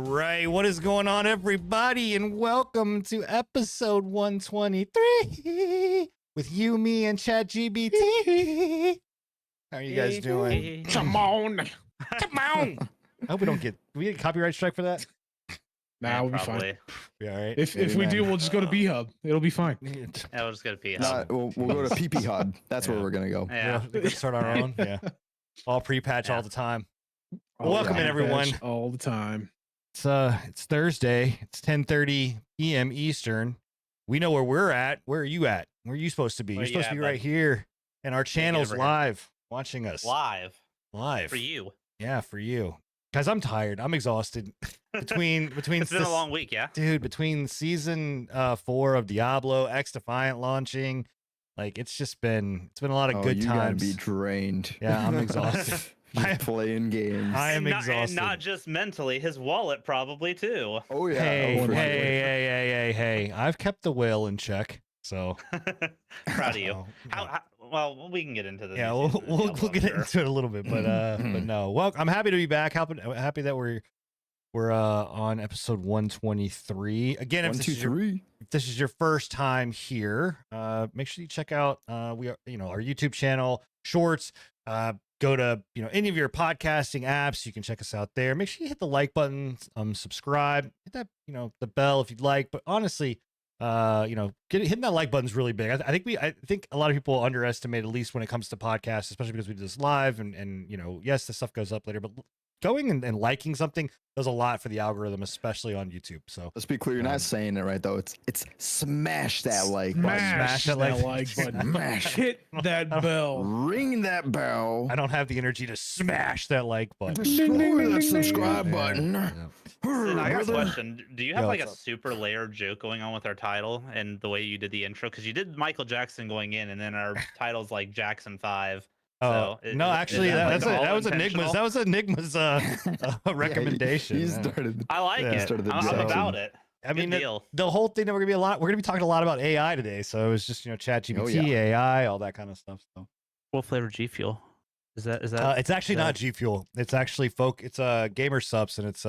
right. What is going on, everybody? And welcome to episode 123 with you, me, and ChatGPT. How are you guys doing? Come on. Come on. I hope we don't get a copyright strike for that. Nah, we'll be fine. Yeah, all right. If we do, we'll just go to B-Hub. It'll be fine. Yeah, we'll just go to P. We'll go to PP Hub. That's where we're gonna go. Yeah. We can start our own. Yeah. All pre-patch all the time. All Welcome in, everyone. All the time. It's Thursday. It's 10:30 p.m. Eastern. We know where we're at. Where are you at? Where are you supposed to be? Where You're you supposed to at, be right bud? here. And our channel's over here. live, watching us. Live Live. for you. Yeah, for you. Guys, I'm tired. I'm exhausted. Between It's been this- a long week, yeah. dude, between season 4 of Diablo, X Defiant launching, like it's been a lot of good you gotta times. be drained. Yeah, I'm exhausted. Just playing games. I am and exhausted. not just mentally, his wallet probably too. Oh yeah. Hey, oh, for sure. hey. I've kept the whale in check. So Proud of you. Oh, Well, we can get into this. yeah, we'll get into it a little bit, but no. Well, I'm happy to be back. Happy that we're on episode 123 again. One, two, three. If this is your first time here, make sure you check out our YouTube channel, shorts. Go to any of your podcasting apps. You can check us out there. Make sure you hit the like button, subscribe, hit that the bell if you'd like. But honestly, hitting that like button is really big. I think a lot of people underestimate, at least when it comes to podcasts, especially because we do this live and yes, this stuff goes up later, but going and liking something does a lot for the algorithm, especially on YouTube. So Let's be clear. You're not saying it right though. It's smash that like button. Smash that like button. Smash. Hit that bell. Ring that bell. I don't have the energy to smash that like button. Destroy that subscribe Yeah, button. yeah. Sid, I got a Brother. question. Do you have Yo, like a what's up? super layered joke going on with our title and the way you did the intro? Because you did Michael Jackson going in, and then our title's like Jackson 5. Oh So, no! Actually, is that, like, that was all Enigma's. That was Enigma's recommendation. He Yeah. started. I like Yeah. it. Started the I'm joke. about it. I mean, Good deal. the whole thing that we're gonna be talking a lot about AI today. So it was just ChatGPT, Oh, yeah. AI, all that kind of stuff. So What flavor G Fuel? Is that? it's actually not G Fuel. It's actually It's Gamer Subs, and it's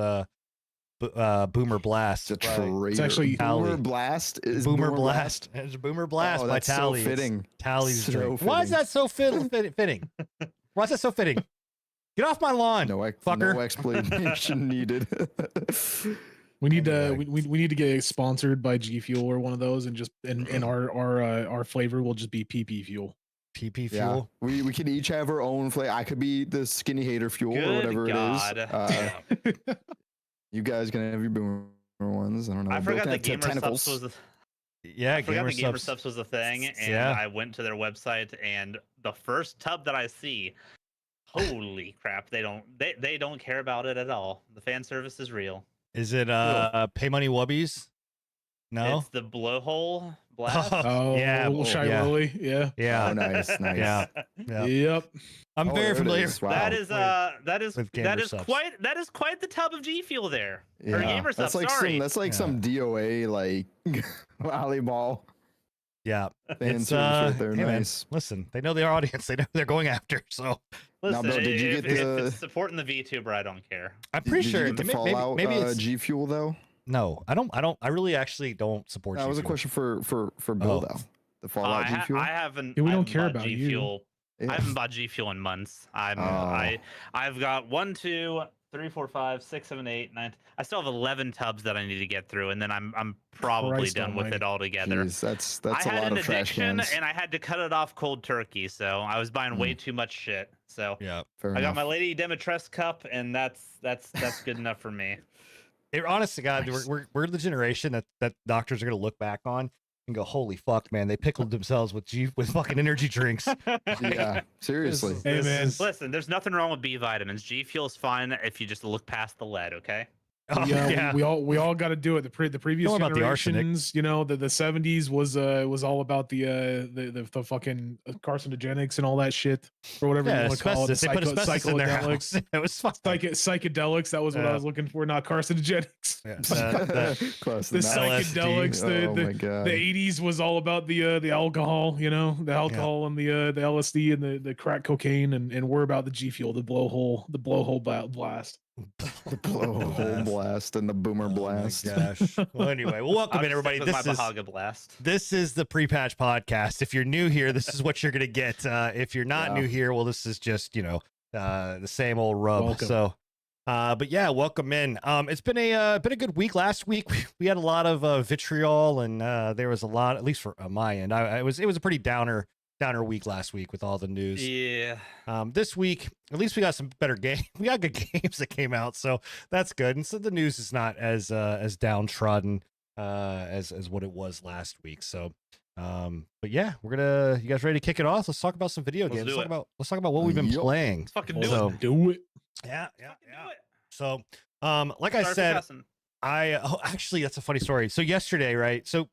Boomer Blast. It's a by- traitor. It's actually Tally. Boomer Blast. Is Boomer Blast. It's Boomer Blast Oh, by that's so Tally. It's fitting. Tally's So drink. Why is fitting. that so fitting? Why is that so fitting? Get off my lawn. No, fucker. no explanation needed. We need to Anyway. we need to get sponsored by G Fuel or one of those, and just and our flavor will just be PP Fuel. PP Yeah, fuel. we can each have our own flavor. I could be the skinny hater fuel or Good whatever God. it is. You guys gonna have your boomer ones. I don't know. I forgot built the into Gamer tentacles. Subs was Yeah, I forgot the Gamer Subs. Subs was a thing, and Yeah. I went to their website, and the first tub that I see, holy crap, they don't care about it at all. The fan service is real. Is it Pay Money Wubbies? No. It's the blowhole blast. Oh, Yeah, little Shy yeah. Lily. Yeah. Yeah. Oh, nice, nice. Yeah. Yeah. Yep. I'm Oh, very there it familiar. is. Wow. That is With that Gamer is Subs. quite the tub of G Fuel there. Or Yeah. Gamer Subs, That's like sorry. some. That's like Yeah. some DOA like volleyball Yeah. fan It's service right there. hey, man, Nice. listen, they know their audience. They know who they're going after. So Listen, Bill, did you if, get if the- it's supporting the VTuber, I don't care. I'm pretty Did sure you get the maybe, Fallout maybe it's G Fuel though? no. I don't. I really actually don't support. That was a G-Fuel. question for Bill Oh. though. The Oh, Fallout G Fuel. I haven't. Yeah, we I don't haven't care bought about G you. Fuel. Yeah. I haven't bought G Fuel in months. I've got 1, 2, 3, 4, 5, 6, 7, 8, 9. I still have 11 tubs that I need to get through, and then I'm probably Christ done with almighty. it altogether. Jeez, that's I a had lot an of trash addiction, cans. and I had to cut it off cold turkey. So I was buying way too much shit. So Yeah. Fair I got enough. my Lady Demetress cup, and that's good enough for me. Honest to God, Nice. we're the generation that doctors are gonna look back on and go, "Holy fuck, man! They pickled themselves with fucking energy drinks." Yeah, seriously. Hey, This man. is- Listen, there's nothing wrong with B vitamins. G Fuel's fine if you just look past the lead. Okay. Oh, Yeah, we all got to do it. The previous Don't worry about the arsenic. generations, the 70s was all about the fucking carcinogenics and all that shit, or whatever Yeah, you want to call it. asbestos. They put asbestos in their house. It was fun. Psychedelics. That was what I Yeah. was looking for, not carcinogenics. Yeah. Close The enough. psychedelics. Oh The my god. 80s was all about the alcohol, the alcohol and the LSD and the crack cocaine, and we're about the G Fuel, the blowhole blast. The blow hole blast and the boomer blast. Oh my gosh. Well, anyway, well, welcome I'll in, just stick everybody. with my Bahaga blast. This is the pre-patch podcast. If you're new here, this is what you're gonna get. If you're not new here, well, this is just the same old rub. Welcome. So, but yeah, welcome in. It's been a good week. Last week we had a lot of vitriol, and there was a lot, at least for my end. It was a pretty downer week last week with all the news. Yeah. This week, at least we got some better games. We got good games that came out, so that's good. And so the news is not as downtrodden as what it was last week. So, but yeah, you guys ready to kick it off? Let's talk about some video games. Let's talk about what we've been playing. Let's fucking do So- it. Do it. Yeah. Do it. So, like I said, actually, that's a funny story. So yesterday, right? So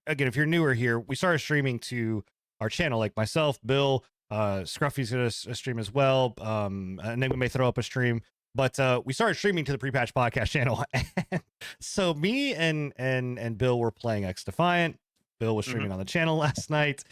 again, if you're newer here, we started streaming to our channel, like myself, Bill, Scruffy's gonna stream as well. And then we may throw up a stream, but we started streaming to the pre-patch podcast channel. So me and Bill were playing X Defiant. Bill was streaming on the channel last night,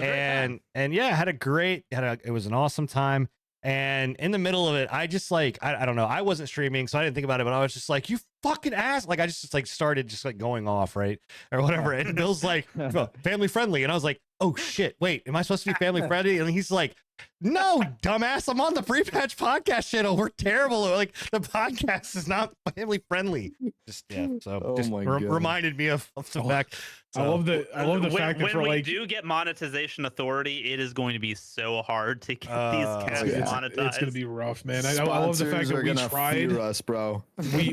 and yeah, it was an awesome time. And in the middle of it, I just I don't know. I wasn't streaming, so I didn't think about it, but I was just like, you fucking ass. Like, I just started going off, right? Or whatever. And Bill's like, "Oh, family friendly." And I was like, oh shit, wait, am I supposed to be family friendly? And he's like, no, dumbass, I'm on the pre-patch podcast channel. We're terrible. Like, the podcast is not family friendly. Reminded me of the fact. So, I love the fact that when we do get monetization authority, it is going to be so hard to get these casts monetized. It's gonna be rough, man. I love the fact that we tried. Us, bro.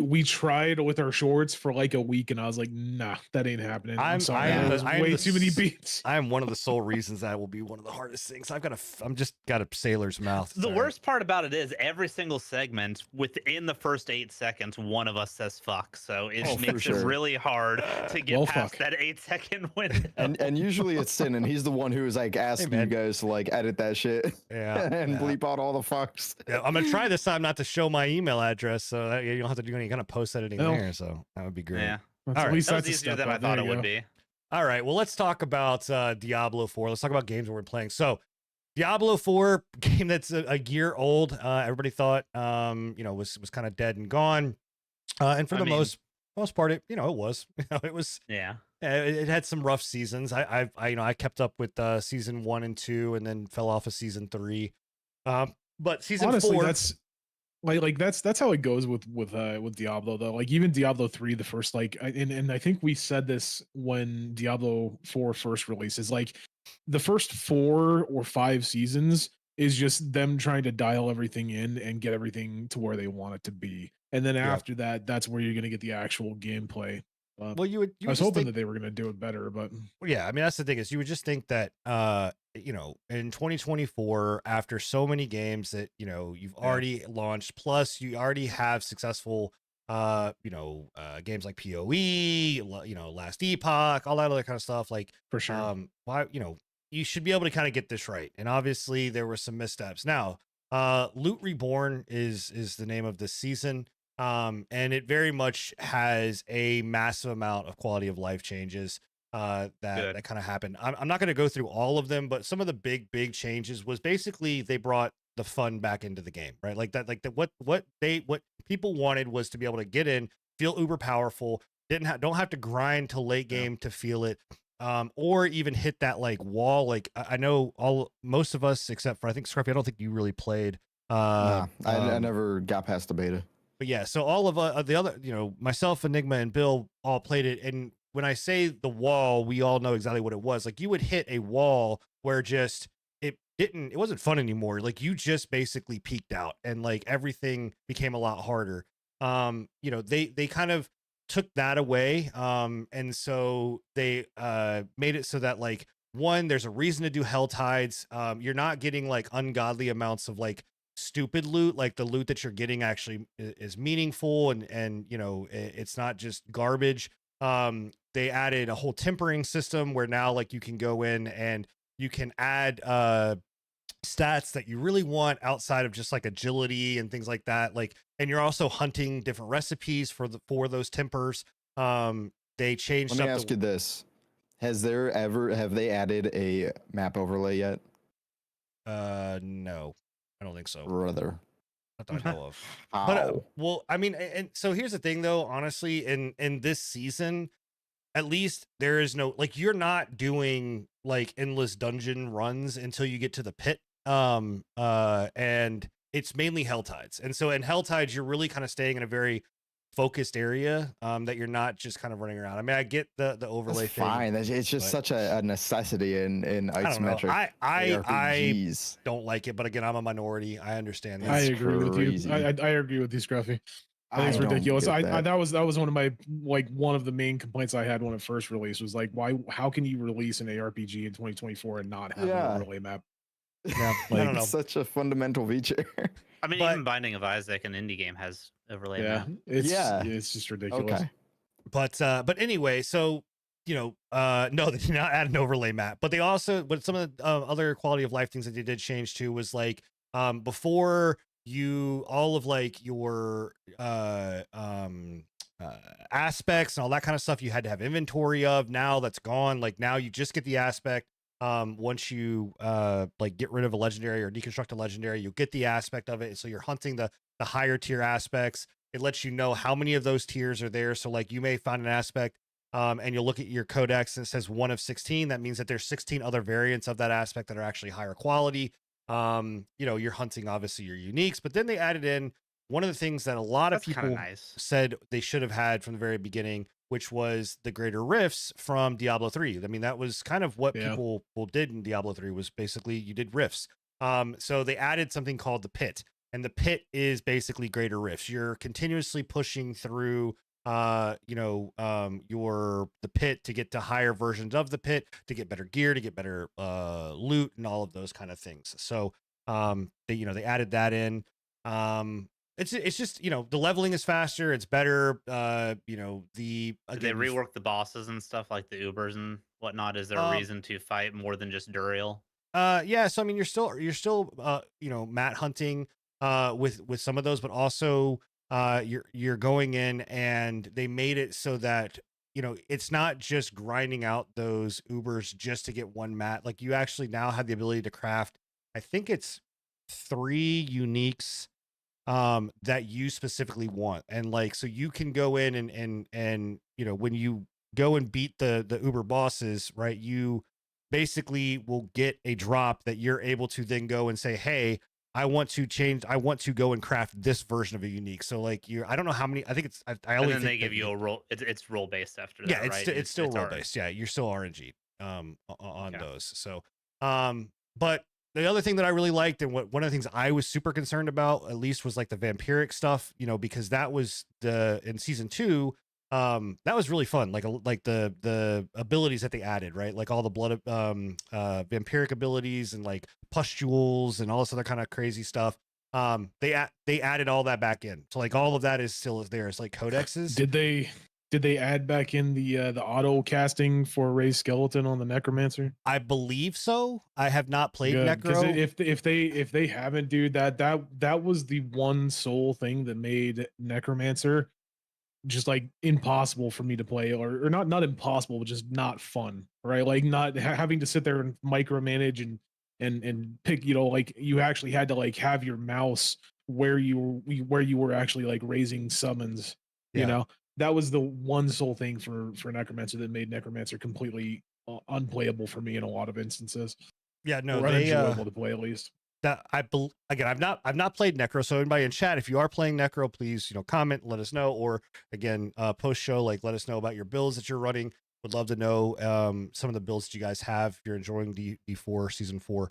we tried with our shorts for like a week, and I was like, nah, that ain't happening. I'm sorry. There's way too many beats. I am one of the sole reasons that will be one of the hardest things. I'm just got a sailor's mouth. The worst part about it is every single segment within the first 8 seconds, one of us says fuck. So it makes it really hard to get past that 8-second window. And usually it's Sin, and he's the one who is like asking you guys to like edit that shit. And bleep out all the fucks. Yeah, I'm gonna try this time not to show my email address, so that you don't have to do any kind of post editing there. So that would be great. Yeah, at least that was easier than I thought it would be. All right, well, let's talk about Diablo 4. Let's talk about games that we're playing. So, Diablo 4, game that's a year old. Everybody thought, was kind of dead and gone. And for the most part, it was. It was. Yeah. It had some rough seasons. I kept up with season 1 and 2, and then fell off of season 3. But season 4, that's that's how it goes with Diablo though. Like even Diablo 3, the first and I think we said this when Diablo 4 first releases, like the first 4 or 5 seasons is just them trying to dial everything in and get everything to where they want it to be. And then after that, that's where you're going to get the actual gameplay. Well, you I was hoping that they were going to do it better, but yeah, I mean, that's the thing, is you would just think that in 2024, after so many games that you've already launched, plus you already have successful games like PoE, Last Epoch, all that other kind of stuff, like for sure, why you should be able to kind of get this right. And obviously there were some missteps. Now Loot Reborn is the name of this season. And it very much has a massive amount of quality of life changes that kind of happened. I'm not going to go through all of them, but some of the big changes was basically they brought the fun back into the game, right? What people wanted was to be able to get in, feel uber powerful, don't have to grind till late game to feel it, or even hit that like wall. Like I know most of us, except for I think Scruffy, I don't think you really played. I never got past the beta. But yeah, so all of the other, myself, Enigma, and Bill all played it. And when I say the wall, we all know exactly what it was. Like you would hit a wall where just it wasn't fun anymore. Like you just basically peaked out, and like everything became a lot harder. They kind of took that away. And so they made it so that like there's a reason to do Hell Tides. You're not getting like ungodly amounts of like stupid loot. Like the loot that you're getting actually is meaningful, and it's not just garbage. They added a whole tempering system where now like you can go in and you can add stats that you really want outside of just like agility and things like that. Like, and you're also hunting different recipes for those tempers. They changed. Let me ask you this: have they added a map overlay yet? No, I don't think so. Brother, Not that I know of. How? But well, I mean, and so here's the thing, though. Honestly, in this season, at least there is no like you're not doing like endless dungeon runs until you get to the pit. And it's mainly Hell Tides, and so in Hell Tides, you're really kind of staying in a very focused area that you're not just kind of running around. I mean, I get the overlay That's thing. fine. It's just such a necessity in isometric I ARPGs. don't like it, but again, I'm a minority. I understand I that. agree with you. crazy. I agree with you, Scruffy. I think it's don't ridiculous. get that. That was one of my one of the main complaints I had when it first released was like, how can you release an ARPG in 2024 and not have an overlay map? Yeah, I Like, don't know. It's such a fundamental feature. I mean, But- even Binding of Isaac, an indie game, has overlay yeah, map. it's just ridiculous. Okay. But anyway, so no, they did not add an overlay map, but they also, but some of the other quality of life things that they did change too was like, before you, all of like your aspects and all that kind of stuff you had to have inventory of. Now that's gone. Like now you just get the aspect. Once you like get rid of a legendary or deconstruct a legendary, you get the aspect of it. So you're hunting the higher tier aspects. It lets you know how many of those tiers are there. So like you may find an aspect and you'll look at your codex and it says 1 of 16. That means that there's 16 other variants of that aspect that are actually higher quality. You're hunting obviously your uniques, but then they added in one of the things that a lot of people said they should have had from the very beginning, which was the greater rifts from Diablo 3. I mean, that was kind of what people did in Diablo 3 was basically you did rifts. So they added something called the pit, and the pit is basically greater rifts. You're continuously pushing through the pit to get to higher versions of the pit, to get better gear, to get better loot and all of those kind of things. So they added that in. It's just the leveling is faster, it's better. Did they rework the bosses and stuff like the Ubers and whatnot? Is there a reason to fight more than just Duriel? Yeah, so I mean you're still mat hunting with some of those, but also you're going in and they made it so that it's not just grinding out those Ubers just to get one mat. Like you actually now have the ability to craft, I think it's 3 uniques that you specifically want, and like so you can go in and when you go and beat the Uber bosses, right, you basically will get a drop that you're able to then go and say, hey, I want to go and craft this version of a unique. So like I don't know how many, I think it's I only and then think they give you a roll. It's role based after that. Yeah, right? it's still role based. Yeah, you're still RNG on those. So but the other thing that I really liked, and one of the things I was super concerned about, at least, was like the vampiric stuff, because that was in season 2. That was really fun. Like the abilities that they added, right? Like all the blood, vampiric abilities and like pustules and all this other kind of crazy stuff. They added all that back in. So like all of that is still there. It's like codexes. Did they add back in the auto casting for Ray's skeleton on the necromancer? I believe so. I have not played Good, Necro. If they haven't, dude, that was the one sole thing that made necromancer just like impossible for me to play, or not impossible, but just not fun, right? Like not having to sit there and micromanage and pick, like you actually had to like have your mouse where you were actually like raising summons, that was the one sole thing for Necromancer that made Necromancer completely unplayable for me in a lot of instances. Yeah, no, or unenjoyable to play at least. That again, I've not played Necro, so anybody in chat, if you are playing Necro, please comment, let us know, or again, post show, like let us know about your builds that you're running. Would love to know some of the builds that you guys have if you're enjoying D4 season 4.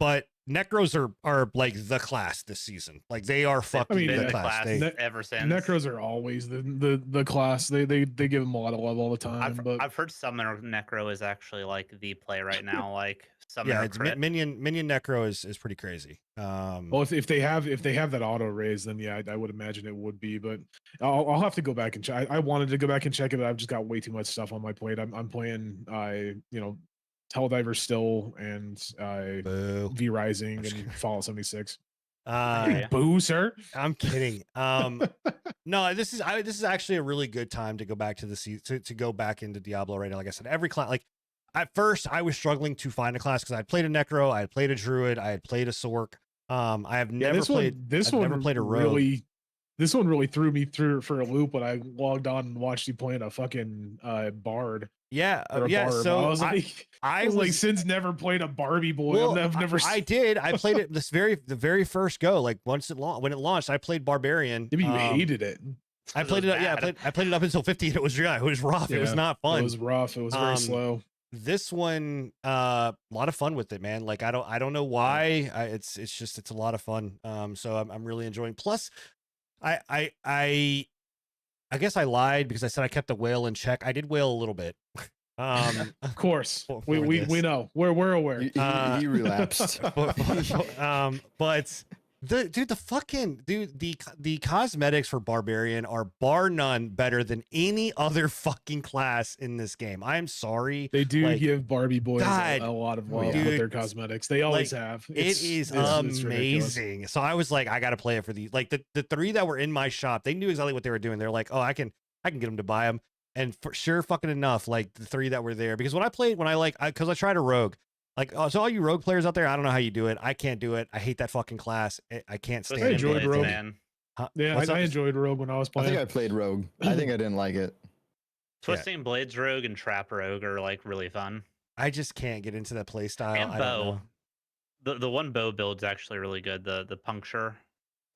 But Necros are like the class this season. Like they are fucking the class. Ever since. Necros are always the class. They give them a lot of love all the time. I've heard Summoner Necro is actually like the play right now. Like Summoner Minion Necro is pretty crazy. Well, if they have that auto raise, then yeah, I would imagine it would be. But I'll have to go back and check. I wanted to go back and check it, but I've just got way too much stuff on my plate. I'm playing Telediver still and V Rising and Fallout 76. Boo, sir. I'm kidding. No, this is actually a really good time to go back to to go back into Diablo right now. Like I said, every class, like at first I was struggling to find a class because I had played a Necro, I had played a Druid, I had played a Sork. I have never played. I've never played a rogue. This one really threw me through for a loop when I logged on and watched you playing a fucking bard. Yeah, yeah. Barb. So I was like, Sin's never played a Barbie boy. Well, I've never. I did. I played it the very first go. Like when it launched, I played Barbarian. Maybe you hated it. I played it. Yeah, I played it up until 50. It was rough. Yeah, it was not fun. It was rough. It was very slow. This one, a lot of fun with it, man. Like I don't know why. It's a lot of fun. So I'm really enjoying. Plus, I guess I lied because I said I kept the whale in check. I did whale a little bit. Of course, we know. We're aware. He relapsed. But the cosmetics for Barbarian are bar none better than any other fucking class in this game. I'm sorry. They do give Barbie boys a lot of love dude, with their cosmetics. They always have. It's amazing. So I was like, I got to play it for these. Like the three that were in my shop, they knew exactly what they were doing. They're like, oh, I can get them to buy them. And for sure fucking enough, like the three that were there, because when I tried a rogue, like, so all you rogue players out there, I don't know how you do it. I can't do it. I hate that fucking class. I can't stand it. I enjoyed rogue. Huh? Yeah, I enjoyed rogue when I was playing. I think I played rogue. I think I didn't like it. Twisting Blades rogue and Trap rogue are like really fun. I just can't get into that play style. And bow. The one bow build's actually really good. The puncture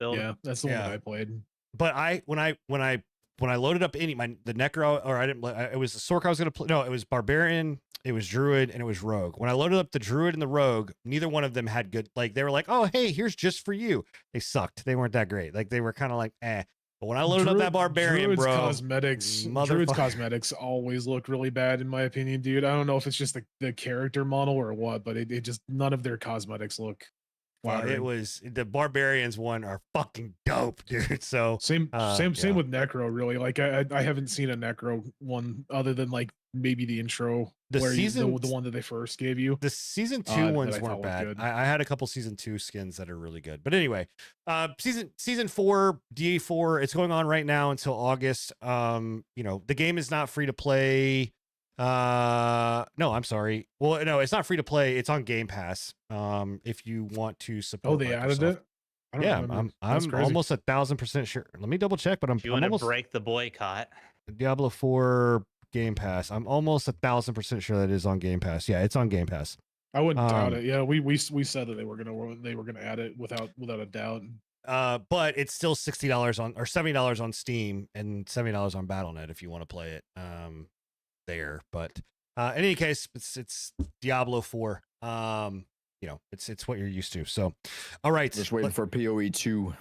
build. Yeah, that's the one I played. But when I loaded up the Necro, or I didn't, it was the Sork I was going to play. No, it was Barbarian, it was Druid, and it was Rogue. When I loaded up the Druid and the Rogue, neither one of them had good, like, they were like, oh, hey, here's just for you. They sucked. They weren't that great. Like, they were kind of like, eh. But when I loaded up that Barbarian, Druid's cosmetics always look really bad, in my opinion, dude. I don't know if it's just the character model or what, but it just, none of their cosmetics look. It was the Barbarians one are fucking dope, dude. So same with Necro, really. Like I haven't seen a Necro one other than like maybe the intro, the one that they first gave you. The season 2 ones weren't bad. I had a couple season 2 skins that are really good. But anyway, season 4, DA4, it's going on right now until August. The game is not free to play. No, I'm sorry. Well, no, it's not free to play. It's on Game Pass. If you want to support. Oh, they added it. Yeah, I'm almost 1,000% sure. Let me double check, but I'm want almost to break the boycott. Diablo 4 Game Pass. I'm almost 1,000% sure that it is on Game Pass. Yeah, it's on Game Pass. I wouldn't doubt it. Yeah, we said that they were gonna add it without a doubt. But it's still $60 or $70 on Steam and $70 on BattleNet if you want to play it. There, but in any case, it's Diablo 4. It's what you're used to. So, all right, just waiting for PoE 2.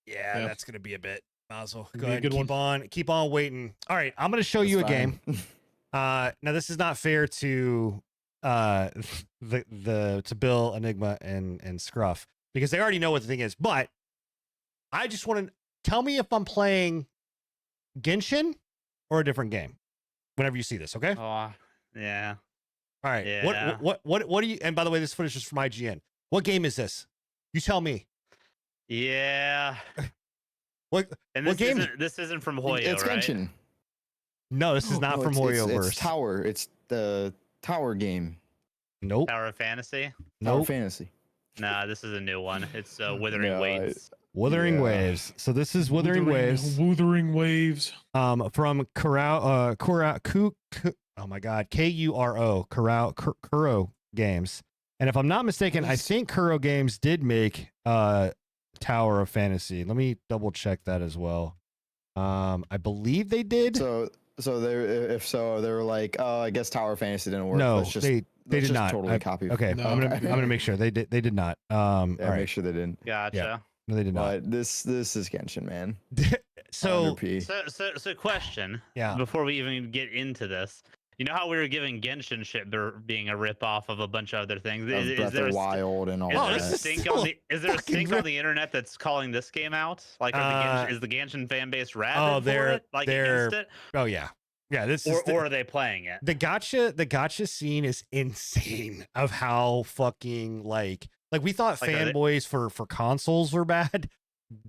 Yeah, that's gonna be a bit. Mazel. Go ahead, keep on waiting. All right, I'm gonna show you a game. Now this is not fair to to Bill, Enigma, and Scruff because they already know what the thing is. But I just want to tell me if I'm playing Genshin or a different game. Whenever you see this, okay? Oh, yeah. All right. Yeah. What do you? And by the way, this footage is from IGN. What game is this? You tell me. Yeah. What game? This isn't from Hoyo, it's right? Genshin. No, this is not from Hoyoverse. It's Tower. It's the Tower game. Nope. Tower of Fantasy. Tower Fantasy. Nah, this is a new one. It's Withering Waves. Wuthering Waves. So this is Wuthering Waves. Wuthering Waves. From Kuro. Oh my God, Kuro. Kuro Games. And if I'm not mistaken, I think Kuro Games did make Tower of Fantasy. Let me double check that as well. I believe they did. So they were like, oh, I guess Tower of Fantasy didn't work. No, they did not totally copy. Okay, no. I'm gonna make sure they did not. All right. Make sure they didn't. Gotcha. Yeah. No, they did not. But this is Genshin, man. So question. Yeah. Before we even get into this, you know how we were giving Genshin shit being a ripoff of a bunch of other things? Is there Wild and all that? Is there a stink on the internet that's calling this game out? Like, is the Genshin fan base rabid for it? Like against it? Oh yeah. Yeah, or are they playing it? The gacha scene is insane of how fucking like we thought fanboys for consoles were bad.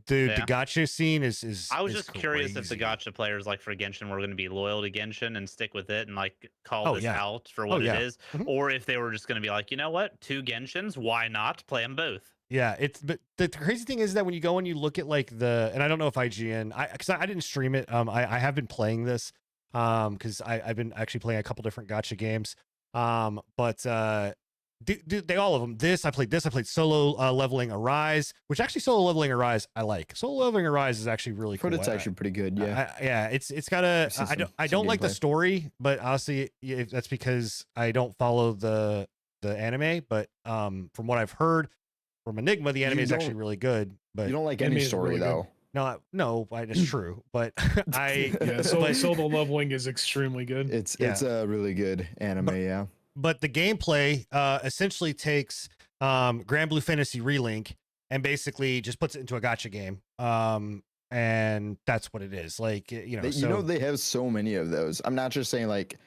The gacha scene is I was just curious if the gacha players like for Genshin were going to be loyal to Genshin and stick with it and like call this out for what it is, or if they were just going to be like, you know what, 2 Genshins, why not play them both? Yeah, but the crazy thing is that when you go and you look at like and I don't know if IGN, because I didn't stream it. I have been playing this, because I've been actually playing a couple different gotcha games. But they all of them. I played solo leveling Arise, which actually solo leveling Arise I like. Solo leveling Arise is actually really cool. It's actually pretty good. Yeah, yeah. It's got a. I don't like the story, but honestly, that's because I don't follow the anime. But from what I've heard from Enigma, the anime is actually really good. But you don't like any story really though. No, it's true. But solo leveling is extremely good. It's a really good anime. But the gameplay essentially takes Grand Blue Fantasy Relink and basically just puts it into a gotcha game. And that's what it is. Like, they have so many of those. I'm not just saying like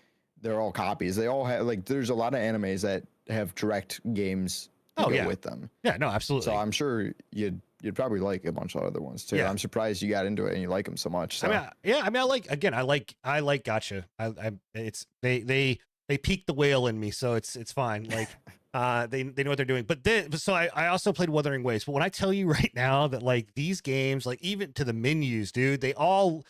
they're all copies. They all have like there's a lot of animes that have direct games with them. Yeah, no, absolutely. So I'm sure you'd probably like a bunch of other ones too. Yeah. I'm surprised you got into it and you like them so much. So. I like gotcha. They peaked the whale in me, so it's fine. Like they know what they're doing. But so I also played Wuthering Waves. But when I tell you right now that like these games, like even to the menus, dude, they all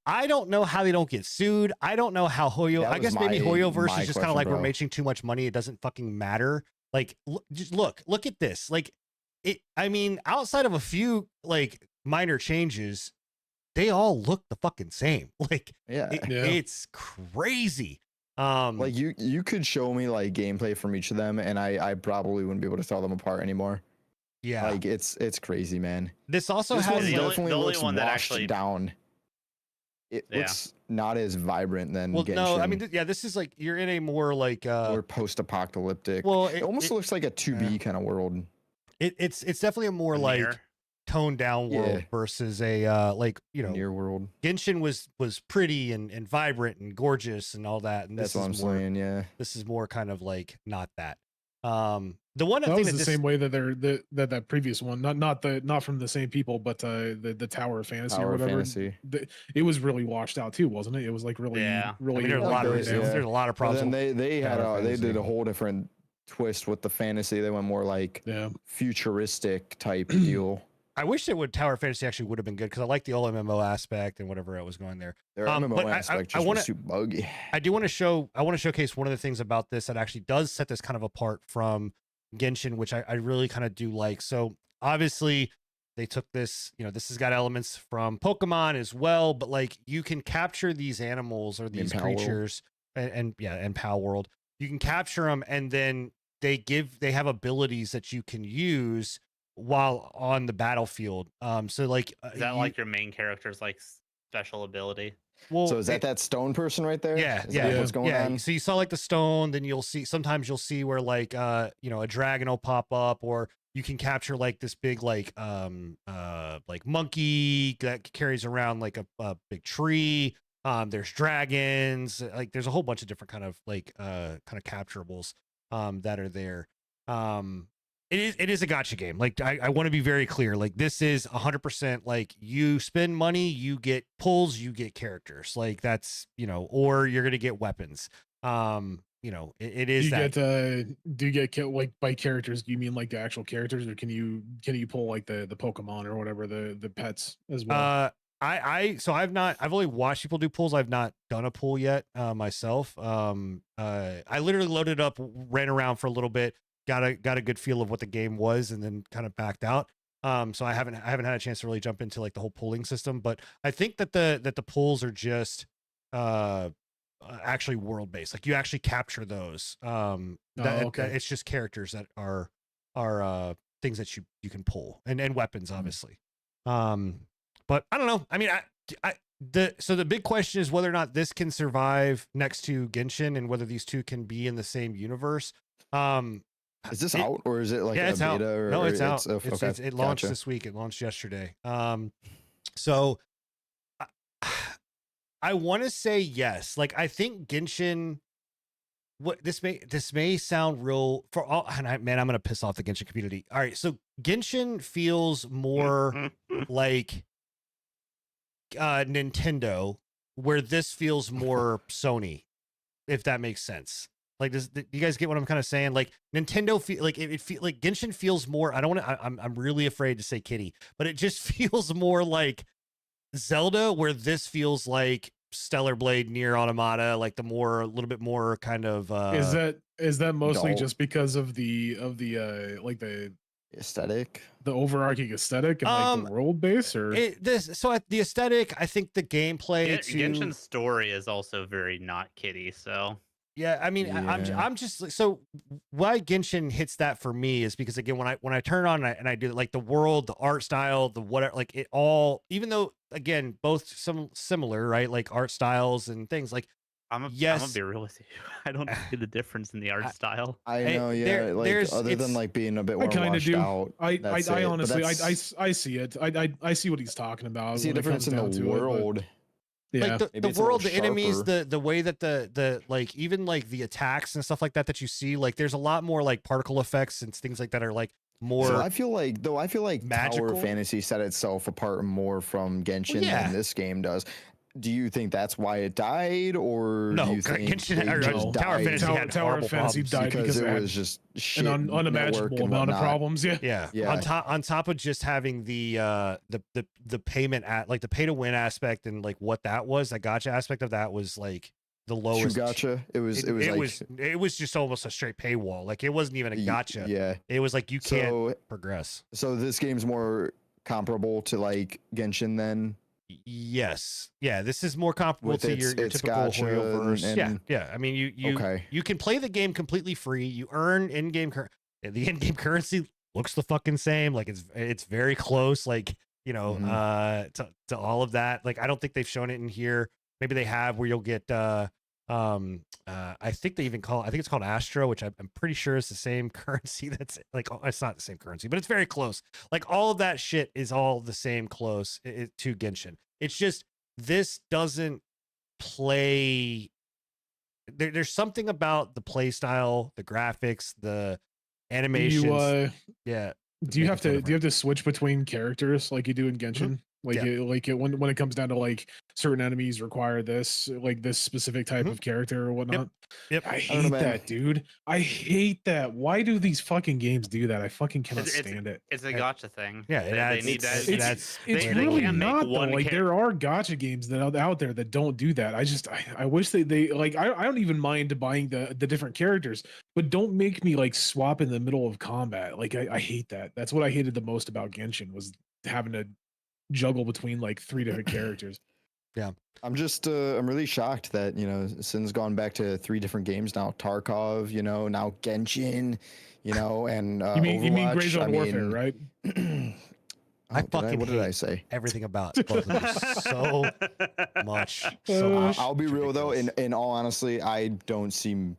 I don't know how they don't get sued. I don't know how I guess maybe Hoyoverse is just kind of like, we're making too much money. It doesn't fucking matter. Like just look at this. Like I mean, outside of a few like minor changes, they all look the fucking same. Like it's crazy. Like you could show me like gameplay from each of them and I probably wouldn't be able to tell them apart anymore. Yeah, like it's crazy, man. This also has definitely looks one that actually down. It looks not as vibrant than Genshin. No, I mean this is like you're in a more like more post-apocalyptic. Well, it almost looks like a 2B kind of world. It's definitely a more like toned down world versus a near world. Genshin was pretty and vibrant and gorgeous and all that, and that's what I'm saying. Yeah, this is more kind of like not that. The one that was the same way that that previous one, not from the same people, but the Tower of Fantasy or whatever. It was really washed out too, wasn't it? It was like really. I mean, there's a lot of problems. And then they did a whole different twist with the fantasy. They went more like futuristic type deal. I wish Tower Fantasy actually would have been good because I like the all MMO aspect and whatever I was going there. Their MMO aspect was super buggy. I want to showcase one of the things about this that actually does set this kind of apart from Genshin, which I really kind of do like. So obviously they took this, this has got elements from Pokemon as well, but like you can capture these animals or these creatures and Pal World. You can capture them and then they have abilities that you can use while on the battlefield. So like is that like your main character's like special ability? Well, so is that stone person right there? Yeah, what's going on? So you saw like the stone, then sometimes you'll see where like a dragon will pop up, or you can capture like this big like monkey that carries around like a big tree. There's dragons, like there's a whole bunch of different kind of capturables that are there. It is a gotcha game. Like I want to be very clear. Like this is 100% like you spend money, you get pulls, you get characters. Like that's or you're gonna get weapons. It is. Do you get like by characters? Do you mean like the actual characters, or can you pull like the Pokemon or whatever the pets as well? I've only watched people do pulls. I've not done a pull yet myself. I literally loaded up, ran around for a little bit. Got a good feel of what the game was and then kind of backed out. So I haven't had a chance to really jump into like the whole pulling system, but I think that the pulls are just actually world based. Like you actually capture those. It's just characters that are things that you can pull and weapons obviously. But I don't know. I mean, so the big question is whether or not this can survive next to Genshin and whether these two can be in the same universe. Is this out or is it like a beta? Or no, it's out. It launched this week. It launched yesterday. So I want to say yes. Like I think Genshin. What this may sound real for all. And I'm gonna piss off the Genshin community. All right, so Genshin feels more like Nintendo, where this feels more Sony, if that makes sense. Like, do you guys get what I'm kind of saying? Like, Nintendo feel like it feel like Genshin feels more. I don't want to. I'm really afraid to say kitty, but it just feels more like Zelda, where this feels like Stellar Blade, Near Automata, like a little bit more kind of. Is that mostly Dull. just because of the like the Aesthetic. overarching aesthetic and like the world base, or The aesthetic, I think the gameplay Genshin's story is also very not kitty, so yeah, I mean, Yeah. I'm just so why Genshin hits that for me is because again, when I turn on and I do like the world, the art style, the whatever, like it all, even though again both some similar, right, like art styles and things like I'm gonna yes, be real with you. I don't see the difference in the art style. I know, yeah. Like other than like being a bit I more kind of washed do. out. I that's it. But honestly, that's- I see it. I see what he's talking about. I see a when it difference comes in down the to it, but- world. yeah, like Maybe the it's a little world, the enemies, sharper. the way that the like even like the attacks and stuff like that you see, like there's a lot more like particle effects and things like that are like more. So I feel like magical? Tower Fantasy set itself apart more from Genshin than this game does. Do you think that's why it died, or No, do you think Genshin they or just Tower died Fantasy had Tower horrible Fantasy problems. died because it it had was just shit an network unimaginable and amount of whatnot? problems. Yeah, Yeah. Yeah. On top of just having the payment at like the pay to win aspect and like what that was, the gotcha aspect of that was like the True lowest. gotcha. It was It was just almost a straight paywall. Like it wasn't even a gotcha. Yeah. It was like you can't So progress. so this game's more comparable to like Genshin then. Yes. Yeah, this is more comparable With to its your typical gotcha Horioverse. and- Yeah. I mean, Okay. you can play the game completely free. You earn in-game the in-game currency looks the fucking same. Like it's very close. Like to all of that. Like I don't think they've shown it in here. Maybe they have where you'll get I think they even I think it's called Astro, which I'm pretty sure is the same currency. That's like it's not the same currency, but it's very close. Like all of that shit is all the same close to Genshin. It's just this doesn't play. There's something about the play style, the graphics, the animations. Yeah. Do you have to switch between characters like you do in Mm-hmm. Genshin? Like when it comes down to like certain enemies require this specific type of character or whatnot. Yep. I hate that, dude. I hate that. Why do these fucking games do that? I fucking cannot stand it. It's a gotcha thing. Yeah, they need that. It's really not though. Like there are gotcha games that out there that don't do that. I wish they like I don't even mind buying the different characters, but don't make me like swap in the middle of combat. Like I hate that. That's what I hated the most about Genshin was having to juggle between like 3 different characters. Yeah. I'm just I'm really shocked that, Sin's gone back to 3 different games now. Tarkov, now Genshin, and you mean Grey Zone Warfare, right? What did I say? Everything about both of these so much. So much. I'll be real though, in all honesty, I don't see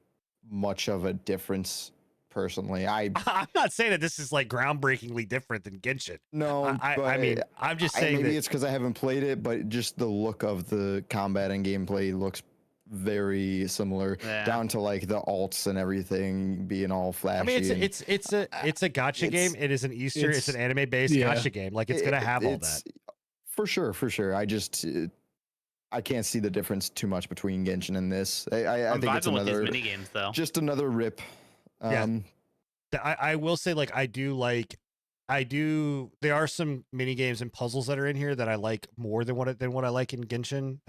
much of a difference personally. I'm not saying that this is like groundbreakingly different than Genshin. No, I mean, I'm just saying maybe that it's because I haven't played it, but just the look of the combat and gameplay looks very similar, down to like the alts and everything being all flashy. I mean, it's a gotcha game. It is it's an anime based gotcha game. Like it's gonna have all that for sure. I can't see the difference too much between Genshin and this. I think it's another mini games though. Just another rip. I will say there are some mini games and puzzles that are in here that I like more than what I like in Genshin.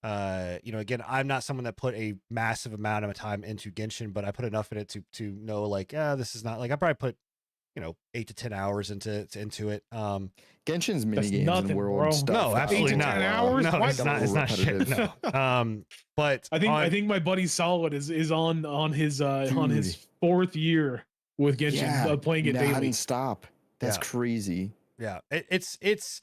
Again, I'm not someone that put a massive amount of time into Genshin, but I put enough in it to know like, this is not like I probably put 8 to 10 hours into it. Genshin's mini games and world stuff. No, absolutely not. 10 hours? No, it's not shit. No. But I think my buddy Solid is on his 4th year with Genshin, playing it daily. Stop. That's crazy. Yeah, it's. If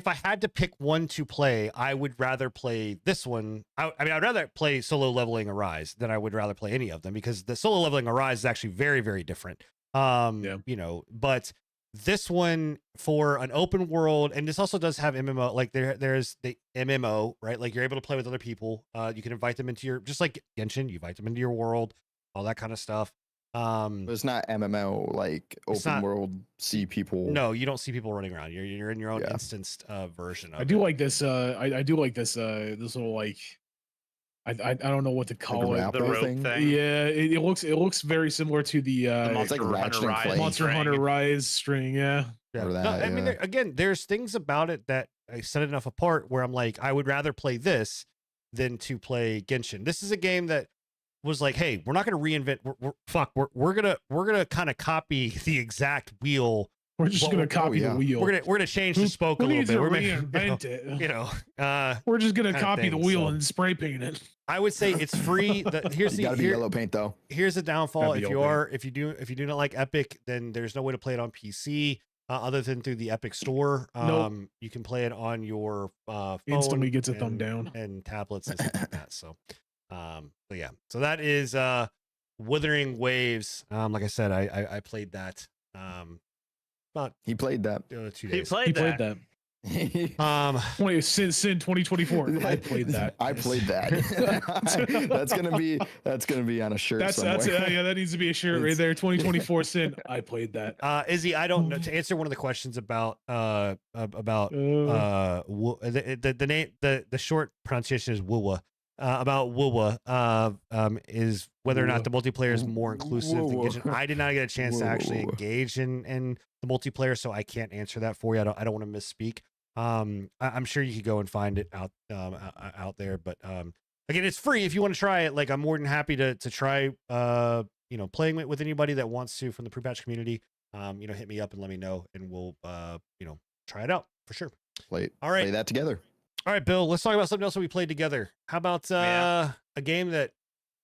I had to pick one to play, I would rather play this one. I mean, I'd rather play Solo Leveling Arise than I would rather play any of them, because the Solo Leveling Arise is actually very, very different. But this one for an open world, and this also does have MMO. Like there's the MMO, right? Like you're able to play with other people. You can invite them into your, just like Genshin, you invite them into your world, all that kind of stuff. But it's not MMO like open world. See people. No, you don't see people running around. You're in your own instanced version of I do like this. I do like this. This little like. I don't know what to call it. The rope thing. Yeah, it looks very similar to the Monster like Ratchet Hunter and Rise Clank. Monster string. Hunter Rise string. Yeah. Yeah. Or No, that, I mean, yeah. again, there's things about it that I set it enough apart where I'm like, I would rather play this than to play Genshin. This is a game that was like, hey, we're not going to reinvent. We're gonna kind of copy the exact wheel. We're just Well, gonna copy yeah. the wheel. We're gonna change the spoke a Who little needs bit. to We're reinvent it? We're just gonna kind of copy the thing, wheel so. and spray paint it. I would say it's free. Here's You gotta be here, yellow paint though. here's the downfall. Gotta be If yellow you do not like Epic, then there's no way to play it on PC other than through the Epic Store. Nope. You can play it on your phone. Instantly gets a and, thumb down. and tablets and stuff like that. So, but yeah, so that is Wuthering Waves. Like I said, I played that about He played that. 2 He days. played He that. played that. Since 2024. I played that. I played that. that's gonna be on a shirt somewhere. Yeah, that needs to be a shirt right there. 2024 Sin. I played that. Izzy, I don't know to answer one of the questions about the name, the short pronunciation is Wuwa. About Wuwa is whether or not the multiplayer is more inclusive than Genshin. I did not get a chance to actually engage in the multiplayer, so I can't answer that for you. I don't want to misspeak. I'm sure you could go and find it out there, but again, it's free if you want to try it. Like, I'm more than happy to try playing it with anybody that wants to from the pre-patch community. Hit me up and let me know, and we'll try it out for sure. Play All that together. All right, Bill, let's talk about something else that we played together. How about a game that,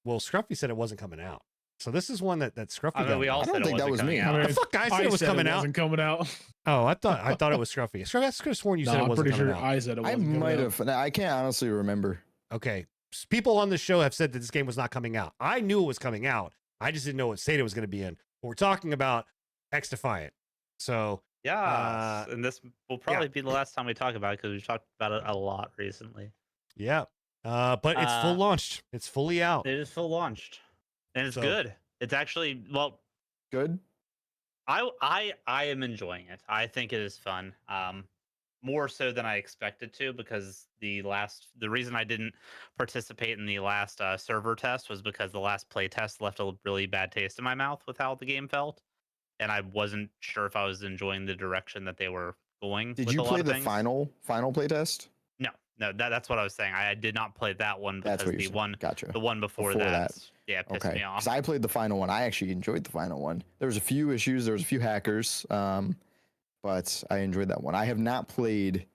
well, Scruffy said it wasn't coming out. So this is one that Scruffy I mean, got. we all I don't said think it that wasn't was me. coming out. The fuck, I said it was coming out. Wasn't coming out. Oh, I thought it was Scruffy. Scruffy, I could have sworn you said it I'm wasn't pretty coming sure out. I said it I wasn't coming might out. have. I can't honestly remember. Okay. People on the show have said that this game was not coming out. I knew it was coming out. I just didn't know what state it was going to be in. But we're talking about X Defiant. So Yeah, and this will probably be the last time we talk about it because we've talked about it a lot recently. yeah. But it's full launched. It's fully out. It is full launched, and it's So- good. It's actually Good. I am enjoying it. I think it is fun. More so than I expected to, because the reason I didn't participate in the last server test was because the last play test left a really bad taste in my mouth with how the game felt, and I wasn't sure if I was enjoying the direction that they were going. Did with you a lot play of the things. final playtest? No, that's what I was saying. I did not play that one That's because what the you're saying. one Gotcha. the one before Before that, that. yeah, pissed Okay, me off. because I played the final one. I actually enjoyed the final one. There was a few issues. There was a few hackers, but I enjoyed that one. I have not played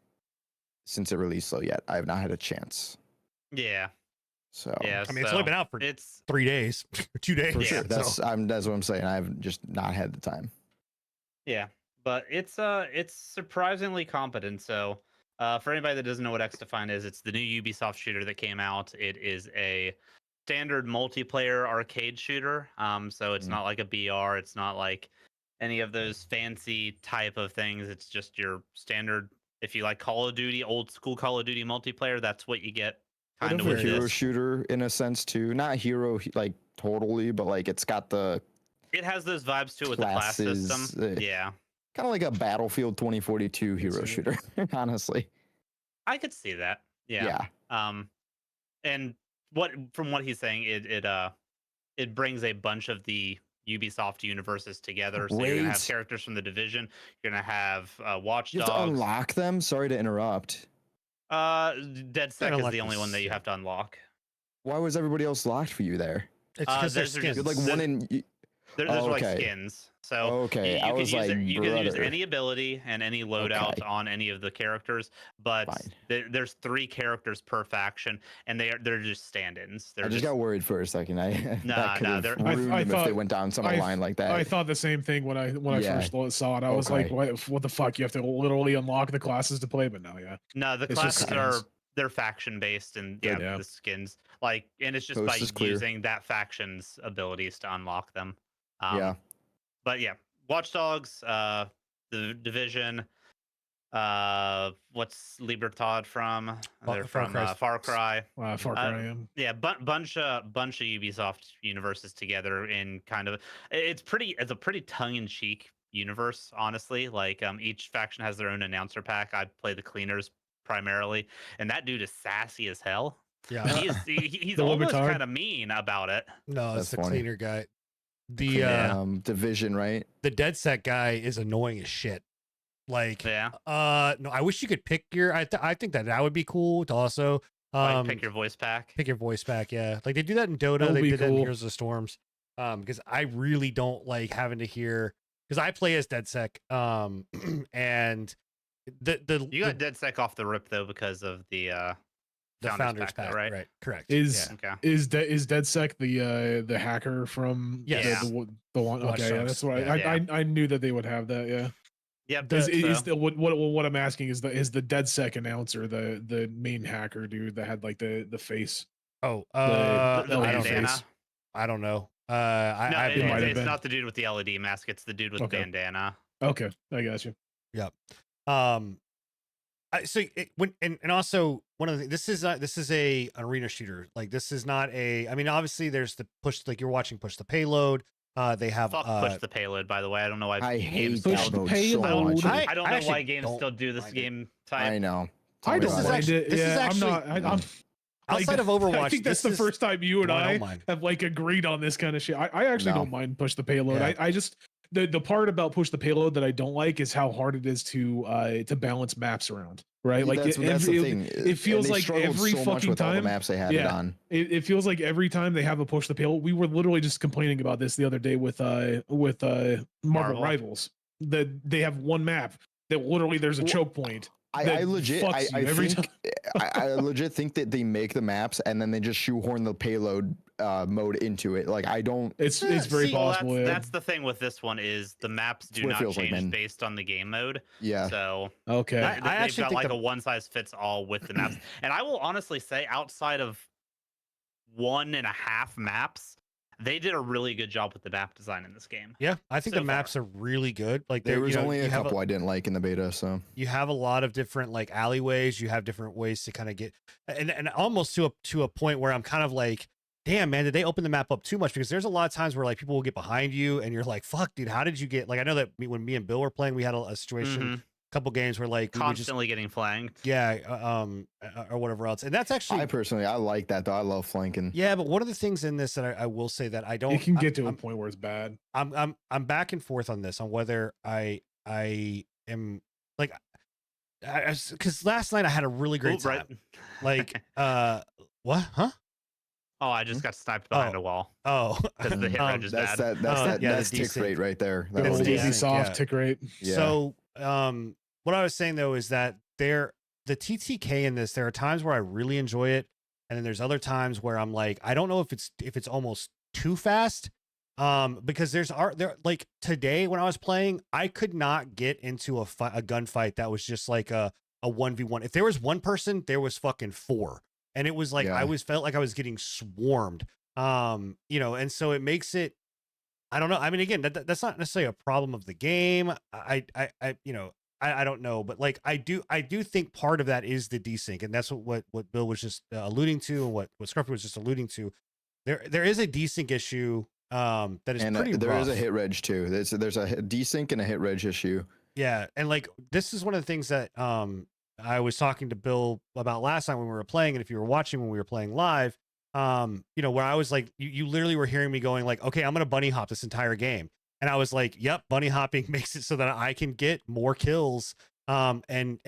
since it released though yet. I have not had a chance. Yeah, So yeah. I mean, it's only been out for it's 3 days, 2 days. for Yeah. sure, that's So, that's what I'm saying. I've just not had the time. Yeah, but it's surprisingly competent. So, for anybody that doesn't know what X Defiant is, it's the new Ubisoft shooter that came out. It is a standard multiplayer arcade shooter. So it's not like a BR. It's not like any of those fancy type of things. It's just your standard. If you like Call of Duty, old school Call of Duty multiplayer, that's what you get. Kind Kind of of a with hero this. shooter in a sense too. Not hero like totally, but like it's got the It has those vibes too with the class classes, system. Yeah, kind of like a Battlefield 2042 hero It's- shooter. Honestly, I could see that. yeah. And from what he's saying, it brings a bunch of the Ubisoft universes together. So you're gonna have Great. characters from the Division. You're gonna have Watch You have to Dogs. unlock them. Sorry to interrupt. Dead Sec is unlock the only one that you this, have to unlock. Why was everybody else locked for you there? it's because they're those are skins. You're like There's- one in. Those Oh, are like okay. skins. So Okay, you I can was use like, you can use brother. any ability and any loadout Okay. on any of the characters, but Fine. there's 3 characters per faction, and they're just stand-ins. They're I just got worried for a second. that Nah, could have they're- ruined I them if they thought- went down some I- line like that. I thought the same thing when I Yeah. first saw it. I was like, Okay. what the fuck? You have to literally unlock the classes to play, but no, yeah. No, the It's just classes are skins. they're faction based, and Good, yeah, yeah. the skins and it's just Coast by is clear. using that faction's abilities to unlock them. Yeah. But yeah, Watch Dogs, the Division, what's Libertad from? They're Far from Cry's- Far Cry. Far Cry. Yeah. Yeah, bunch of Ubisoft universes together in kind of it's a pretty tongue in cheek universe, honestly. Like each faction has their own announcer pack. I play the cleaners primarily, and that dude is sassy as hell. Yeah. He's The almost Libitard? kind of mean about it. No, it's That's the funny. cleaner guy. The Yeah. Division, right? the dead set guy is annoying as shit. Like, Yeah. no, I wish you could pick your. I think that would be cool to also Like pick your voice pack. pick your voice back. Yeah, like they do that in Dota. That would They be did that in cool. Heroes of the Storms. Because I really don't like having to hear, because I play as DedSec. And You got DedSec off the rip though because of the Founders though, Pack, right? Correct. Is Okay. is DedSec the hacker from Yes. the one? Watch Okay, yeah, Dogs. that's what Yeah. I knew that they would have that. Yeah. Yep. Is so- the what I'm asking is the DedSec announcer the main hacker dude that had like the face? Oh, the I don't bandana? know. I don't know. No, I have it no might idea. have it's been. not the dude with the LED mask. It's the dude with Okay. the bandana. Okay, I got you. So when and also one of the this is a an arena shooter. Like, this is not a. I mean, obviously there's the push, like you're watching Push the Payload. They have Fuck push the payload. By the way, I don't know why I games hate Push that still. the mode so payload. much. I don't know actually why games don't still do this mind it. game type. I know. Tell I me don't about it. mind it. this is Yeah, actually- I'm not. Outside of I Overwatch, think that's this the is first time you and one I I don't mind. have like agreed on this kind of shit. I actually No. don't mind push the payload. Yeah. I just the part about push the payload that I don't like is how hard it is to balance maps around. Right, like that's the thing. it feels they like struggled every so much fucking with all the time- maps they had it Yeah. on. it feels like every time they have a push the payload. We were literally just complaining about this the other day with Marvel Marvel. Rivals. That they have one map that literally there's a Well, choke point. I that legit, I fucks you every think, I legit think that they make the maps and then they just shoehorn the payload mode into it. Like, I don't. It's very see, Well, possible. yeah. that's the thing with this one is the maps do what it not feels like, change man. based on the game mode. Yeah. So Okay. I they've actually got think like the- a one size fits all with the maps. And I will honestly say, outside of 1.5 maps, they did a really good job with the map design in this game. Yeah, I think So the maps are really good. Like, There they're, was you know, only you a have couple I didn't like in the beta, so you have a lot of different like alleyways. You have different ways to kind of get, and almost to a point where I'm kind of like, damn, man, did they open the map up too much? Because there's a lot of times where like people will get behind you and you're like, fuck, dude, how did you get, like, I know that when me and Bill were playing, we had a situation, Mhm. a couple games where like we would just, Constantly getting flanked. or whatever else. And that's actually, I like that though. I love flanking. yeah, but one of the things in this that I will say that I don't, It can get to a I'm, point where it's bad. I'm back and forth on this, on whether I am like, because last night I had a really great Ooh, time. Like, what? Huh? Oh, I just got sniped behind a wall Oh, because the hit reg is That's bad. the that's tick desync. rate right there. Good That's old the easy desync, soft yeah. tick rate. Yeah. So, what I was saying though is that the TTK in this, there are times where I really enjoy it, and then there's other times where I'm like, I don't know if it's almost too fast. Because there like today when I was playing, I could not get into a gunfight that was just like a 1v1. If there was one person, there was fucking four, and it was like Yeah. I felt like I was getting swarmed. And so it makes it. I don't know. I mean, again, that's not necessarily a problem of the game. I don't know, but like I do think part of that is the desync, and that's what Bill was just alluding to, and what Scruffy was just alluding to. There is a desync issue that is pretty there rough. is a hit reg too. There's a desync and a hit reg issue. Yeah, and like this is one of the things that I was talking to Bill about last time when we were playing, and if you were watching when we were playing live, where I was like, you literally were hearing me going like, okay, I'm gonna bunny hop this entire game, and I was like, yep, bunny hopping makes it so that I can get more kills, and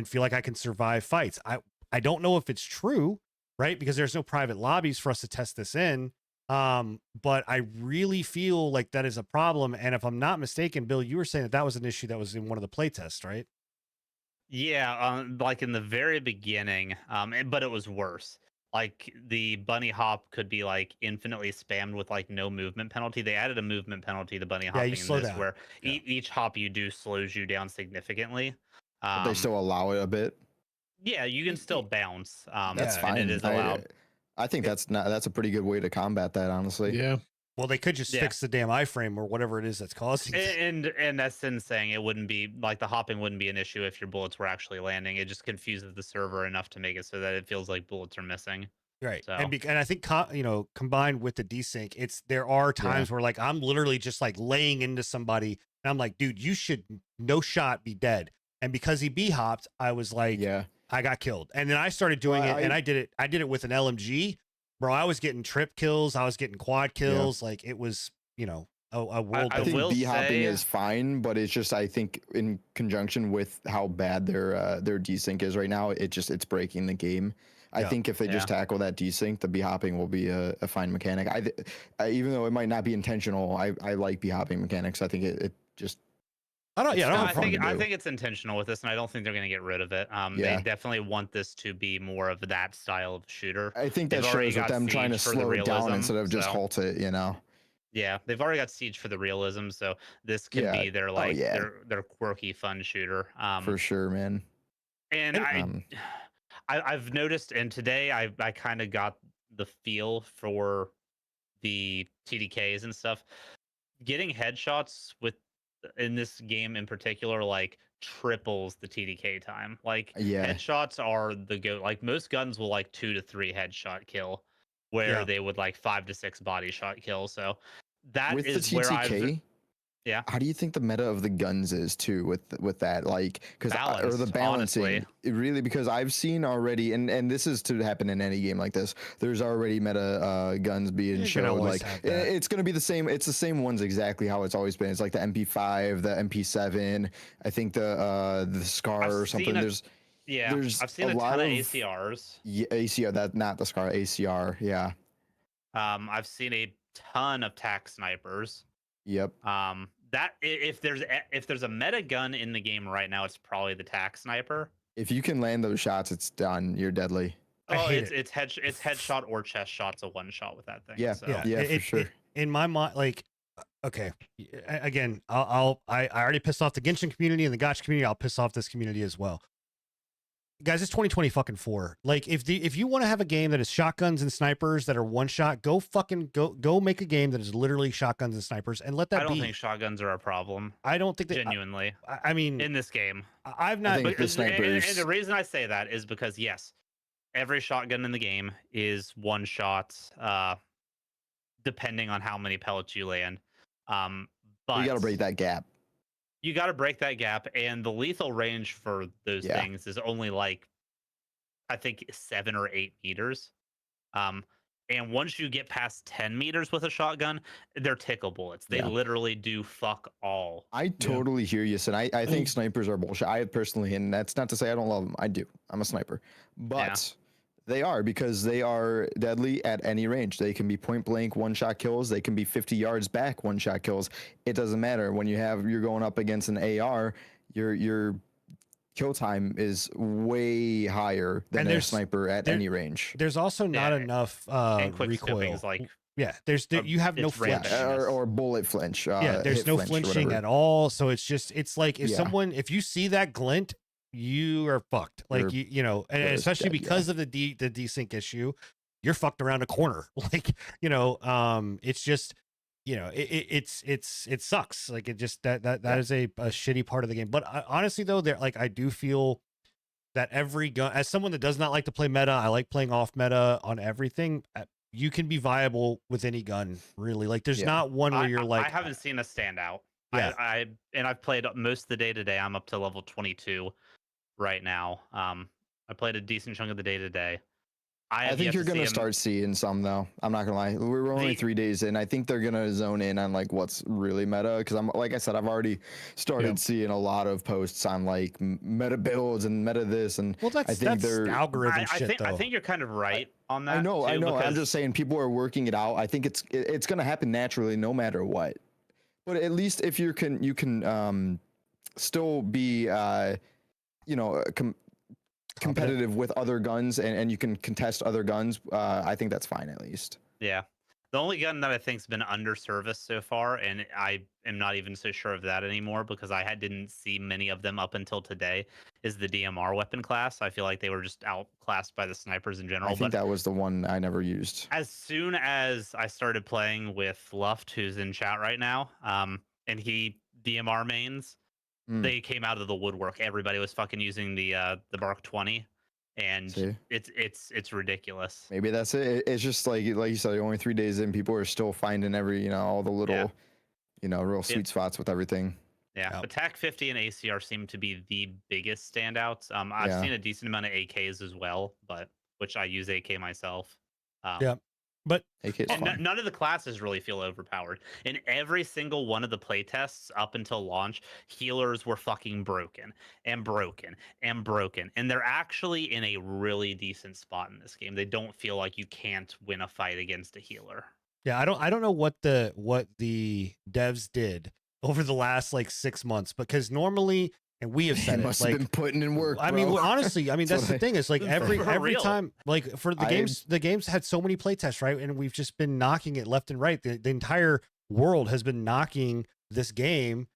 feel like I can survive fights. I don't know if it's true, right? Because there's no private lobbies for us to test this in. But I really feel like that is a problem. And if I'm not mistaken, Bill, you were saying that was an issue that was in one of the play tests, right? Yeah, like in the very beginning, but it was worse. Like the bunny hop could be like infinitely spammed with like no movement penalty. They added a movement penalty to bunny hopping you in slow this, down. where Yeah. each hop you do slows you down significantly. But they still allow it a bit. Yeah, you can still bounce. That's Yeah, fine. And it is allowed. I think that's a pretty good way to combat that, honestly. Yeah. Well, they could just Yeah. fix the damn iframe or whatever it is that's causing it. And that's in saying it wouldn't be like the hopping wouldn't be an issue if your bullets were actually landing. It just confuses the server enough to make it so that it feels like bullets are missing. Right. So- And I think, combined with the desync, there are times where like I'm literally just like laying into somebody and I'm like, dude, you should no shot be dead. And because he B hopped, I was like, Yeah. I got killed. And then I started doing Well, it, and I did it with an LMG. Bro, I was getting trip kills, I was getting quad kills. Like it was, a world I I think will B hopping say- is fine, but it's just I think in conjunction with how bad their desync is right now, it's breaking the game. I Yeah. think if they just tackle that desync, the B hopping will be a fine mechanic. Even though it might not be intentional, I like B hopping mechanics. I think it just I don't It's yeah, I No, don't fun have a problem. to I do. think it's intentional with this, and I don't think they're going to get rid of it. They Yeah. definitely want this to be more of that style of shooter. I think that They've already shows with got them trying to Siege for the slow it down realism, instead of just so- halt it. Yeah, they've already got Siege for the realism, so this can Yeah. be their Oh, like yeah. their quirky fun shooter. For sure, man. And And, I've noticed, and today I kind of got the feel for the TDKs and stuff. Getting headshots with in this game in particular, like triples the TDK time. Like Yeah. headshots are the go. Like most guns will like 2 to 3 headshot kill, where Yeah. they would like 5 to 6 body shot kill. So that With the is where I've TTK, yeah. how do you think the meta of the guns is too with that? Like, or the Balanced, balancing, honestly. it really, because I've seen already, and this is to happen in any game like this. There's already meta guns being You're gonna shown. always Like have that. it's gonna be the same. It's the same ones exactly how it's always been. It's like the MP5, the MP7. I think the Scar I've or something. seen a- There's Yeah, there's I've seen a a lot ton of of- ACRs. yeah, ACR. That not the Scar, ACR. Yeah. I've seen a ton of tac snipers. Yep. That if there's a meta gun in the game right now, it's probably the tac sniper. If you can land those shots, it's done. You're deadly. I Oh, hate it's headshot or chest shots a one shot with that thing. Yeah, so. yeah. For sure. In my mind, like, okay, again, I already pissed off the Genshin community and the Gotcha community. I'll piss off this community as well. Guys, it's 2020 fucking 4. Like, if you want to have a game that is shotguns and snipers that are one shot, go make a game that is literally shotguns and snipers and let that I don't be. think shotguns are a problem. I don't think that. Genuinely, I mean, in this game. I've not. think the snipers- And the reason I say that is because yes, every shotgun in the game is one shot, depending on how many pellets you land. But You got to break that gap. You got to break that gap, and the lethal range for those Yeah. things is only like, I think 7 or 8 meters. And once you get past 10 meters with a shotgun, they're tickle bullets. They Yeah. literally do fuck all. I totally hear you, Sin. I think snipers are bullshit. I personally, and that's not to say I don't love them. I do. I'm a sniper. But they are, because they are deadly at any range. They can be point blank one shot kills. They can be 50 yards back one shot kills. It doesn't matter. When you're going up against an AR, your kill time is way higher than And a there's- sniper at there- any range. There's also not Yeah, enough And quick recoil. snipping is like, Yeah, you have no it's flinch. rampant. Yeah, or bullet flinch. Yeah, there's hit no flinch or flinching whatever. at all. So it's like if Yeah. if you see that glint, you are fucked. Like You're- and you're especially dead, because of the desync issue, you're fucked around a corner. Like it's just it sucks. Like it just that is a shitty part of the game. But honestly though, I do feel that every gun, as someone that does not like to play meta, I like playing off meta on everything. You can be viable with any gun, really. Like there's Yeah. not one where you're like, I haven't seen a standout. Yeah. I've played most of the day today. I'm up to level 22 right now. I played a decent chunk of the day today. I think you're going gonna start seeing some though. I'm not gonna lie. We're only The- 3 days in. I think they're gonna zone in on like what's really meta, because I'm like I said, I've already started Yep. seeing a lot of posts on like meta builds and meta this, and well, I think they're. algorithm shit though. I think you're kind of right on that. I know. too, I'm because- just saying people are working it out. I think it's gonna happen naturally no matter what. But at least if you can still be competitive with other guns, and you can contest other guns, I think that's fine at least. Yeah. The only gun that I think's been underserviced so far, and I am not even so sure of that anymore because didn't see many of them up until today, is the DMR weapon class. I feel like they were just outclassed by the snipers in general. I think but that was the one I never used. as soon as I started playing with Luft, who's in chat right now, and he DMR mains, Mm. they came out of the woodwork. Everybody was fucking using the Mark 20, and See? it's ridiculous. Maybe that's it. It's just like you said, only 3 days in, people are still finding all the little, real sweet spots with everything. Yeah, Yep. Attack 50 and ACR seem to be the biggest standouts. I've Yeah. seen a decent amount of AKs as well, but which I use AK myself. Yeah. But AK's And fun. none of the classes really feel overpowered. In every single one of the playtests up until launch, healers were fucking broken and broken and broken. And they're actually in a really decent spot in this game. They don't feel like you can't win a fight against a healer. yeah, I don't know what the devs did over the last like 6 months, because normally, and we have They said it, must have like been putting in work. I mean, bro. honestly, I mean, that's the what thing. Is like For every real. time, like for the I- games had so many playtests, right? And we've just been knocking it left and right. The entire world has been knocking this game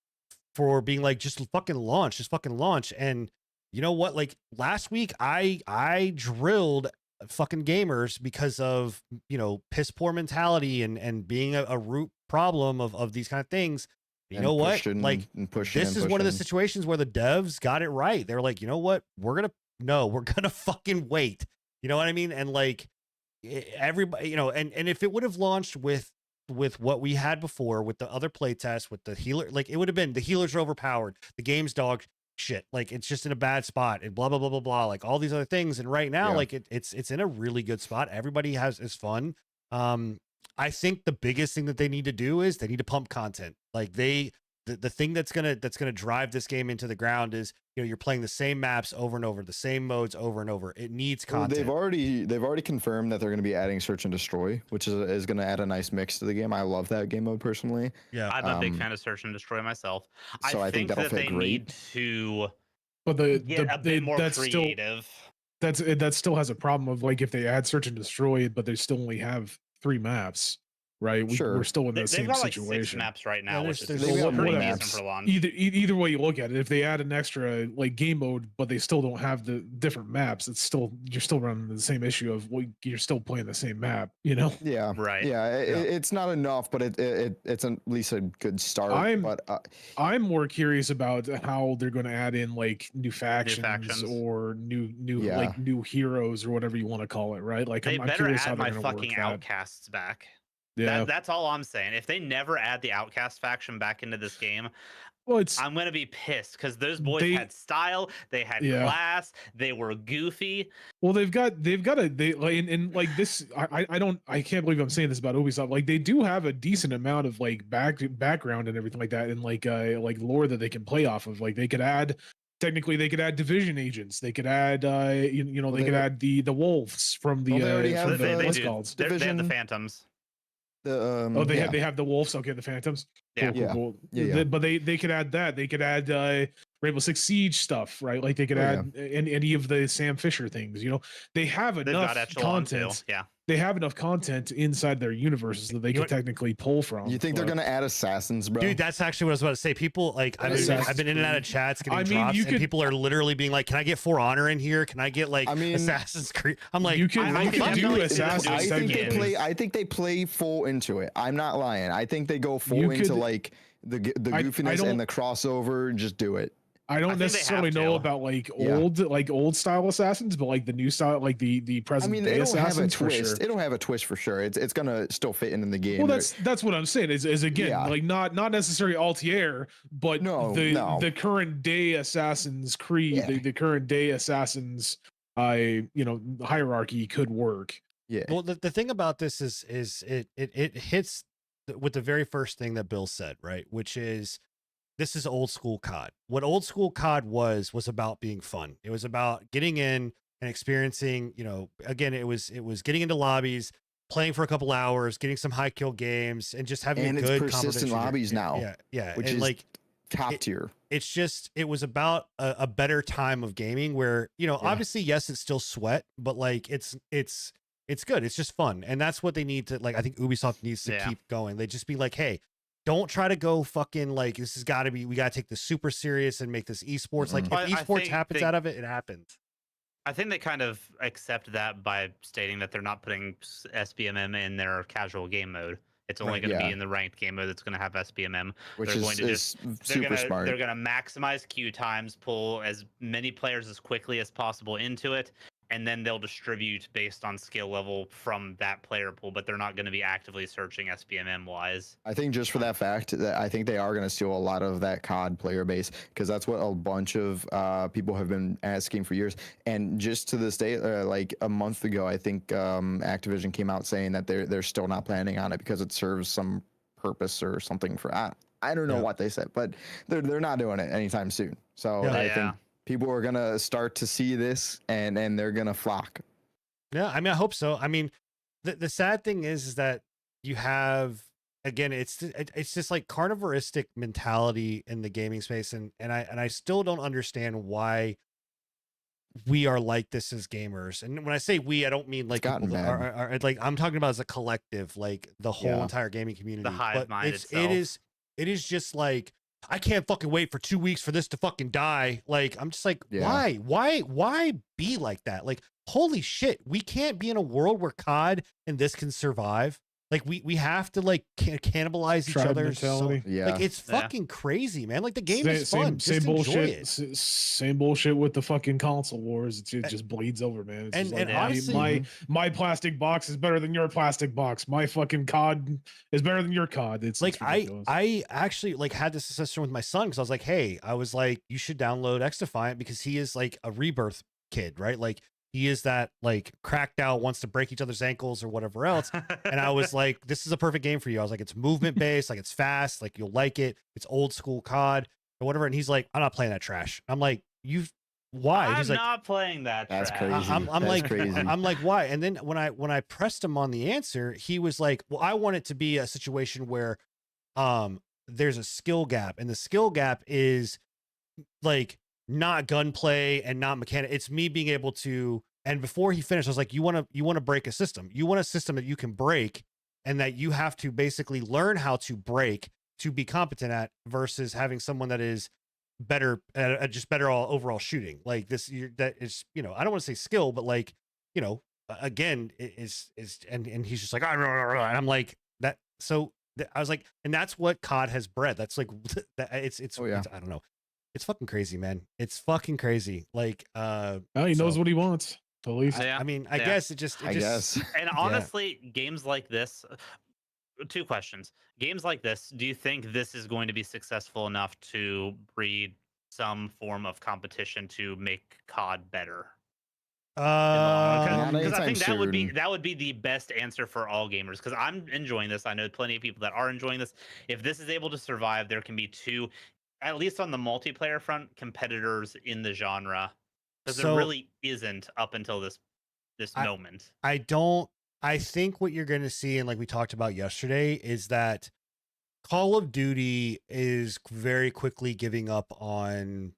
for being like, just fucking launch. And you know what? Like last week, I drilled fucking gamers because of, you know, piss poor mentality and being a root problem of these kind of things. You and know what? pushing Like and pushing this and is one of the pushing. situations where the devs got it right. They're like, you know what? We're gonna fucking wait. You know what I mean? And like everybody, you know, and if it would have launched with what we had before, with the other playtests, with the healer, like it would have been the healers are overpowered, the game's dog shit, like it's just in a bad spot, and blah blah blah blah blah, like all these other things. And right now, Yeah. like it's in a really good spot. Everybody is fun. I think the biggest thing that they need to do is they need to pump content. Like the thing that's gonna drive this game into the ground is, you know, you're playing the same maps over and over, the same modes over and over. It needs Well, content. they've already confirmed that they're going to be adding search and destroy, which is going to add a nice mix to the game. I love that game mode personally. Yeah. I'm a big fan of Search and Destroy myself. So I think that'll that fit they great. need to But get a bit more that's still creative. that still has a problem of like if they add search and destroy, but they still only have 3 maps, right? Sure. We're still in the They've same got like 6 situation. maps right now, Yeah, which there's- is They've got pretty more decent maps. for launch. Either way you look at it, if they add an extra like game mode, but they still don't have the different maps, it's still you're still running the same issue of well, you're still playing the same map, you know? Yeah. Right. Yeah. Yeah. It's not enough, but it's at least a good start. I'm more curious about how they're going to add in like new factions. Or new Yeah. like new heroes or whatever you want to call it, right? Like They I'm better curious how add they're my going to work fucking that. outcasts back. Yeah. That's all I'm saying. If they never add the outcast faction back into this game, Well, it's I'm gonna be pissed because those boys They- had style, they had Yeah. class, they were goofy. well, they've got a they like and like this. I can't believe I'm saying this about Ubisoft. Like they do have a decent amount of like background and everything like that, and like lore that they can play off of. Like they could add. Technically, they could add division agents. They could add, you know, Well, they could add the wolves from the Well, they already from have the They what's do. called. They have the Division. Phantoms. Oh, they yeah. they have the wolves. Okay, the phantoms. Yeah. Cool. Yeah. But they could add that. They could add Rainbow Six Siege stuff, right? Like they could Oh, add any of the Sam Fisher things. You know, they have They've enough got Echelon too. content. Yeah. They have enough content inside their universes that they You could want- technically pull from. You think they're but- going to add assassins, bro? Dude, that's actually what I was about to say. People like I've been in and out of chats getting I mean, drops, you and could- people are literally being like, "Can I get For Honor in here? Can I get like I mean, Assassin's Creed?" I'm like, you can I you could can do definitely see them assassins. doing technically. skins. I think they play full into it. I'm not lying. I think they go full You into could- like the I goofiness don't- and the crossover. Just do it. I don't think they necessarily have know to. about like Yeah. old style assassins, but like the new style, like the I present mean, day it'll have a assassins for twist. sure. It'll have a twist for sure. It's gonna still fit in the game. Well, that's what I'm saying. Is again Yeah. like not necessarily Altier, but No, the current day Assassin's Creed, Yeah. the current day Assassins, hierarchy could work. yeah. well, the thing about this is it hits with the very first thing that Bill said, right? Which is, this is old school COD. What old school COD was about being fun. It was about getting in and experiencing, you know, again, it was getting into lobbies, playing for a couple hours, getting some high kill games, and just having And a it's good persistent conversation. lobbies now, Yeah. which and is like top it- tier. it's just, it was about a better time of gaming where, you know, Yeah. obviously, yes, it's still sweat, but like it's good. It's just fun. And that's what they need to, like, I think Ubisoft needs to Yeah. keep going. They just be like, hey, don't try to go fucking like, this has got to be, we got to take this super serious and make this esports. Like, Well, if I esports think happens they- out of it, it happens. I think they kind of accept that by stating that they're not putting SBMM in their casual game mode. It's only Right, going to yeah. be in the ranked game mode that's going to have SBMM. Which they're going to is They're super gonna smart. they're gonna maximize queue times, pull as many players as quickly as possible into it, and then they'll distribute based on skill level from that player pool, but they're not going to be actively searching SPMM wise. I think just for that fact that I think they are going to steal a lot of that COD player base, because that's what a bunch of people have been asking for years. And just to this day, like a month ago, I think Activision came out saying that they're still not planning on it because it serves some purpose or something for I don't know what they said, but they're not doing it anytime soon. So I think people are gonna start to see this and they're gonna flock. Yeah, I mean, I hope so. I mean, the sad thing is that you have, again, it's just like carnivoristic mentality in the gaming space, and I still don't understand why we are like this as gamers. And when I say we, I don't mean like people that are like, I'm talking about as a collective, like the whole entire gaming community. The hive mind itself. It is just like, I can't fucking wait for 2 weeks for this to fucking die. Like, I'm just like, why be like that? Like, holy shit, we can't be in a world where COD and this can survive. Like, we have to like cannibalize each other. Like, it's fucking crazy, man. Like, the game is fun. Just enjoy it. Same bullshit with the fucking console wars. It just bleeds over, man. It's and like, honestly, my plastic box is better than your plastic box. My fucking COD is better than your COD. It's like, it's I actually like had this discussion with my son, because I was like, hey, I was like, you should download X Defiant, because he is like a rebirth kid, right? Like, he is that like cracked out, wants to break each other's ankles or whatever else. And I was like, this is a perfect game for you. I was like, it's movement based, like it's fast, like you'll like it. It's old school COD or whatever. And he's like, I'm not playing that trash. I'm like, why? He's not playing that That's trash. crazy. I'm like, crazy. I'm like, why? And then when I pressed him on the answer, he was like, well, I want it to be a situation where there's a skill gap, and the skill gap is like not gunplay and not mechanic. It's me being able to. And before he finished, I was like, you want to break a system. You want a system that you can break, and that you have to basically learn how to break to be competent at, versus having someone that is better at just better overall shooting. Like this, that is, I don't want to say skill, but like, again, is and he's just like, and I'm like that. So I was like, and that's what COD has bred. That's like, it's I don't know. It's fucking crazy, man. It's fucking crazy. Like, he knows what he wants. At least. I mean, I guess it just. And honestly, games like this. 2 questions. Games like this, do you think this is going to be successful enough to breed some form of competition to make COD better? Because I think that would be the best answer for all gamers. Because I'm enjoying this. I know plenty of people that are enjoying this. If this is able to survive, there can be 2, at least on the multiplayer front, competitors in the genre. Because there really isn't up until this moment. I think what you're going to see, and like we talked about yesterday, is that Call of Duty is very quickly giving up on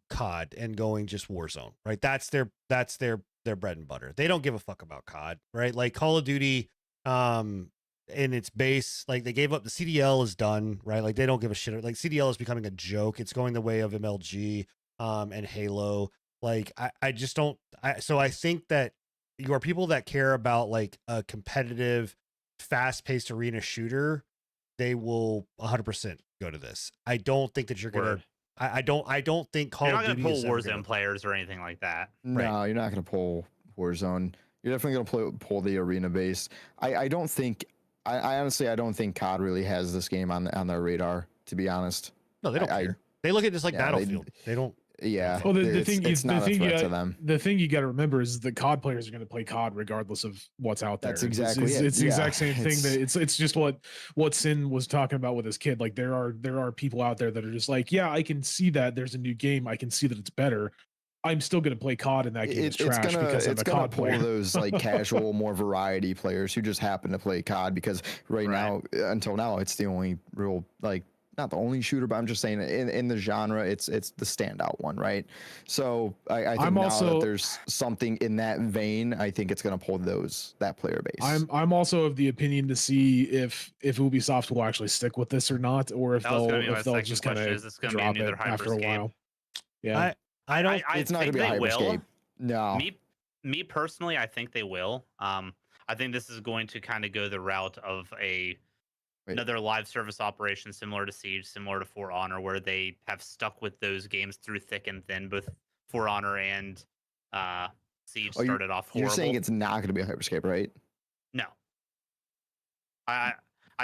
COD and going just Warzone, right? That's their bread and butter. They don't give a fuck about COD, right? Like Call of Duty, in its base, like they gave up. The CDL is done, right? Like they don't give a shit. Like CDL is becoming a joke. It's going the way of MLG, and Halo. Like I just don't. So I think that you are people that care about like a competitive, fast-paced arena shooter. They will 100% go to this. I don't think that you're gonna. I don't think Call of Duty is pull Warzone players or anything like that. No, you're not gonna pull Warzone. You're definitely gonna pull the arena base. I don't think. I honestly I don't think COD really has this game on their radar. To be honest. No, they don't care. They look at it just like Battlefield. They don't. Yeah. Well, the thing you got to remember is the COD players are going to play COD regardless of what's out there. That's exactly it's the exact same thing. That it's just what Sin was talking about with his kid. Like there are people out there that are just like, yeah, I can see that there's a new game. I can see that it's better. I'm still going to play COD, and that game is trash because I'm a COD player. Those like casual, more variety players who just happen to play COD because now, until now, it's the only real like. Not the only shooter, but I'm just saying in the genre, it's the standout one, right? So I think now that there's something in that vein, I think it's going to pull that player base. I'm also of the opinion to see if Ubisoft will actually stick with this or not, or if they'll just kind of drop it after a while. Yeah, I don't. It's not going to be a Hyperscape. No. Me personally, I think they will. I think this is going to kind of go the route of another live service operation similar to Siege, similar to For Honor, where they have stuck with those games through thick and thin, both For Honor and Siege Oh, started off horrible. You're saying it's not going to be a hyperscape, right? No. I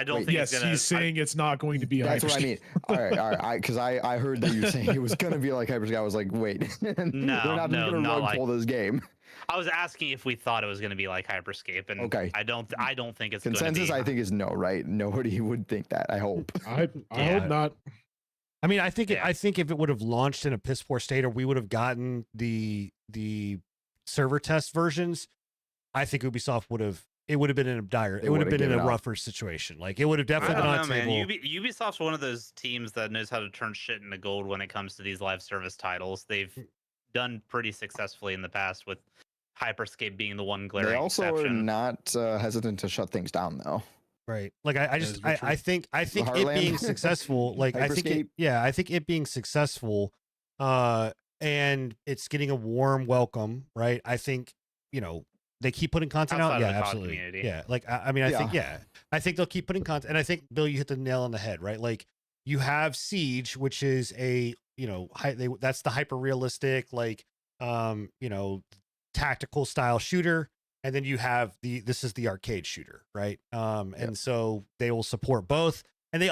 don't Wait, think Yes, it's gonna. he's saying it's not going to be. That's what I Hyperscape. mean. All right. Because I heard that you were saying it was going to be like hyperscape. I was like, wait, they're not just going to rug pull this game. I was asking if we thought it was going to be like Hyperscape, and Okay. I don't think it's Consensus, gonna be. I think, is no, right? Nobody would think that. I hope. I hope not. I mean, I think if it would have launched in a piss poor state, or we would have gotten the server test versions, I think Ubisoft would have been in a dire. It would have been in a rougher situation. Like it would have definitely been on the table. Man. Ubisoft's one of those teams that knows how to turn shit into gold when it comes to these live service titles. They've done pretty successfully in the past, with Hyperscape being the one glaring They also exception. are not hesitant to shut things down, though. Right. Like I think it Heartland? being successful, like I think it being successful, and it's getting a warm welcome, right? I think, they keep putting content Outside out. of Yeah, the COD absolutely. community. Yeah. Like I mean, I think they'll keep putting content, and I think Bill, you hit the nail on the head, right? Like you have Siege, which is a, that's the hyper realistic, like, tactical style shooter. And then you have this is the arcade shooter, right? And so they will support both. And they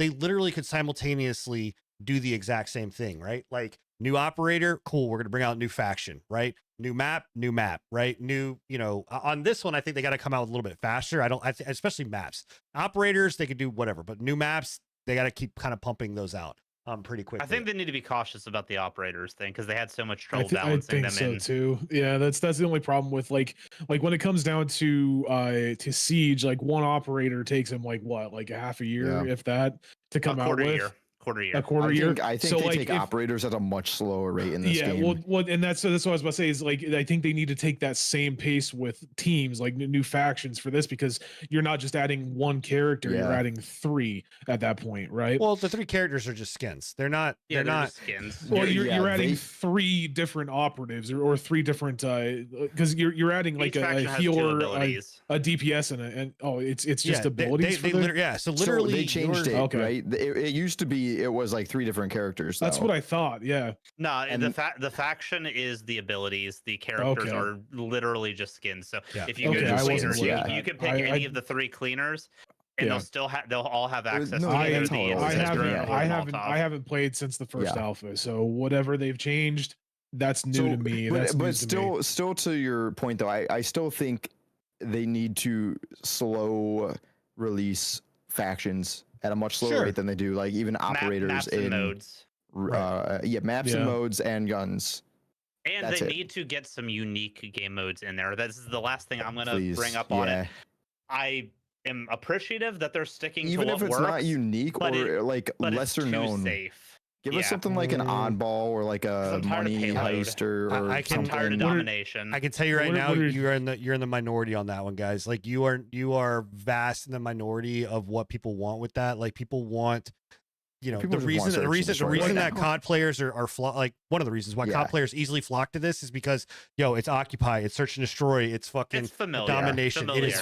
literally could simultaneously do the exact same thing, right? Like new operator, cool. We're going to bring out new faction, right? New map, right? New, on this one, I think they got to come out a little bit faster. Especially maps. Operators, they could do whatever, but new maps, they got to keep kind of pumping those out pretty quickly. I think they need to be cautious about the operators thing, because they had so much trouble balancing them in. Too. Yeah, that's the only problem with like when it comes down to Siege, like one operator takes them like a half a year, if that, to come out with. Quarter year. A quarter year. I think they take operators at a much slower rate in this game. Yeah, well, and that's what I was about to say is like I think they need to take that same pace with teams, like new factions for this, because you're not just adding one character, you're adding 3 at that point, right? Well, the 3 characters are just skins. They're not. They're not skins. Well, you're adding 3 different operatives or 3 different because you're adding like a healer, a DPS, and it's just abilities. So literally they changed it. Okay. Right? It used to be. It was like 3 different characters. That's what I thought. Yeah. No, the faction is the abilities. The characters are literally just skins. So if you go to cleaners, you can pick any of the 3 cleaners, and they'll all have access to either the I haven't played since the first alpha, so whatever they've changed, that's new to me. But still to your point though, I still think they need to slow release factions at a much slower rate than they do, like even operators maps in and modes. Maps and modes and guns. And they need to get some unique game modes in there. This is the last thing I'm going to bring up on it. I am appreciative that they're sticking even to what if it's works, not unique or like lesser known. Safe. Give us something like an oddball or like a money heist or I'm tired of domination. I can tell you right now, you're in the minority on that one, guys. Like you are vast in the minority of what people want with that. Like people want, the reason that COD players are like one of the reasons why COD players easily flock to this is because it's Occupy, it's Search and Destroy, it's fucking domination. It is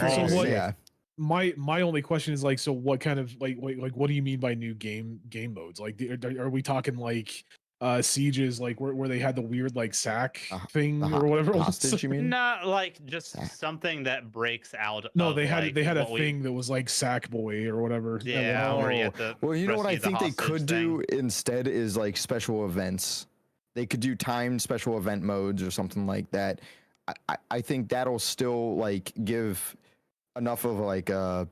my only question is like, so what kind of like what do you mean by new game modes? Like are we talking like Sieges, like where they had the weird like sack thing or whatever? Hostage, you mean? Not like just something that breaks out. No, they had a thing that was like Sack Boy or whatever. Yeah. Well, you know what I think they could do instead is like special events. They could do timed special event modes or something like that. I think that'll still like give enough of like a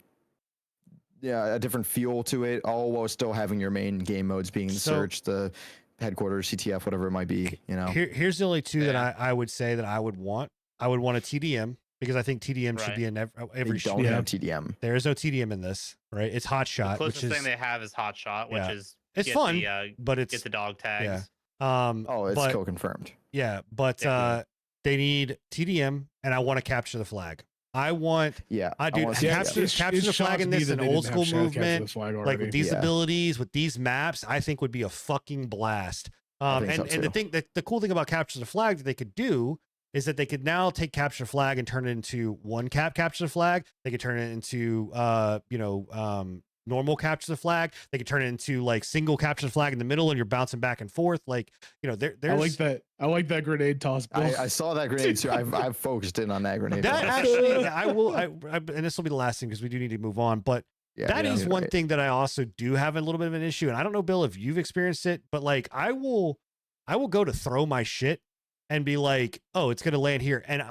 different feel to it, all while still having your main game modes being the search, the headquarters, CTF, whatever it might be. Here's the only 2 that I would say that I would want. I would want a TDM, because I think TDM should be in every. Don't have TDM. There is no TDM in this, right? It's Hot Shot. The closest thing they have is Hot Shot, which is it's fun, but it's get the dog tags. It's co-confirmed. Yeah, but they need TDM, and I want to capture the flag. I want, capture the flag in this, an old school movement, like with these abilities, with these maps, I think would be a fucking blast. And the cool thing about capture the flag that they could do is that they could now take capture the flag and turn it into one capture the flag. They could turn it into normal capture the flag. They can turn it into like single capture the flag in the middle, and you're bouncing back and forth. Like, you know, there's I like that grenade toss. Bill. I saw that grenade too. I've focused in on that grenade. that toss. actually, and this will be the last thing because we do need to move on. But Yeah, that is you're one right. thing that I also do have a little bit of an issue. And I don't know, Bill, if you've experienced it, but like I will go to throw my shit and be like, oh, it's gonna land here, and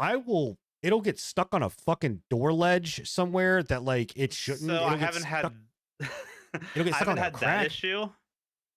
it'll get stuck on a fucking door ledge somewhere that like it shouldn't. So It'll I get haven't stuck- had It'll get I stuck on haven't a had that crack. issue.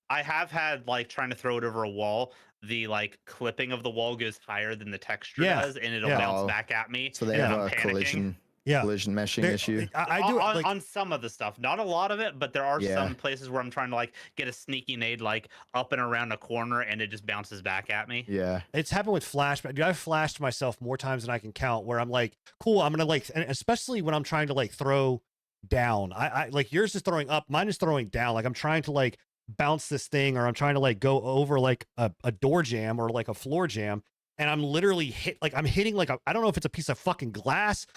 I have had like trying to throw it over a wall. The like clipping of the wall goes higher than the texture Yeah, does, and it'll yeah. bounce Oh, back at me. So they Yeah. have I'm a panicking. collision meshing There- issue. I do on, like on some of the stuff, not a lot of it, but there are Yeah. some places where I'm trying to like get a sneaky nade like up and around a corner, and it just bounces back at me. Yeah. it's happened with Flash, but dude, I've flashed myself more times than I can count where I'm like, cool, I'm gonna like, and especially when I'm trying to like throw down. I like yours is throwing up, mine is throwing down. Like I'm trying to like bounce this thing, or I'm trying to like go over like a door jam or like a floor jam, and I'm literally I'm hitting like I don't know if it's a piece of fucking glass.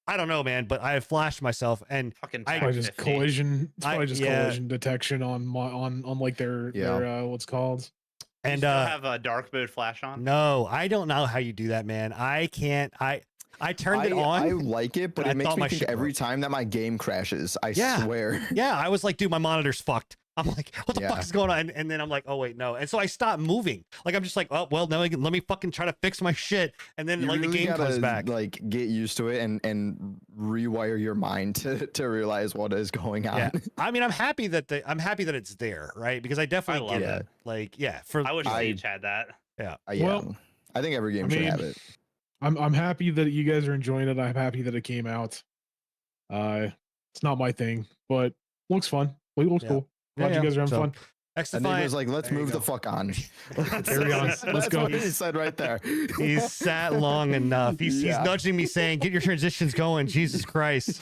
I don't know, man, but I have flashed myself, and Fucking I- tech Probably just 50. collision. It's I- probably just yeah. collision detection on like their what's called. You and still have a dark mode flash on. no, I don't know how you do that, man. I can't. I turned it on. I like it, but and I it makes thought me my think shit every broke. time that my game crashes. I Yeah. swear. Yeah, I was like, dude, my monitor's fucked. I'm like, what the Yeah. fuck is going on? And then I'm like, oh wait, no. And so I stopped moving. Like I'm just like, oh well, no, let me fucking try to fix my shit. And then You like really the game gotta, comes back. like get used to it and rewire your mind to realize what is going on. Yeah, I mean, I'm happy that it's there, right? Because I definitely love get it. it. Like, yeah, for I wish I- Siege had that. Yeah. Well, I think every game I should mean, have it. I'm happy that you guys are enjoying it. I'm happy that it came out. It's not my thing, but looks fun. It looks Yeah. cool. Glad you guys are having So, fun. And he was Xdefiant, like, let's there you move the go. fuck on. Carry on. Let's That's go. what he said right there. He's sat long enough. He's Yeah. nudging me saying, get your transitions going. Jesus Christ.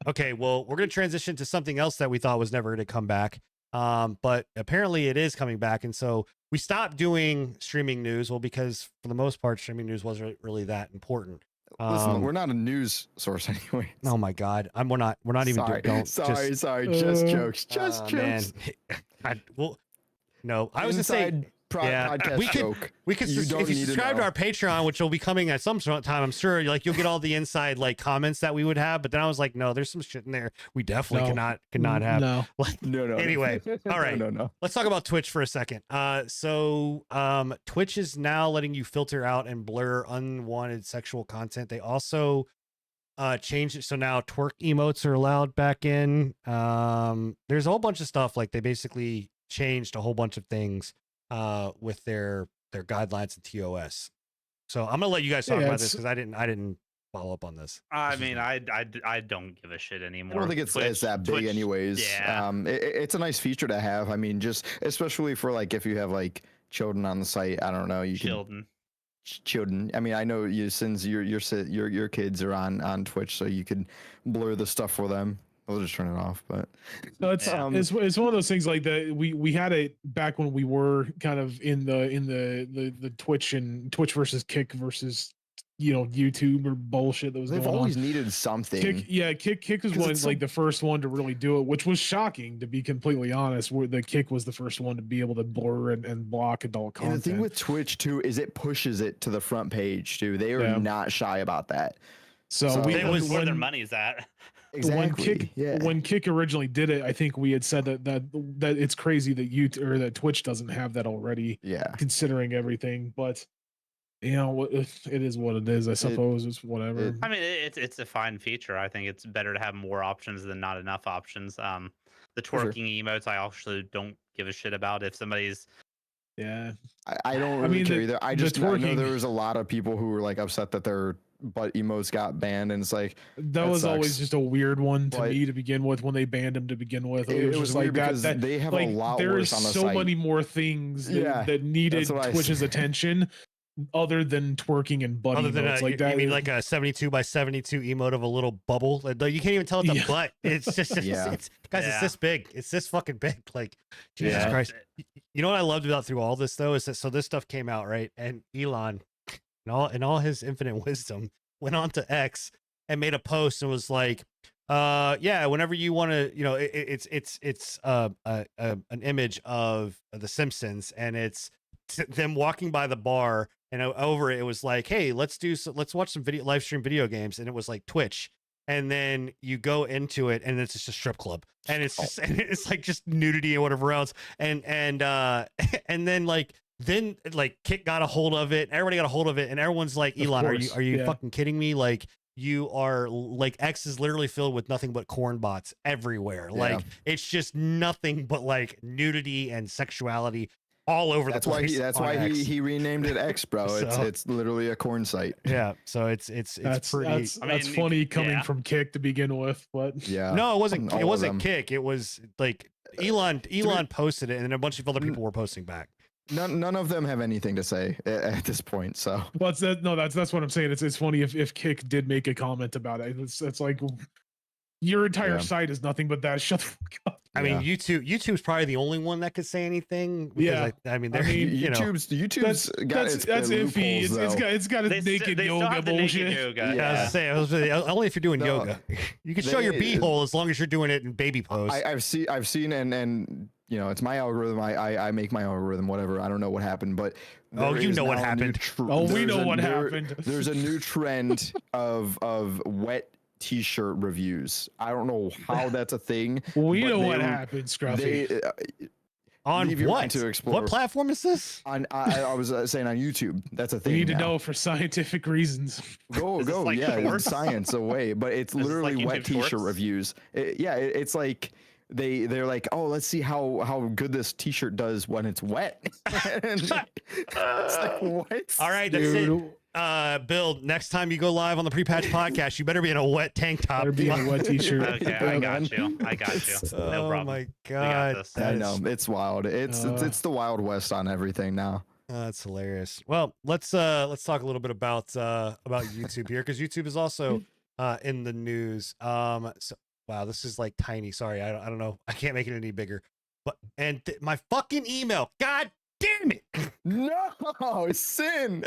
Okay, well, we're gonna transition to something else that we thought was never gonna come back. But apparently it is coming back. And so we stopped doing streaming news. Well, because for the most part, streaming news wasn't really that important. Listen, we're not a news source anyway. Oh my God. We're not even Sorry, don't sorry, just, sorry. Just Uh, jokes. Just jokes. Man. No, I was gonna say Inside yeah, podcast we could- joke. we could You don't if you need to subscribe to know. our Patreon, which will be coming at some time, I'm sure like you'll get all the inside like comments that we would have. But then I was like, no, there's some shit in there we definitely No. cannot have. No. Like, No. Anyway, all right. No. let's talk about Twitch for a second. So Twitch is now letting you filter out and blur unwanted sexual content. They also changed it so now twerk emotes are allowed back in. There's a whole bunch of stuff, like they basically changed a whole bunch of things with their guidelines and TOS. So I'm gonna let you guys talk Yeah, about this it's- because I didn't follow up on this. I This is mean, not- I don't give a shit anymore. I don't think it's that big Twitch- anyways. Yeah. It's a nice feature to have. I mean, just especially for like if you have like children on the site. I don't know. You can Children. children. I mean, I know you since your kids are on Twitch, so you can blur the stuff for them. I'll just turn it off. But No, it's, Yeah. it's one of those things like that. We had it back when we were kind of in the Twitch and Twitch versus Kick versus YouTube or bullshit that was they've going always on. needed something. Kick was 'Cause one it's like so- the first one to really do it, which was shocking to be completely honest. Where the Kick was the first one to be able to blur and block adult And the content. thing with Twitch too is it pushes it to the front page too. They are Yeah. not shy about that. so so- we They know was- where their when, money's at. Exactly. when Kick originally did it, I think we had said that it's crazy that that Twitch doesn't have that already, Yeah. considering everything. But it is what it is. I suppose it's whatever. I mean, it's a fine feature. I think it's better to have more options than not enough options. The For sure. twerking emotes, I actually don't give a shit about. If somebody's Yeah. I don't I really mean, care the- either. I the just I know twerking- there was a lot of people who were like upset that their butt emotes got banned, and it's like That was always sucks. just a weird one to But- me to begin with when they banned him to begin with. it was just weird like because that. they have Like a lot there worse is on the so site. many more things that, Yeah, that needed what I Twitch's said. attention other than twerking and butt Other than emotes. Like you that. mean like a 72 by 72 emote of a little bubble? Like, you can't even tell it's a Yeah. butt. It's just Yeah. it's guys, it's Yeah. this big. It's this fucking big. Like Jesus Yeah. Christ. You know what I loved about through all this though is that so this stuff came out, right? And Elon, in all his infinite wisdom, went on to X and made a post and was like, Yeah, whenever you want to, it's an image of The Simpsons, and it's them walking by the bar, and over it was like, hey, let's watch some live stream video games, and it was like Twitch, and then you go into it, and it's just a strip club, and it's just and it's like just nudity and whatever else, and and then Kit got a hold of it, everybody got a hold of it, and everyone's like, Elon, are you fucking kidding me? Like, you are like, X is literally filled with nothing but corn bots everywhere. Yeah. Like, it's just nothing but like nudity and sexuality all over the place. That's why he renamed it X, bro. So- It's literally a corn site. Yeah, so it's pretty. That's funny coming from Kick to begin with, but Yeah. No, it wasn't. All It of wasn't them. Kick. It was like Elon posted it, and then a bunch of other people were posting back. None of them have anything to say at this point. So that's what I'm saying. It's funny if Kick did make a comment about it. It's like, your entire site is nothing but that. Shut the fuck up. I mean, YouTube's probably the only one that could say anything. Because I mean, YouTube's that's iffy. It's got a naked yoga bullshit. Yeah. I was saying, only if you're doing yoga. You can show your beehole as long as you're doing it in baby pose. I've seen and it's my algorithm. I make my algorithm, whatever. I don't know what happened, but you know what happened. We know what happened. There's a new trend of wet t-shirt reviews. I don't know how that's a thing. We know what happened, Scruffy. On what? What platform is this? On I was saying on YouTube. That's a thing. We need to know for scientific reasons. Go. Yeah, it's science away, but it's literally wet t-shirt reviews. It's like they're like, oh, let's see how good this t-shirt does when it's wet. It's like, what? All right, that's it. Bill, next time you go live on the Pre-Patch podcast, you better be in a wet tank top. Better be in a wet t-shirt. Okay, I got you. No problem. Oh my god, I know, it's wild. It's the Wild West on everything now. That's hilarious. Well, let's talk a little bit about YouTube here, because YouTube is also in the news. So wow, this is like tiny. Sorry, I don't know. I can't make it any bigger. But my fucking email. God damn it! No, sin.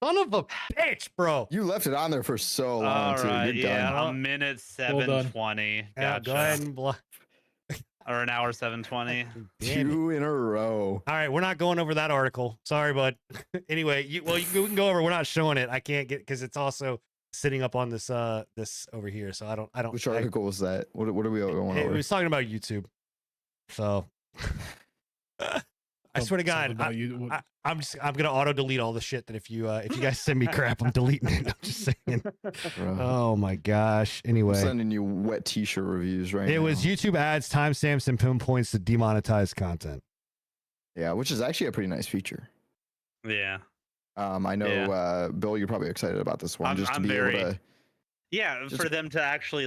Son of a bitch, bro. You left it on there for so long, too. Right, You're done. a minute 7:20. Gotcha. Go ahead and or an hour 7:20. 2 in a row. All right, we're not going over that article. Sorry, bud. Anyway, we can go over. We're not showing it. I can't get, because it's also sitting up on this this over here. So I don't. Which article was that? What are we going over? It was talking about YouTube. So I swear to God, I'm gonna auto delete all the shit that if you guys send me crap, I'm deleting it. I'm just saying. Oh my gosh. Anyway, I'm sending you wet t-shirt reviews right now. It was YouTube ads, timestamps, and pinpoints to demonetize content. Yeah, which is actually a pretty nice feature. Yeah. I know, Bill, you're probably excited about this one. For them to actually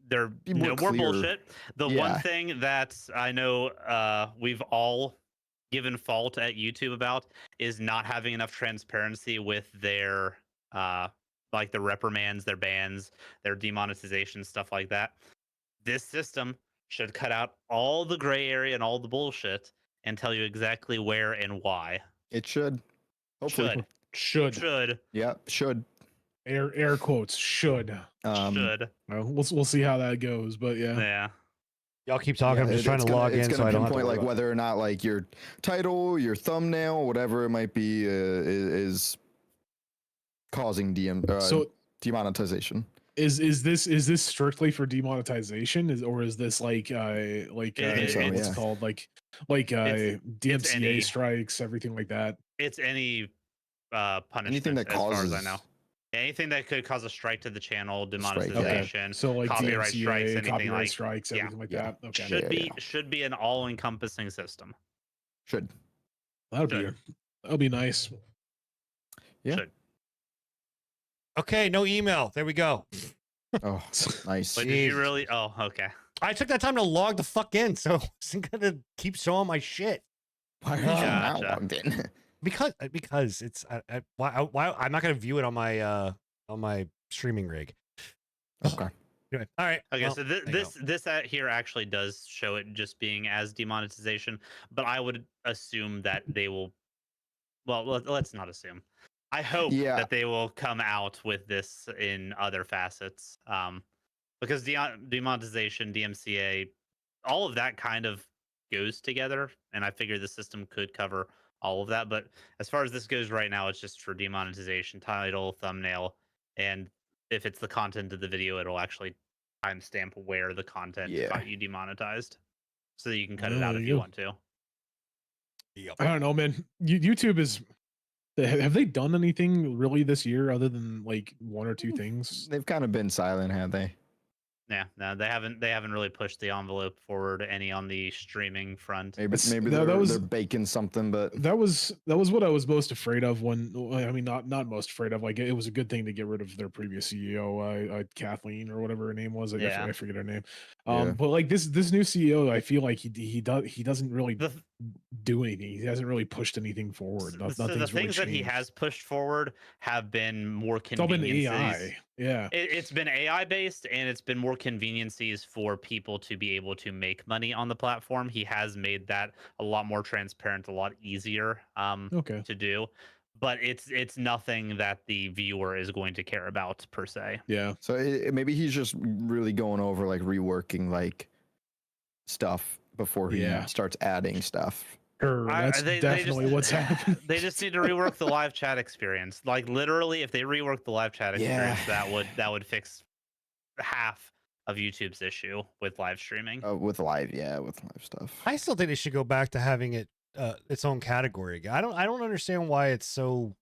they're more more clear. bullshit. The one thing that I know we've all given fault at YouTube about is not having enough transparency with their the reprimands, their bans, their demonetization, stuff like that. This system should cut out all the gray area and all the bullshit and tell you exactly where and why. It should. Hopefully. Should. Yeah, should. Air quotes, should. Should. We'll see how that goes, but yeah. Yeah. Y'all keep talking. I'm just trying to log in, so I don't have to pinpoint whether or not your title, your thumbnail, whatever it might be, is causing demonetization. Is this strictly for demonetization, or is this what's called DMCA strikes, everything like that? It's any punishment. Anything that causes, as far as I know. Anything that could cause a strike to the channel, demonetization, so copyright DMCA, strikes, anything copyright strikes, everything like that. Okay. Should be an all-encompassing system. Should. That'll be nice. Yeah. Should. Okay, no email. There we go. Oh, nice. But did you really? Oh, okay. I took that time to log the fuck in, so I wasn't gonna keep showing my shit. Why are you not logged in? Because it's why I'm not gonna view it on my streaming rig. Okay. Anyway, all right. Okay, so this here actually does show it just being as demonetization, but I would assume that they will. Well, let's not assume. I hope that they will come out with this in other facets. because demonetization, DMCA, all of that kind of goes together, and I figure the system could cover all of that. But as far as this goes right now, it's just for demonetization, title, thumbnail, and if it's the content of the video, it'll actually timestamp where the content Yeah. got you demonetized, so that you can cut Oh, it out there if you you go. want to. Yep. I don't know, man. YouTube is. Have they done anything really this year other than like one or two things? They've kind of been silent, have they? Yeah, no, they haven't. They haven't really pushed the envelope forward any on the streaming front. Maybe It's- maybe that they're, was- they're baking something, but That was what I was most afraid of when I mean not most afraid of, like it was a good thing to get rid of their previous CEO, Kathleen or whatever her name was. Yeah. I forget her name. Yeah. But like this new CEO, I feel like he doesn't really The, do anything. He hasn't really pushed anything forward. so the Nothing's really things that he changed. has pushed forward have been more It's all been conveniences. AI. Yeah. It's been AI based, and it's been more conveniences for people to be able to make money on the platform. He has made that a lot more transparent, a lot easier Okay. to do. But it's nothing that the viewer is going to care about per se. Yeah. so maybe he's just really going over like reworking like stuff before he Yeah. starts adding stuff. Sure, that's definitely what's happening. They just need to rework the live chat experience. Like literally, if they rework the live chat experience, Yeah. that would fix half of YouTube's issue with live streaming. With live stuff. I still think they should go back to having it its own category again. I don't understand why it's so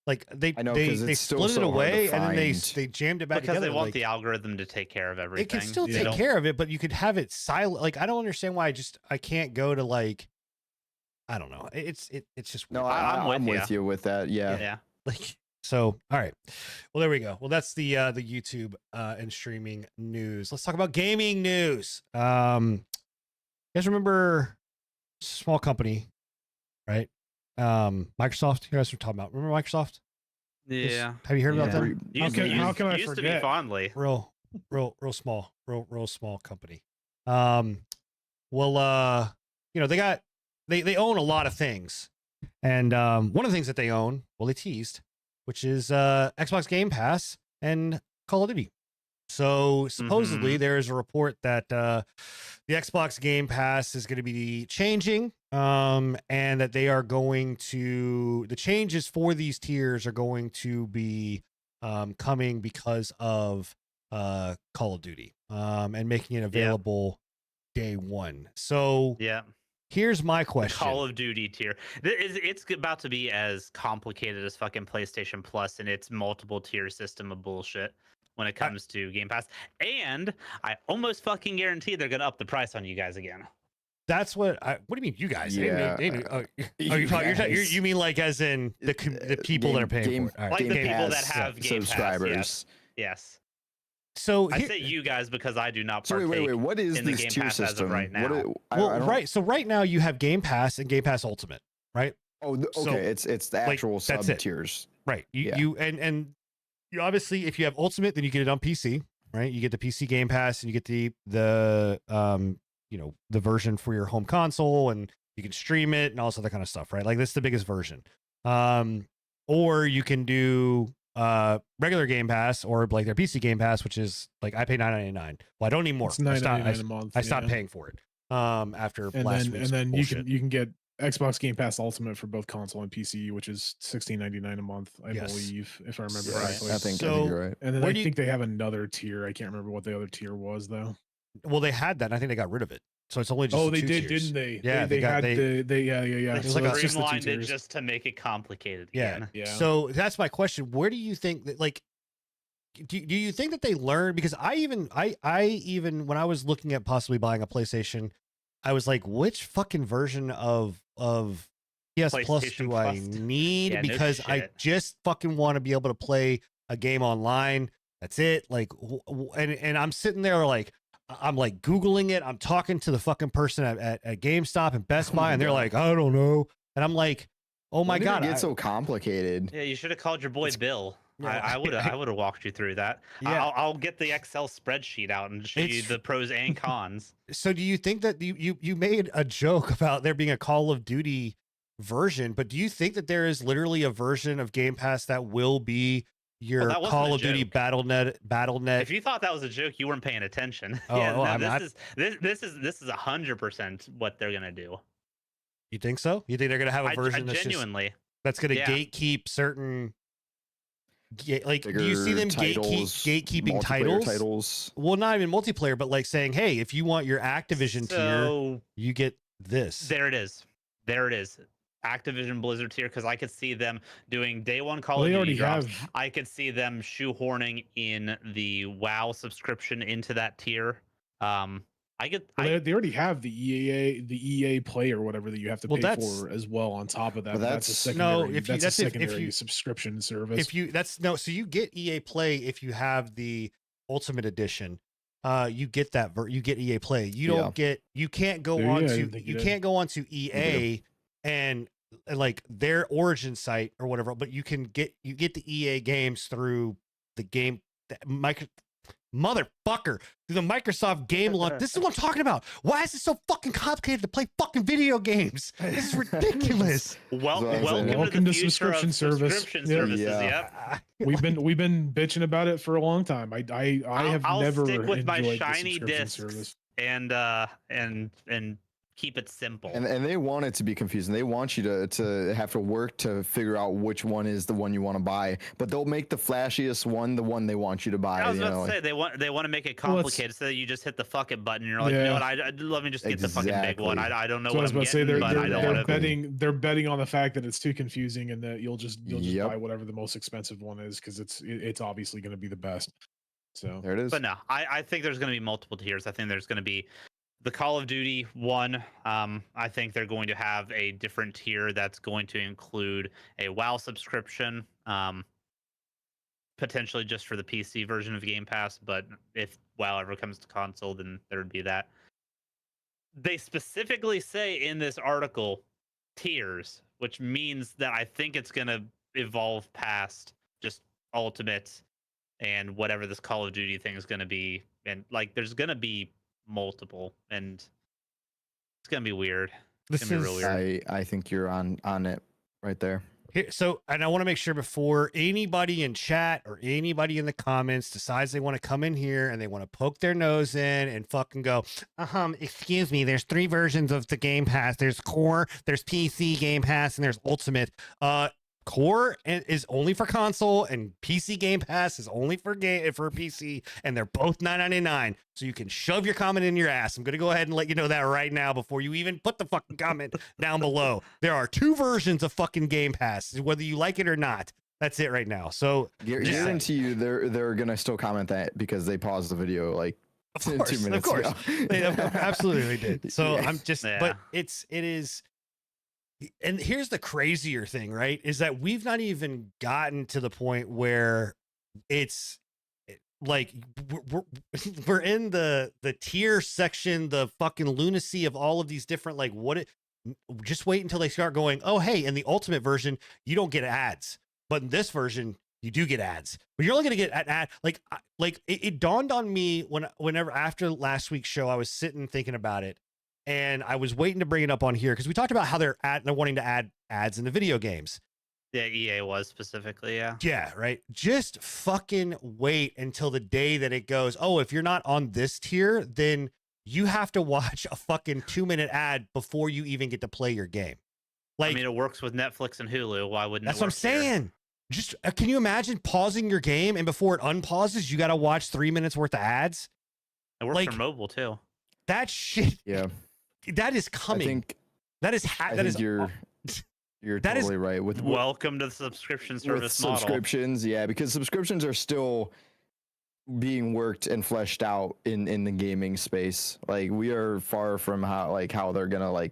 like they I know, they 'cause it's still split it so hard to away and then find. they jammed it back Because together. they want like, the algorithm to take care of everything. it can still Yeah. take care of it, but you could have it silent. Like I don't understand why I can't go to like I don't know. It's just No, weird. I'm I'm with with you with that. Yeah. Yeah. Like so. All right. Well, there we go. Well, that's the YouTube and streaming news. Let's talk about gaming news. You guys remember small company, right? Microsoft. You guys were talking about. Remember Microsoft? Yeah. Have you heard about Yeah. them? How can I used to be forget? fondly. Real small company. You know, they own a lot of things. And one of the things that they own, well, they teased, which is Xbox Game Pass and Call of Duty. So supposedly there is a report that the Xbox Game Pass is going to be changing, and that they are going to the changes for these tiers are going to be coming because of Call of Duty and making it available day one. So Yeah. here's my The question. Call of Duty tier. It's about to be as complicated as fucking PlayStation Plus and its multiple tier system of bullshit when it comes to Game Pass. And I almost fucking guarantee they're gonna up the price on you guys again. That's what do you mean, you guys? Yeah. You mean like as in the people that are paying for it? All right. Like the Game people Pass that have Game Pass, subscribers. Yes. So I here- say you guys because I do not So partake. wait. What is in the this Game tier Pass as of system? right now. I well, don't- right. So right now you have Game Pass and Game Pass Ultimate, right? Oh, okay. So, it's the like, actual that's sub it. tiers. Right. Yeah. You you obviously if you have Ultimate, then you get it on PC, right? You get the PC Game Pass and you get the the version for your home console and you can stream it and all this other kind of stuff, right? Like that's the biggest version. Or you can do regular Game Pass or like their PC Game Pass, which is like I pay $9.99. Well, I don't need more. It's $9.99 a month. I stopped yeah. paying for it. After And last then week's and then bullshit. you can get Xbox Game Pass Ultimate for both console and PC, which is $16.99 a month, I Yes. believe, if I remember Right. correctly. I think So- you're right. And then Where I do you- think they have another tier. I can't remember what the other tier was though. Well, they had that. And I think they got rid of it. So it's only just Oh, the they two did, tiers. didn't they? Yeah, they got- had they- the yeah. They It's like a- it's just the two streamlined it tiers. just to make it complicated Yeah. again. Yeah. So that's my question. Where do you think that like do you think that they learned? Because I even when I was looking at possibly buying a PlayStation, I was like, which fucking version of PS Plus PlayStation do I Plus. need? Yeah, no Because I shit. just fucking want to be able to play a game online. That's it. Like, and I'm sitting there like, I'm like Googling it. I'm talking to the fucking person at GameStop and Best Oh Buy, my and they're God. like, I don't know. And I'm like, oh my When did God. it get I- so complicated? Yeah, you should have called your boy Bill. Yeah, I would have walked you through that. Yeah. I'll get the Excel spreadsheet out and show you It's- the pros and cons. So do you think that you made a joke about there being a Call of Duty version, but do you think that there is literally a version of Game Pass that will be your that wasn't Call a of Duty joke. BattleNet. If you thought that was a joke, you weren't paying attention. Oh, Yeah, oh, no, I mean, this is 100% what they're gonna do. you think so? You think they're gonna have a I version genuinely. that's gonna Yeah. gatekeep certain? Like, do you see Bigger them titles, gatekeeping multiplayer titles? Well, not even multiplayer, but like saying, hey, if you want your Activision tier, So you get this. there it is. There it is. Activision Blizzard tier, because I could see them doing day one Call Well, of they Duty already drops. have. I could see them shoehorning in the WoW subscription into that tier. They already have the EA Play or whatever that you have to Well, pay that's- for as well on top of that. But But that's a that's- secondary. No, if you- that's that's a if secondary you- subscription service. If you so you get EA Play if you have the Ultimate Edition. You get that you get EA Play. You don't get you can't go Yeah, on I to didn't think you you did. can't go on to EA and like their origin site or whatever, but you get the EA games through the game motherfucker through the Microsoft game launch. This is what I'm talking about. Why is it so fucking complicated to play fucking video games? This is ridiculous. Welcome to the subscription service. Subscription Yeah. services. Yeah. Yep. we've been bitching about it for a long time. I have I'll never stick with my enjoyed the shiny subscription discs service. and keep it simple. And they want it to be confusing. They want you to have to work to figure out which one is the one you want to buy. But they'll make the flashiest one the one they want you to buy. I was you about know, to say they want to make it complicated so that you just hit the fuck it button. And you're like, Yeah. you know what? let me just get the fucking big one. Exactly. I don't know So I what was I'm about to say getting, they're, but I don't they're want to. they're betting on the fact that it's too confusing and that you'll just Yep. buy whatever the most expensive one is because it's obviously going to be the best. So there it is. But no, I think there's going to be multiple tiers. I think there's going to be the Call of Duty one. I think they're going to have a different tier that's going to include a WoW subscription, potentially just for the PC version of Game Pass. But if WoW ever comes to console, then there would be that. They specifically say in this article tiers, which means that I think it's going to evolve past just Ultimate and whatever this Call of Duty thing is going to be. And like, there's going to be multiple, and it's gonna be weird. It's gonna be real weird. I think you're on it right there. Here, so, and I want to make sure before anybody in chat or anybody in the comments decides they want to come in here and they want to poke their nose in and fucking go, excuse me, there's 3 versions of the Game Pass. There's Core, there's PC Game Pass, and there's Ultimate. Core is only for console, and PC Game Pass is only for PC, and they're both $9.99. So you can shove your comment in your ass. I'm gonna go ahead and let you know that right now before you even put the fucking comment down below. There are 2 versions of fucking Game Pass, whether you like it or not. That's it right now. So Guarantee you, they're gonna still comment that because they paused the video like of 2 course, minutes of course, ago. they absolutely did. So Yeah. I'm just, but it is. And here's the crazier thing, right? Is that we've not even gotten to the point where it's like we're in the tier section, the fucking lunacy of all of these different just wait until they start going, oh hey, in the Ultimate version you don't get ads, but in this version you do get ads, but you're only gonna get an ad. It dawned on me whenever after last week's show I was sitting thinking about it. And I was waiting to bring it up on here because we talked about how they're wanting to add ads in the video games. Yeah, EA was specifically, yeah. Yeah, right. Just fucking wait until the day that it goes, oh, if you're not on this tier, then you have to watch a fucking 2-minute ad before you even get to play your game. Like, I mean, it works with Netflix and Hulu. Why wouldn't that's it what I'm work here? saying. Just can you imagine pausing your game and before it unpauses, you got to watch 3 minutes worth of ads? It works for mobile too. That shit. Yeah. That is coming. I think you're that totally right with welcome to the subscription service model. Subscriptions, yeah, because subscriptions are still being worked and fleshed out in the gaming space. Like we are far from how they're gonna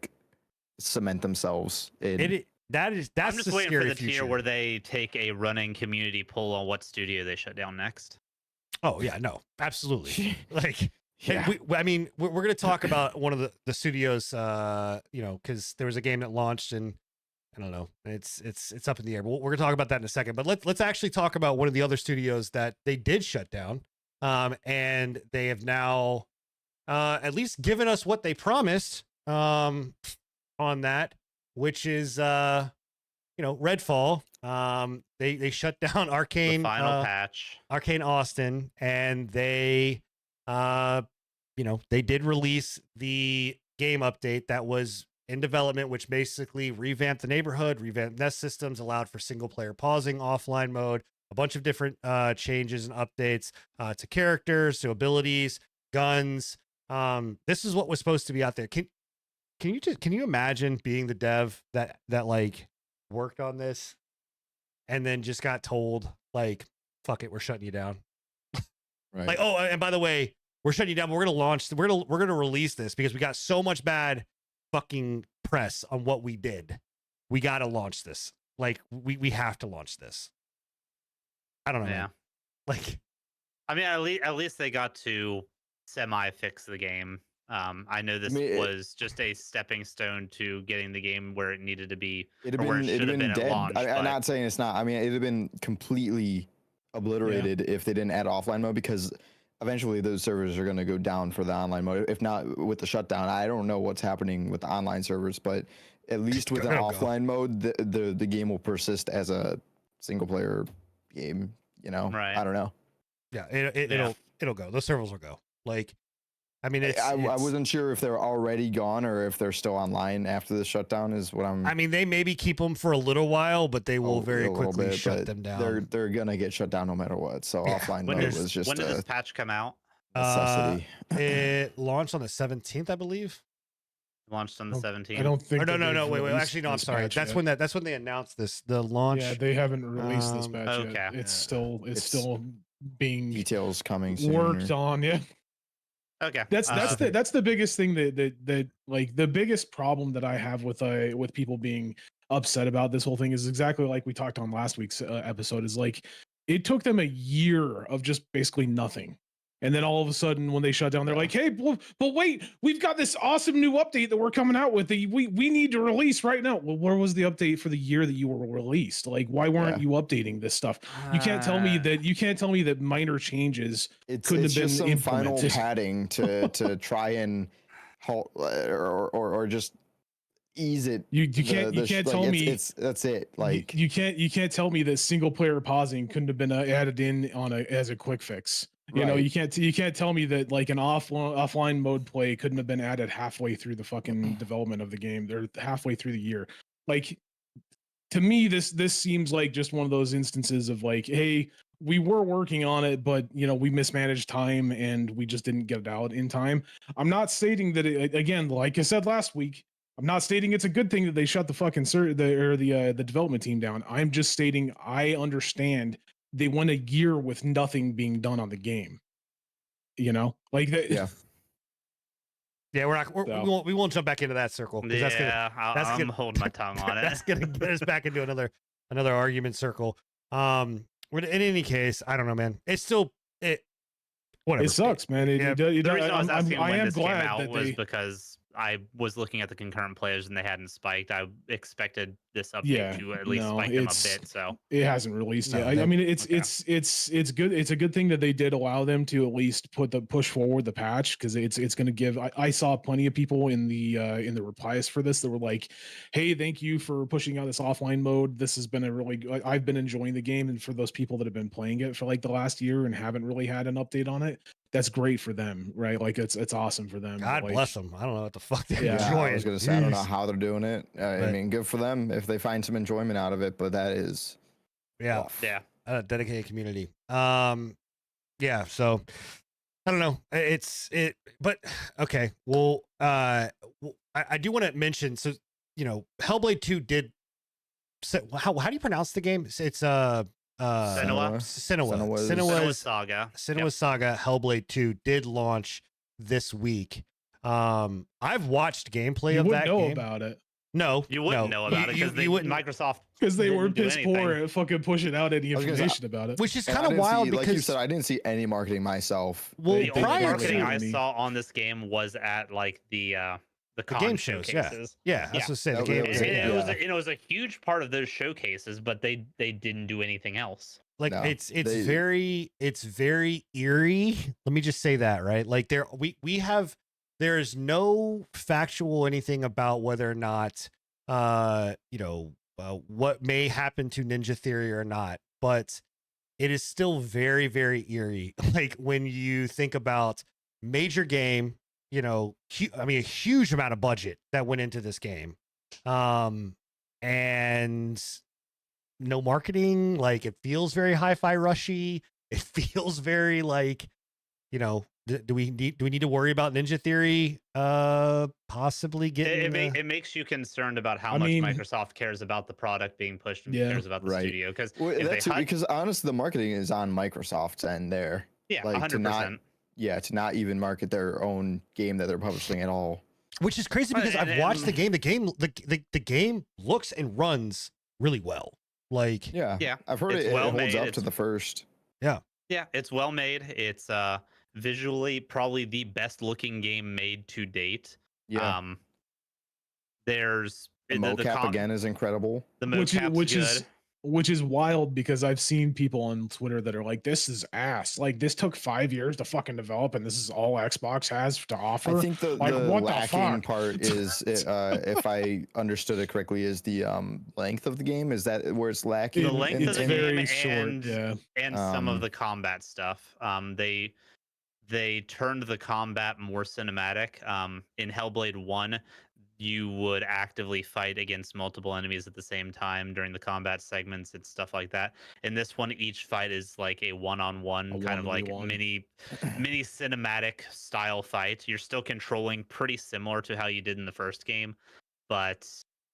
cement themselves in. That's I'm just the waiting scary for the future. tier where they take a running community poll on what studio they shut down next. Oh yeah, no, absolutely. Yeah. I mean, we're going to talk about one of the studios, because there was a game that launched and I don't know, it's up in the air. But we're going to talk about that in a second. But let's actually talk about one of the other studios that they did shut down, and they have now at least given us what they promised on that, which is Redfall, they shut down The Arcane, final patch. Arcane Austin, and they they did release the game update that was in development, which basically revamped the neighborhood, revamped nest systems, allowed for single player pausing, offline mode, a bunch of different changes and updates to characters, to abilities, guns. This is what was supposed to be out there. Can you imagine being the dev that like worked on this and then just got told like, fuck it, we're shutting you down. Right. Like, oh, and by the way, we're shutting you down, but we're gonna release this because we got so much bad fucking press on what we did. We gotta launch this. Like, we have to launch this. I don't know. Yeah. Man. Like, I mean, at least they got to semi fix the game. I know this was just a stepping stone to getting the game where it needed to be. It'd or where have it should have been at dead. launch, I'm but- not saying it's not. I mean, it'd have been completely obliterated if they didn't add offline mode, because eventually those servers are going to go down for the online mode. If not with the shutdown, I don't know what's happening with the online servers, but at least with an offline mode, the game will persist as a single player game. Right. I don't know. yeah, it'll go. Those servers will go. Like, I mean, I wasn't sure if they're already gone or if they're still online after the shutdown. Is what I'm. I mean, they maybe keep them for a little while, but they will very quickly shut but them down. They're gonna get shut down no matter what. So offline When mode did was just this a patch come out? necessity. It launched on the 17th, I believe. Launched on the 17th. I don't think. Or no, that they've wait. released Actually, no, I'm this sorry. patch That's yet. when they announced this. The launch. Yeah, they haven't released this patch okay. yet. It's It's still being Details coming soon. worked on. Yeah. Okay. That's the biggest thing that like the biggest problem that I have with people being upset about this whole thing is exactly like we talked on last week's episode. Is like it took them a year of just basically nothing, and then all of a sudden when they shut down, they're like, "Hey, but wait, we've got this awesome new update that we're coming out with that we need to release right now." Well, where was the update for the year that you were released? Like, why weren't you updating this stuff? You can't tell me that minor changes couldn't have been just some final implemented. padding to try and halt or just ease it. You can't tell me that's it. Like you can't tell me that single player pausing couldn't have been added in as a quick fix. You know, you can't tell me that like an offline mode play couldn't have been added halfway through the fucking development of the game. They're halfway through the year. Like, to me, this seems like just one of those instances of like, hey, we were working on it, but we mismanaged time and we just didn't get it out in time. I'm not stating that again, like I said last week, I'm not stating it's a good thing that they shut the fucking the development team down. I'm just stating I understand they went a year with nothing being done on the game. Like that. Yeah. Yeah, we won't jump back into that circle. Yeah, I'm gonna holding my tongue on it. That's gonna get us back into another argument circle. In any case, I don't know, man. It's still whatever. It sucks, man. The reason I was asking when this came glad out that was because I was looking at the concurrent players and they hadn't spiked. I expected this update to at least spike them a bit. So it hasn't released yet. I mean, it's good. It's a good thing that they did allow them to at least push forward the patch, because it's going to give. I saw plenty of people in the replies for this that were like, "Hey, thank you for pushing out this offline mode. This has been I've been enjoying the game, and for those people that have been playing it for like the last year and haven't really had an update on it, that's great for them, right? Like it's awesome for them. God like, bless them. I don't know what the fuck they're Yeah, enjoying. I was gonna say I don't know how they're doing it. I mean, good for them if they find some enjoyment out of it, but that is rough. yeah, a dedicated community. Yeah. So I don't know. But okay. Well, I do want to mention. So Hellblade 2 did. How do you pronounce the game? It's Senua's Saga. Senua's Saga Hellblade 2 did launch this week. I've watched gameplay of that game. You wouldn't know about it. No, you wouldn't know about it because Microsoft, because they were piss anything. poor at fucking pushing out any information about it. Which is kind of wild because, like you said, I didn't see any marketing myself. Well, the only prior marketing to I saw on this game was at like the game shows. showcases. Yeah, that's what I said. The game it was a huge part of those showcases, but they didn't do anything else. Like it's very eerie. Let me just say that, right? Like there is no factual anything about whether or not what may happen to Ninja Theory or not, but it is still very, very eerie. Like when you think about major game, you know, I mean, a huge amount of budget that went into this game, and no marketing. Like it feels very hi-fi rushy. It feels very like, you know, do we need to worry about Ninja Theory possibly getting it makes you concerned about how I much mean- Microsoft cares about the product being pushed and Yeah. cares about the Right. studio. Because Well, if that's they it, because honestly, the marketing is on Microsoft's end there. yeah, like, to 100%. not- Yeah, to not even market their own game that they're publishing at all. which is crazy because And- I've watched the and- game. The game looks and runs really well. Like Yeah, Yeah, I've heard it's it well holds made, up to it's- the first. Yeah, it's well made. It's visually probably the best looking game made to date. Yeah, There's the mocap again is incredible. The mocap's which is wild because I've seen people on Twitter that are like, "This is ass. Like this took 5 years to fucking develop, and this is all Xbox has to offer." I think the Like, what the lacking fuck? part is, if I understood it correctly, is the length of the game. Is that where it's lacking? The length of the it's game very short. and- Yeah, and some of Um, the combat stuff. They turned the combat more cinematic. In Hellblade 1, you would actively fight against multiple enemies at the same time during the combat segments and stuff like that. In this one, each fight is like a one-on-one A kind of like 1v1. mini cinematic style fight. You're still controlling pretty similar to how you did in the first game, but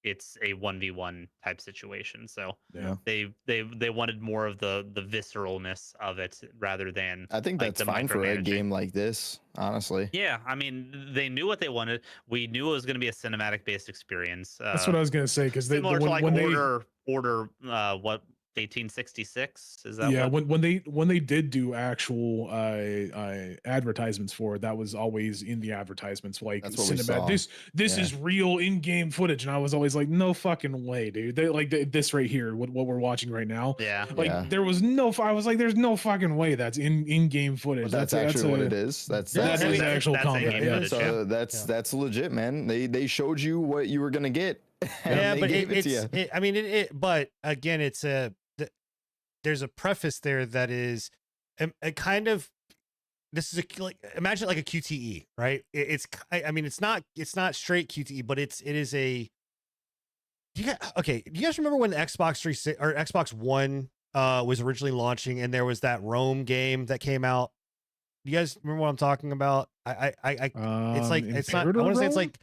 it's a 1v1 type situation. So yeah. they wanted more of the visceralness of it rather than I think like that's the fine for a micromanaging. game like this, honestly. Yeah, I mean, they knew what they wanted. We knew it was going to be a cinematic based experience. That's what I was gonna say because similar to like when they order what 1866 is that? yeah what? when they did do actual advertisements for it, that was always in the advertisements like That's what we cinematic saw. this Yeah. is real in-game footage, and I was always like, no fucking way, dude. They like this right here, what we're watching right now, Yeah, like Yeah. there was no I was like, there's no fucking way that's in-game footage. But that's actually what it is. That is that's- actual that's combat. in-game Yeah. footage. So Yeah. that's legit, man. They showed you what you were gonna get. and yeah, they but gave it to it's you. I mean but again, there's a preface there that is a kind of, this is like, imagine like a QTE, right? I mean it's not straight QTE, but it is a. Do you guys remember when the Xbox 360 or Xbox One was originally launching, and there was that Rome game that came out? Do you guys remember what I'm talking about? It's like it's not. I Imperator want to say it's Rome? like.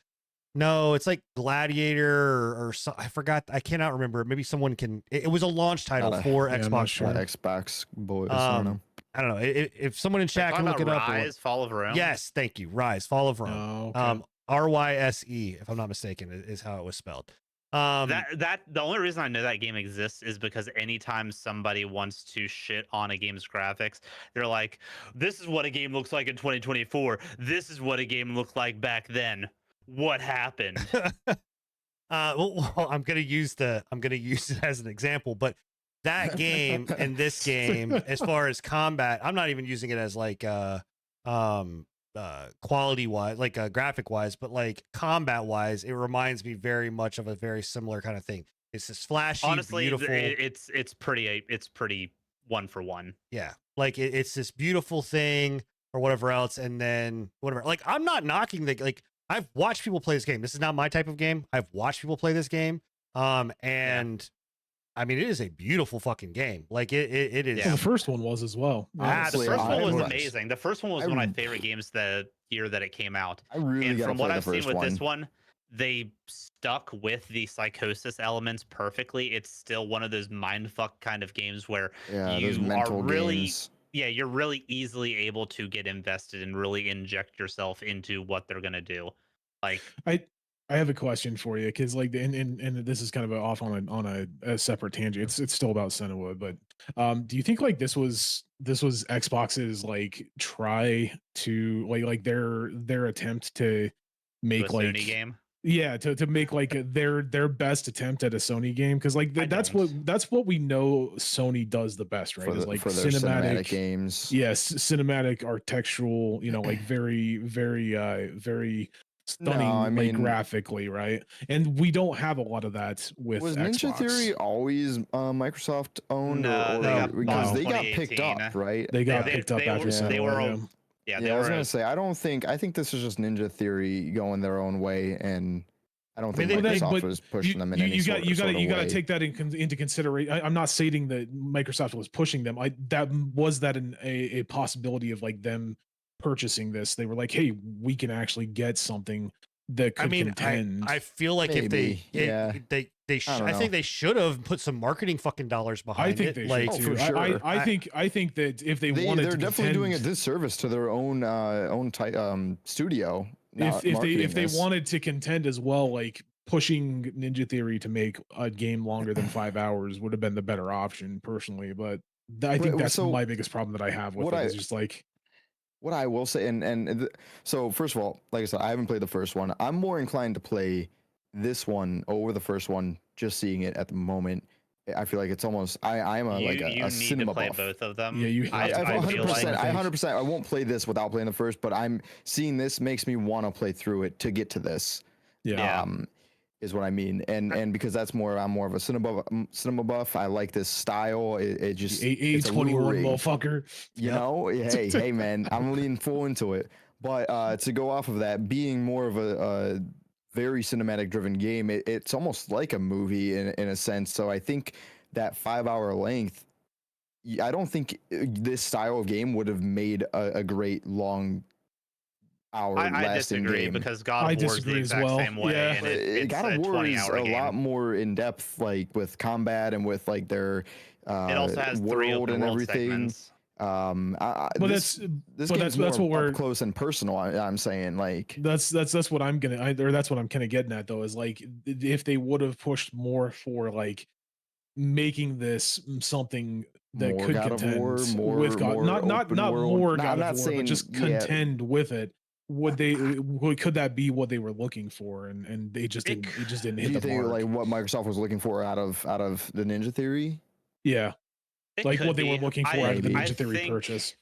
No, it's like Gladiator or so, I forgot. I cannot remember. Maybe someone can. It was a launch title Not a- for yeah, I'm not Xbox sure. One. Xbox boys. I don't know. I don't know. If someone in chat can Talking look it about up. or what- Rise, Fall of Rome. Yes, thank you. Rise, Fall of Rome. Oh, okay. RYSE, if I'm not mistaken, is how it was spelled. That the only reason I know that game exists is because anytime somebody wants to shit on a game's graphics, they're like, "This is what a game looks like in 2024. This is what a game looked like back then. What happened?" Well, I'm gonna use it as an example, but that game and this game, as far as combat, I'm not even using it as like quality wise, like graphic wise, but like combat wise, it reminds me very much of a very similar kind of thing. It's this flashy, Honestly, beautiful. it's pretty one for one. Yeah, like it's this beautiful thing or whatever else, and then whatever. Like I'm not knocking the like. I've watched people play this game. This is not my type of game. I've watched people play this game. And I mean, it is a beautiful fucking game. Like it is. Well, the first one was as well. The Honestly, first one was I- amazing. The first one was one of my favorite games the year that it came out. I really And gotta from play what the I've seen first with one. this one, they stuck with the psychosis elements perfectly. It's still one of those mindfuck kind of games where Yeah, you those are mental really- games. you're really easily able to get invested and really inject yourself into what they're gonna do. Like, I have a question for you because like and this is kind of off on a separate tangent. It's still about Senua, but do you think like this was Xbox's like try to like their attempt to to a make like Sony game. yeah to make like their best attempt at a Sony game, because like I that's don't. what we know Sony does the best, right? For, Is the, like for their cinematic games. yes, cinematic, architectural, like very stunning I like mean- graphically, right? And we don't have a lot of that with Was Xbox. Ninja Theory always Microsoft owned, No, or they got because bought they in got picked 2018. up, right? They got They- picked up they after were- Civil they War, were yeah. Yeah, Yeah, they I was were. gonna say I think this is just Ninja Theory going their own way, and I don't think mean, Microsoft but was pushing them in you, any you sort, got you got sort you of got to way. take that into consideration. I'm not stating that Microsoft was pushing them. That a possibility of like them purchasing this. They were like, hey, we can actually get something that could I mean, contend. I feel like if Maybe, yeah. I don't think know. they should have put some marketing fucking dollars behind I think it. they like, should too. for sure. I think that if they wanted They're to definitely doing a contend- disservice to their own studio. not if marketing they this. wanted to contend as well, like pushing Ninja Theory to make a game longer than 5 hours would have been the better option personally. But I think that's so my biggest problem that I have with what it. Is just like, What I will say, so first of all, like I said, I haven't played the first one. I'm more inclined to play this one over the first one, just seeing it at the moment. I feel like it's almost I'm a you like a need to cinema play buff. both of them. Yeah, you I, have to I play feel both of them. like I 100%. I won't play this without playing the first, but I'm seeing this makes me want to play through it to get to this. yeah. Is what I mean, and because I'm more of a cinema buff. I like this style. It just it's A21 alluring. motherfucker. You know, hey man, I'm leaning full into it. But to go off of that, being more of a very cinematic driven game, it's almost like a movie in a sense. So I think that 5 hour length, I don't think this style of game would have made a great long hour I lasting disagree game. because God I of War is the disagree as exact well. same way, Yeah. and it's God a of War 20 is hour a game. lot more in depth, like with combat and with like their It also has 3 world open and world everything. segments. But This that's game's that's more what we're up close and personal. I'm saying, like, that's what I'm gonna or that's what I'm kind of getting at though, is like if they would have pushed more for like making this something that more could God of contend War, with God, more not open world. more No, God I'm of not War, saying but just contend with it. Could that be what they were looking for, and they just didn't It it just didn't Do hit you the think mark. like what Microsoft was looking for out of the Ninja Theory? Yeah, It like could what they were be. looking for out of the Maybe. Ninja Theory purchase.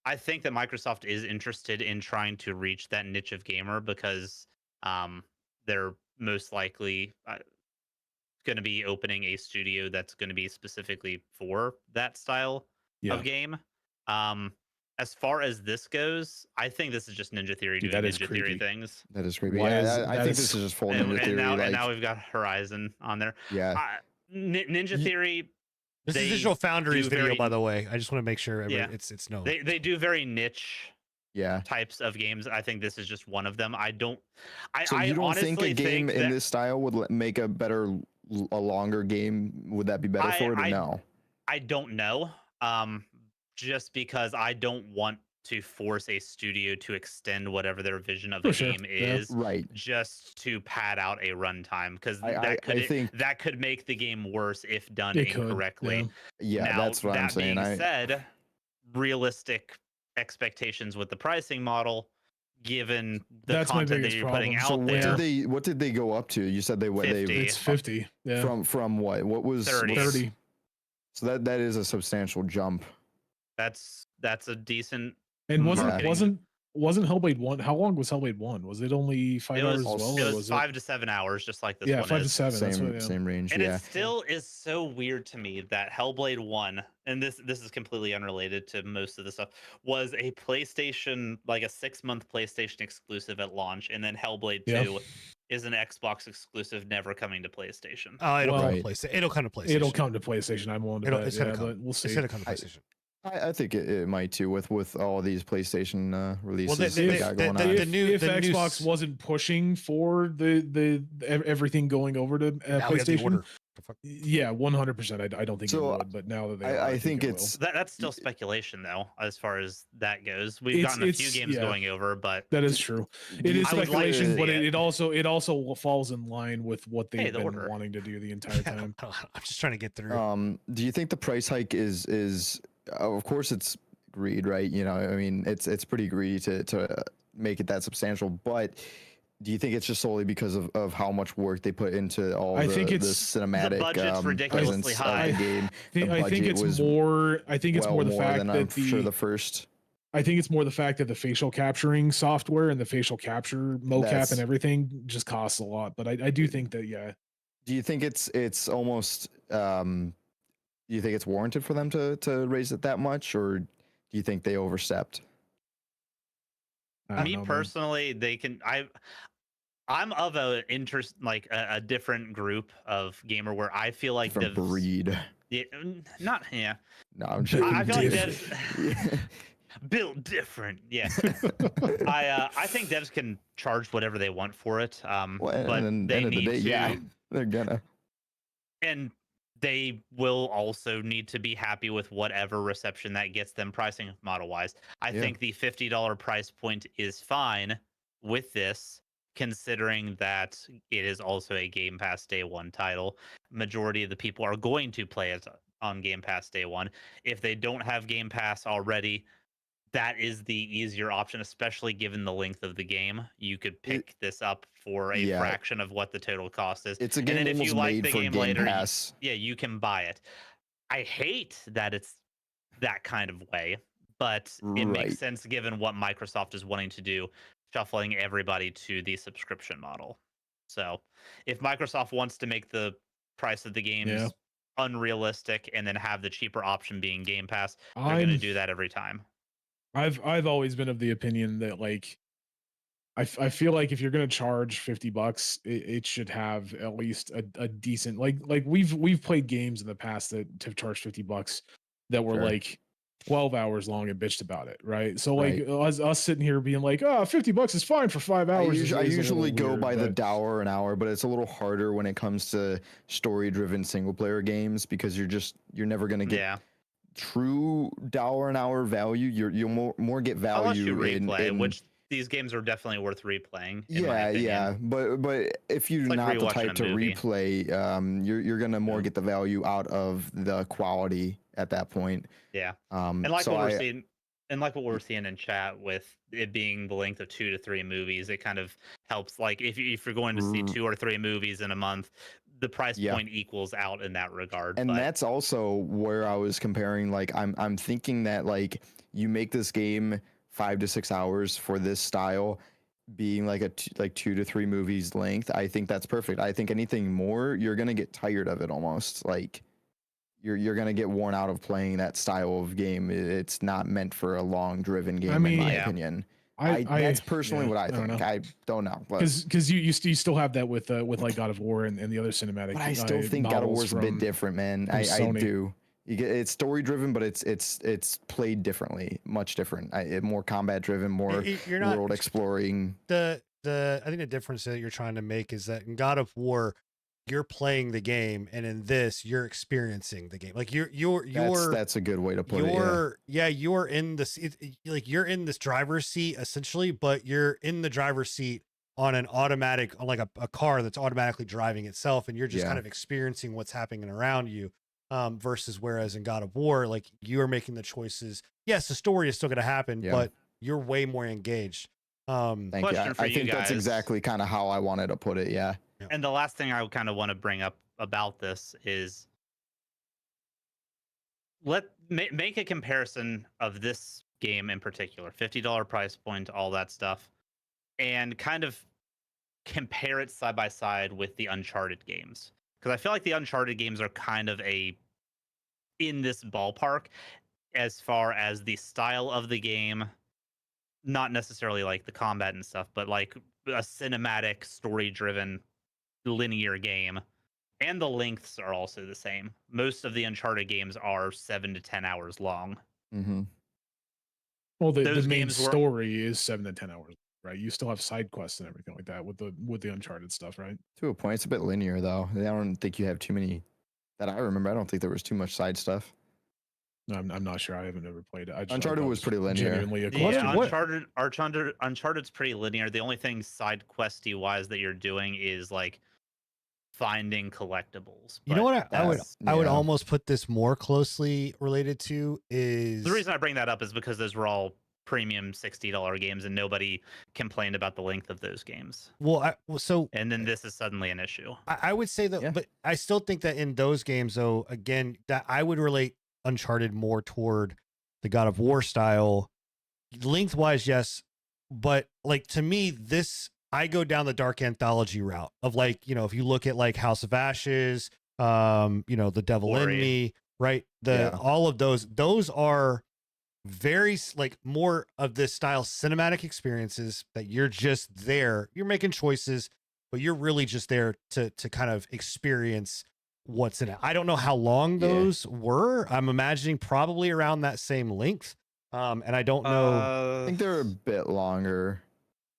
I think that Microsoft is interested in trying to reach that niche of gamer because they're most likely going to be opening a studio that's going to be specifically for that style Yeah. of game. As far as this goes, I think this is just Ninja Theory Dude, doing that is Ninja Theory creepy. things. That is creepy. Why Yeah, is- I that think is- this is just full And, Ninja Theory. and like, now we've got Horizon on there. yeah, Ninja Ye- Theory, this is they Digital Foundry's do video, very- by the way. I just want to make sure Yeah. it's known. they do very niche yeah. types of games. I think this is just one of them. I don't. So I you don't honestly think a game in that this style would make a longer game? Would that be better for it or no? I don't know. Just because I don't want to force a studio to extend whatever their vision of For the sure, game yeah. is, Right. just to pad out a runtime, because I think that could make the game worse if done It could, incorrectly. yeah. yeah, Now, that's what I'm that saying. being said, realistic expectations with the pricing model, given the That's my content that biggest you're putting problem. out So there. what did they go up to? You said they 50. It's 50. Yeah. from what? What was 30. 30. So that is a substantial jump. That's a decent. And Marketing. wasn't Hellblade 1? How long was Hellblade 1? Was it only 5 It hours was, as well? it or was was 5 to 7 hours, just like this yeah, one 5 to is. 7. That's what, yeah. Same range. And yeah. it still is so weird to me that Hellblade 1, and this is completely unrelated to most of the stuff, was a PlayStation, like a 6-month PlayStation exclusive at launch, and then Hellblade 2 Yeah. is an Xbox exclusive, never coming to PlayStation. Oh, it'll Well, come to PlayStation. It'll come to PlayStation. It'll come to PlayStation. I'm willing to bet. It's gonna Yeah, come. but we'll see. It's gonna come to PlayStation. I think it might too with all these PlayStation releases they- they got going the- on. the if new- if the new Xbox s- wasn't pushing for the everything going over to Now we have the PlayStation, order. The fuck? yeah, 100%. I don't think So, it would, but now that they, I are, think it it's That's still speculation, though, as far as that goes. We've gotten a few games yeah. going over, but will. That is true. It is I would like to speculation, see but it. it also falls in line with what they've the been order. wanting to do the entire time. I'm just trying to get through. Do you think the price hike is of course it's greed, right? You know, I mean, it's pretty greedy to make it that substantial, but do you think it's just solely because of how much work they put into all I the think the it's- cinematic budget's ridiculously presence high. of the game? I think it's was more. I think it's well more the fact than that I'm sure the first. I think it's more the fact that the facial capturing software and the facial capture mocap and everything just costs a lot. But I do think that, yeah. Do you think it's almost do you think it's warranted for them to raise it that much, or do you think they overstepped? Me personally, they can. I'm of a interest like a different group of gamer where I feel like Different breed. Yeah, not yeah. No, I'm joking. I feel like devs built different. Yeah. I think devs can charge whatever they want for it. Well, but and they end of the need day, to, yeah, they're gonna. and they will also need to be happy with whatever reception that gets them pricing model wise. I think the $50 price point is fine with this, considering that it is also a Game Pass Day One title. Majority of the people are going to play it on Game Pass Day One. If they don't have Game Pass already, that is the easier option, especially given the length of the game. You could pick this up for a fraction of what the total cost is. It's a game and then if you like the game later, you can buy it. I hate that it's that kind of way, but it makes sense given what Microsoft is wanting to do, shuffling everybody to the subscription model. So if Microsoft wants to make the price of the games unrealistic and then have the cheaper option being Game Pass, they're going to do that every time. I've always been of the opinion that like I feel like if you're gonna charge $50, it should have at least a decent like we've played games in the past that have charged $50 that were like 12 hours long and bitched about it, right? So like us sitting here being like, oh, $50 is fine for 5 hours. I usually go by the dollar an hour, but it's a little harder when it comes to story-driven single-player games because you're never gonna get true dollar an hour value. You'll more get value unless you replay, which these games are definitely worth replaying. But if you're like not the type to replay, you're gonna more get the value out of the quality at that point. And like what we're seeing, and like what we're seeing in chat with it being the length of 2 to 3 movies, it kind of helps. Like if you're going to see 2 or 3 movies in a month, the price point equals out in that regard. And that's also where I was comparing. Like I'm thinking that like you make this game 5 to 6 hours for this style, being like 2 to 3 movies length. I think that's perfect. I think anything more, you're gonna get tired of it almost. Like you're gonna get worn out of playing that style of game. It's not meant for a long driven game, in my opinion. That's personally what I think. I don't know because you still have that with like God of War and the other cinematic. But I still think God of War's a bit different, man. I do. It's story driven, but it's played differently, much different. More combat driven, more world exploring. I think the difference that you're trying to make is that in God of War, you're playing the game, and in this, you're experiencing the game. Like that's a good way to put it. You're in this you're in this driver's seat essentially, but you're in the driver's seat on an automatic, like a car that's automatically driving itself, and you're just kind of experiencing what's happening around you. Versus whereas in God of War, like you are making the choices. Yes, the story is still going to happen, but you're way more engaged. Thank you. I think that's exactly kind of how I wanted to put it. Yeah. And the last thing I kind of want to bring up about this is make a comparison of this game in particular, $50 price point, all that stuff, and kind of compare it side by side with the Uncharted games. Because I feel like the Uncharted games are kind of in this ballpark as far as the style of the game, not necessarily like the combat and stuff, but like a cinematic, story-driven, linear game. And the lengths are also the same. Most of the Uncharted games are 7 to 10 hours long. Mm-hmm. Well, the main story is 7 to 10 hours. Right, you still have side quests and everything like that with the Uncharted stuff, right? To a point, it's a bit linear though. I don't think you have too many that I remember. I don't think there was too much side stuff. No, I'm not sure. I haven't ever played it. Uncharted was pretty linear. Uncharted's pretty linear. The only thing side questy wise that you're doing is like finding collectibles. You know what I would almost put this more closely related to is the reason I bring that up is because those were all premium $60 games and nobody complained about the length of those games. And then this is suddenly an issue. I would say that, but I still think that in those games though, again, that I would relate Uncharted more toward the God of War style. lengthwise, yes, but like to me, I go down the dark anthology route of like, you know, if you look at like House of Ashes, you know, The Devil in Ori. Me, right? Yeah. All of those are very like more of this style cinematic experiences that you're just there, you're making choices, but you're really just there to kind of experience what's in it. I don't know how long Yeah. those were. I'm imagining probably around that same length. And I don't know. I think they're a bit longer,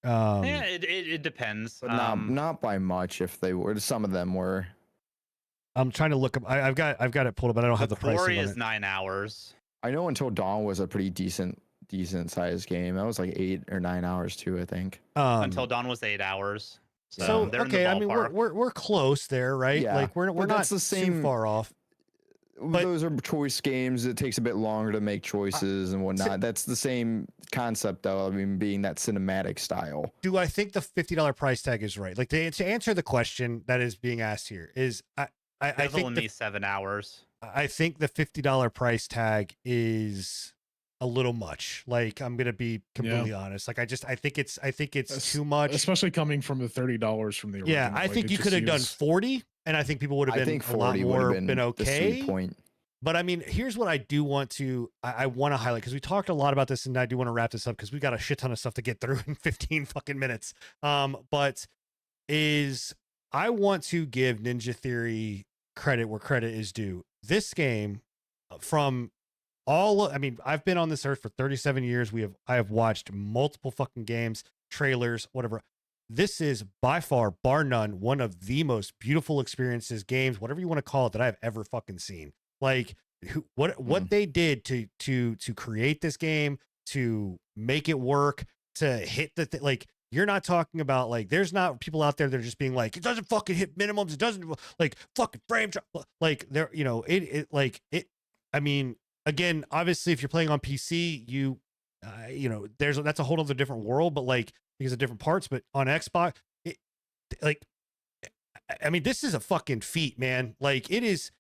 Yeah, Um, it depends. but not by much. If they were, some of them were. I'm trying to look up. I've got it pulled up, but I don't have the Quarry pricing on is it. 9 hours. I know Until Dawn was a pretty decent sized game. That was like 8 or 9 hours too, I think. Until Dawn was 8 hours. So they're in the okay, I mean ballpark. we're close there, right? Yeah, Like we're but not that's the too same- far off. But- Those are choice games. It takes a bit longer to make choices and whatnot. That's the same concept, though. I mean, being that cinematic style. Do I think the $50 price tag is right? Like to answer the question that is being asked here is I Devil think in Me 7 hours. I think the $50 price tag is a little much. Like I'm gonna be completely honest. Like I think it's too much. especially coming from the $30 from the original. Yeah, I like, think it you just could have done seems- 40, and I think people would have I been think a lot 40 would more have been been okay. the sweet point. But I mean, here's what I do want to I want to highlight because we talked a lot about this, and I do want to wrap this up because we got a shit ton of stuff to get through in 15 fucking minutes. But I want to give Ninja Theory credit where credit is due. This game, from I mean, I've been on this earth for 37 years. I have watched multiple fucking games, trailers, whatever. This is by far, bar none, one of the most beautiful experiences, games, whatever you want to call it, that I've ever fucking seen. Like what they did to create this game, to make it work, to hit like you're not talking about like there's not people out there that are just being like it doesn't fucking hit minimums, it doesn't like fucking frame drop. Like there, you know, it I mean, again, obviously if you're playing on PC, you know, that's a whole other different world, but like because of different parts, but on Xbox, I mean, this is a fucking feat, man. Like it is.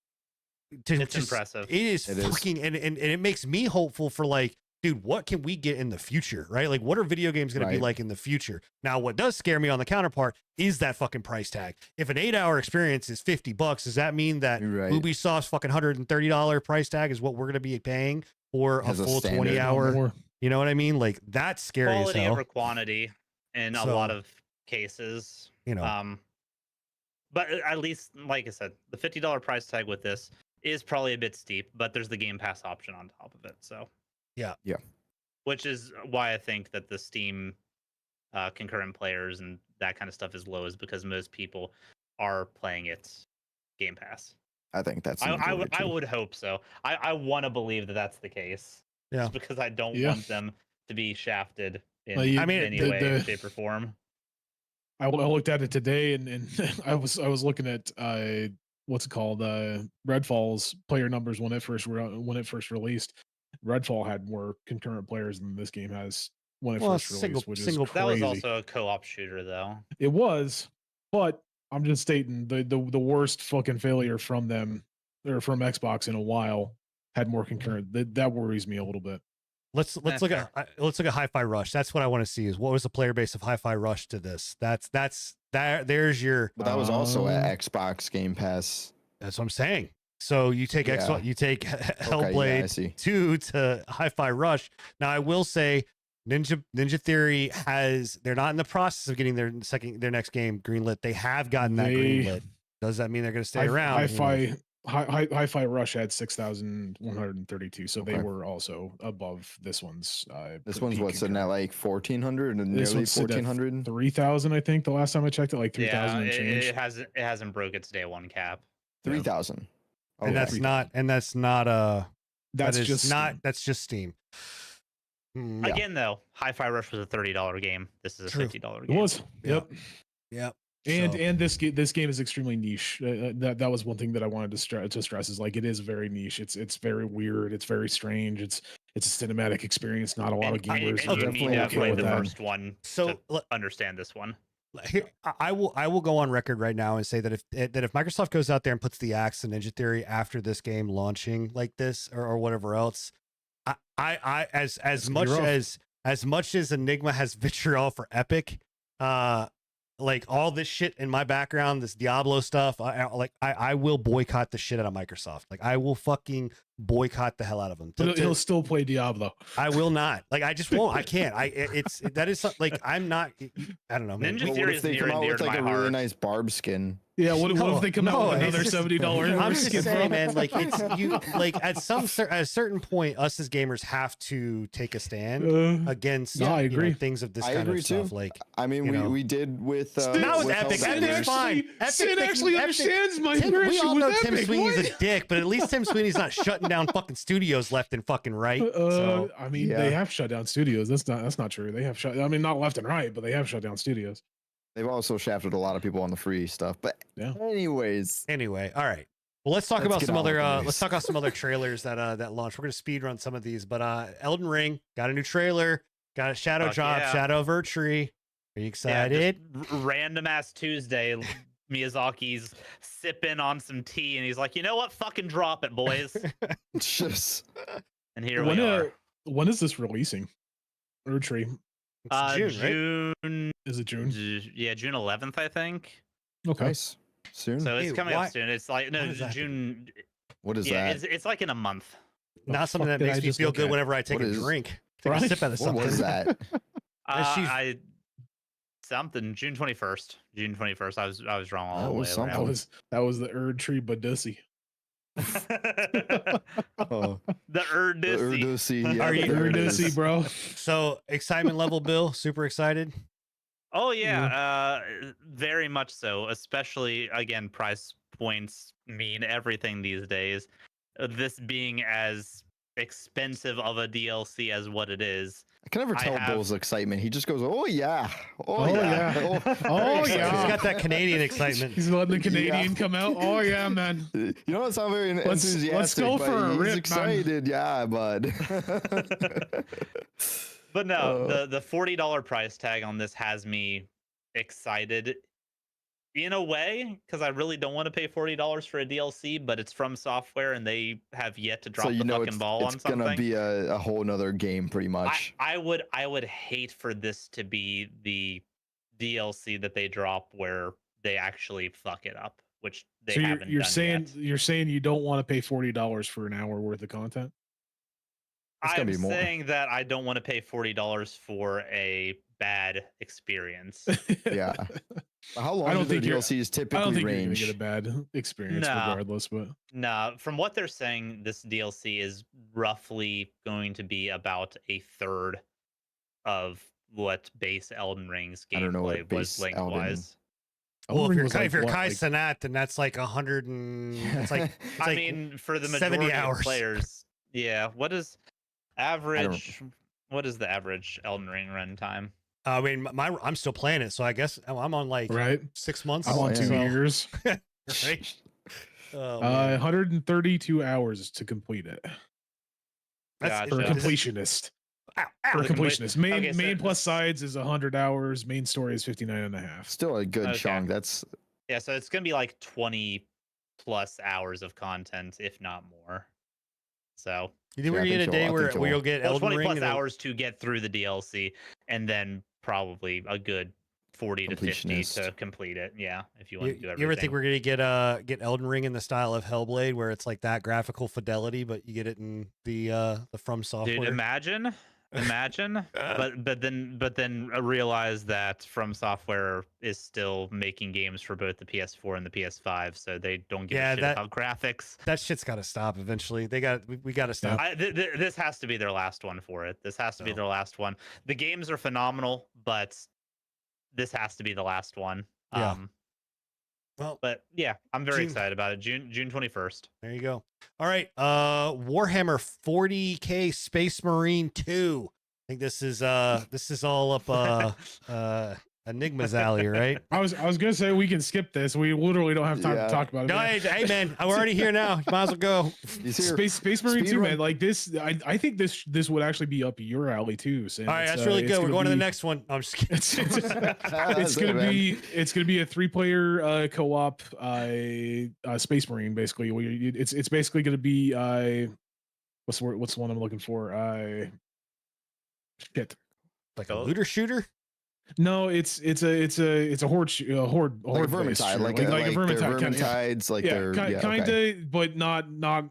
It's impressive. It is fucking, and it makes me hopeful for like, dude, what can we get in the future, right? Like, what are video games going to be like in the future? Now, what does scare me on the counterpart is that fucking price tag. If an 8-hour experience is $50, does that mean that Ubisoft's fucking $130 price tag is what we're going to be paying for a full 20-hour? You know what I mean? Like that's scary Quality as hell. over quantity in a lot of cases. You know, but at least, like I said, the $50 price tag with this is probably a bit steep, but there's the Game Pass option on top of it. So yeah, which is why I think that the Steam concurrent players and that kind of stuff is low, is because most people are playing it Game Pass. I think that's. I would hope so. I want to believe that that's the case. Yeah, just because I don't want them to be shafted in any way, shape, or form. I looked at it today, and I was looking at what's it called, Redfall's player numbers when it first released. Redfall had more concurrent players than this game has when it first released, which is crazy. That was also a co-op shooter, though. It was, but I'm just stating the worst fucking failure from them or from Xbox in a while had more concurrent. That worries me a little bit. Let's look at Hi-Fi Rush. That's what I want to see. Is what was the player base of Hi-Fi Rush to this? There's your. But that was also at Xbox Game Pass. That's what I'm saying. So you take Xbox, you take Hellblade 2 to Hi-Fi Rush. Now I will say, Ninja Theory they're not in the process of getting their next game greenlit. They have gotten that greenlit. Does that mean they're going to stay around? Hi-Fi Rush had 6,132, so they were also above this one's. This one's what's sitting at like 1,400 and nearly 1,400, 3,000. I think the last time I checked it, like 3,000 and change. It hasn't broke its day one cap. 3,000, and that's not that's just Steam. Again, though, Hi-Fi Rush was a $30 game. This is a $50 game. It was. Yep. And So, this game is extremely niche. That was one thing that I wanted to stress is like it is very niche. It's very weird. It's very strange. It's a cinematic experience. Not a lot of gamers and you need to play the that. first one to understand this one. Here, I will go on record right now and say that if Microsoft goes out there and puts the axe to Ninja Theory after this game launching like this or whatever else, I as much as much as Enigma has vitriol for Epic, like all this shit in my background, this Diablo stuff, I will boycott the shit out of Microsoft. Like I will fucking boycott the hell out of them. He'll still play Diablo. I will not. Like I just won't. I can't. That is like I'm not. I don't know. Man. Ninja What Theory if is they near come and out dear with to like my a really heart. nice Barb skin? Yeah, what if they come out No, with it's another just- $70? I'm just skin, saying, bro? man. Like it's you. Like at a certain point, us as gamers have to take a stand against. No, I you know, agree. things of this I kind agree of stuff. too. Like I mean, you know. we did with Not with with Epic. Hellblade. Epic's fine. Sin actually understands my Tim, we issue all with know Tim Epic. Sweeney's What? a dick, but at least Tim Sweeney's not shutting down fucking studios left and fucking right. So I mean, yeah. they have shut down studios. That's not true. They have shut. I mean, not left and right, but they have shut down studios. They've also shafted a lot of people on the free stuff. But Yeah. anyways, anyway, all right. Well, let's talk Let's about get some on other. with the Let's news. talk about some other trailers that launched. We're gonna speed run some of these, but Elden Ring got a new trailer. Got a shadow Fuck drop. yeah. Shadow of Erdtree. Are you excited? Random ass Tuesday, Miyazaki's sipping on some tea, and he's like, "You know what? Fucking drop it, boys." just And here when we are. when is this releasing? Erdtree. It's June, right? June. Is it June? Yeah, June 11th, I think. Okay. nice soon. So it's Ew, coming why- up soon. It's like why no does that have to June. What is Yeah, that? it's like in a month. Not something that did I makes me just feel look good at? whenever I take What a is- drink. Take a Right? sip out of What something. was that? she's- I something June 21st. June 21st. I was wrong all That the way was something. That was the Erdtree Badussy. around. Oh, The Erdissy. Urdusi. Are you- there it is. Erdusy, bro. So excitement level, Bill. Super excited. Oh yeah, very much so. Especially again, price points mean everything these days. This being as expensive of a DLC as what it is. I can never I tell have- Bill's excitement. He just goes, "Oh yeah, Oh, yeah. Oh, Oh, very yeah. He's excited. got that Canadian excitement. He's letting the Yeah. Canadian come out. Oh yeah, man. You don't sound very Let's enthusiastic. go but for a he's rip, man. excited. Yeah, bud. But no, Uh, the $40 price tag on this has me excited in a way because I really don't want to pay $40 for a DLC, but it's from Software and they have yet to drop so you the know fucking it's, ball on it's something. gonna be a whole nother game, pretty much. I would hate for this to be the DLC that they drop where they actually fuck it up, which they So haven't you're done saying yet. you're saying you don't want to pay $40 for an hour worth of content? It's gonna I'm be more. saying that I don't want to pay $40 for a bad experience. Yeah. How long I don't do their think you're- DLCs I don't typically think you're gonna range? get a bad experience Nah. regardless, but Nah, from what they're saying, this DLC is roughly going to be about a third of what base Elden Ring's I don't know what gameplay base was Elden- lengthwise. Well, Elden if Ring you're was if you're what, Kai like- Cenat, then that's like 100 and it's like it's I like mean, for the 70 majority of hours. players, yeah. What is average? What is the average Elden Ring run time? I mean I'm still playing it, so I guess I'm on like right? 6 months. I'm on yeah. 2 so- years. Right? Oh, man. 132 hours to complete it That's- for a Gotcha. completionist. Ow, For ow. a completionist, main Okay, so- main plus sides is 100 hours. Main story is 59 and a half. Still a good Okay. chunk. That's Yeah, so it's gonna be like 20 plus hours of content, if not more. So You think Yeah, I we're gonna get a think day you'll- I where think you'll get well, Elden 20 Ring plus and it'll- hours to get through the DLC, and then probably a good 40 to 50 Completionist. to complete it. Yeah, if you want to do You everything. ever think we're gonna get Elden Ring in the style of Hellblade, where it's like that graphical fidelity, but you get it in the From Software? Dude, imagine, but then realize that From Software is still making games for both the PS4 and the PS5, so they don't give Yeah, a shit that- about graphics. That shit's got to stop eventually. We got to stop. This has to be their last one for it. This has to be No. their last one. The games are phenomenal, but this has to be the last one. Yeah. Well, But yeah, I'm very June- excited about it. June 21st. there you go. All right, Warhammer 40K Space Marine 2. I think this is all up Enigma's alley, right? I was gonna say we can skip this. We literally don't have time Yeah. to talk about it. No, hey man, we're already here now. You might as well go. he's here. Space Marine Speed 2, run. man. Like this, I think this would actually be up your alley too. Sam. All right, It's, that's really it's good. We're gonna going to the be- next one. I'm just kidding. It's gonna be a 3-player co-op Space Marine basically. It's basically gonna be what's the one I'm looking for? Shit. like a Oh. looter shooter? No, it's a horde horde Like a based vermintide, shooter. like a like a they're vermintide kind of. vermintides, like Yeah, they're kind okay. of, but not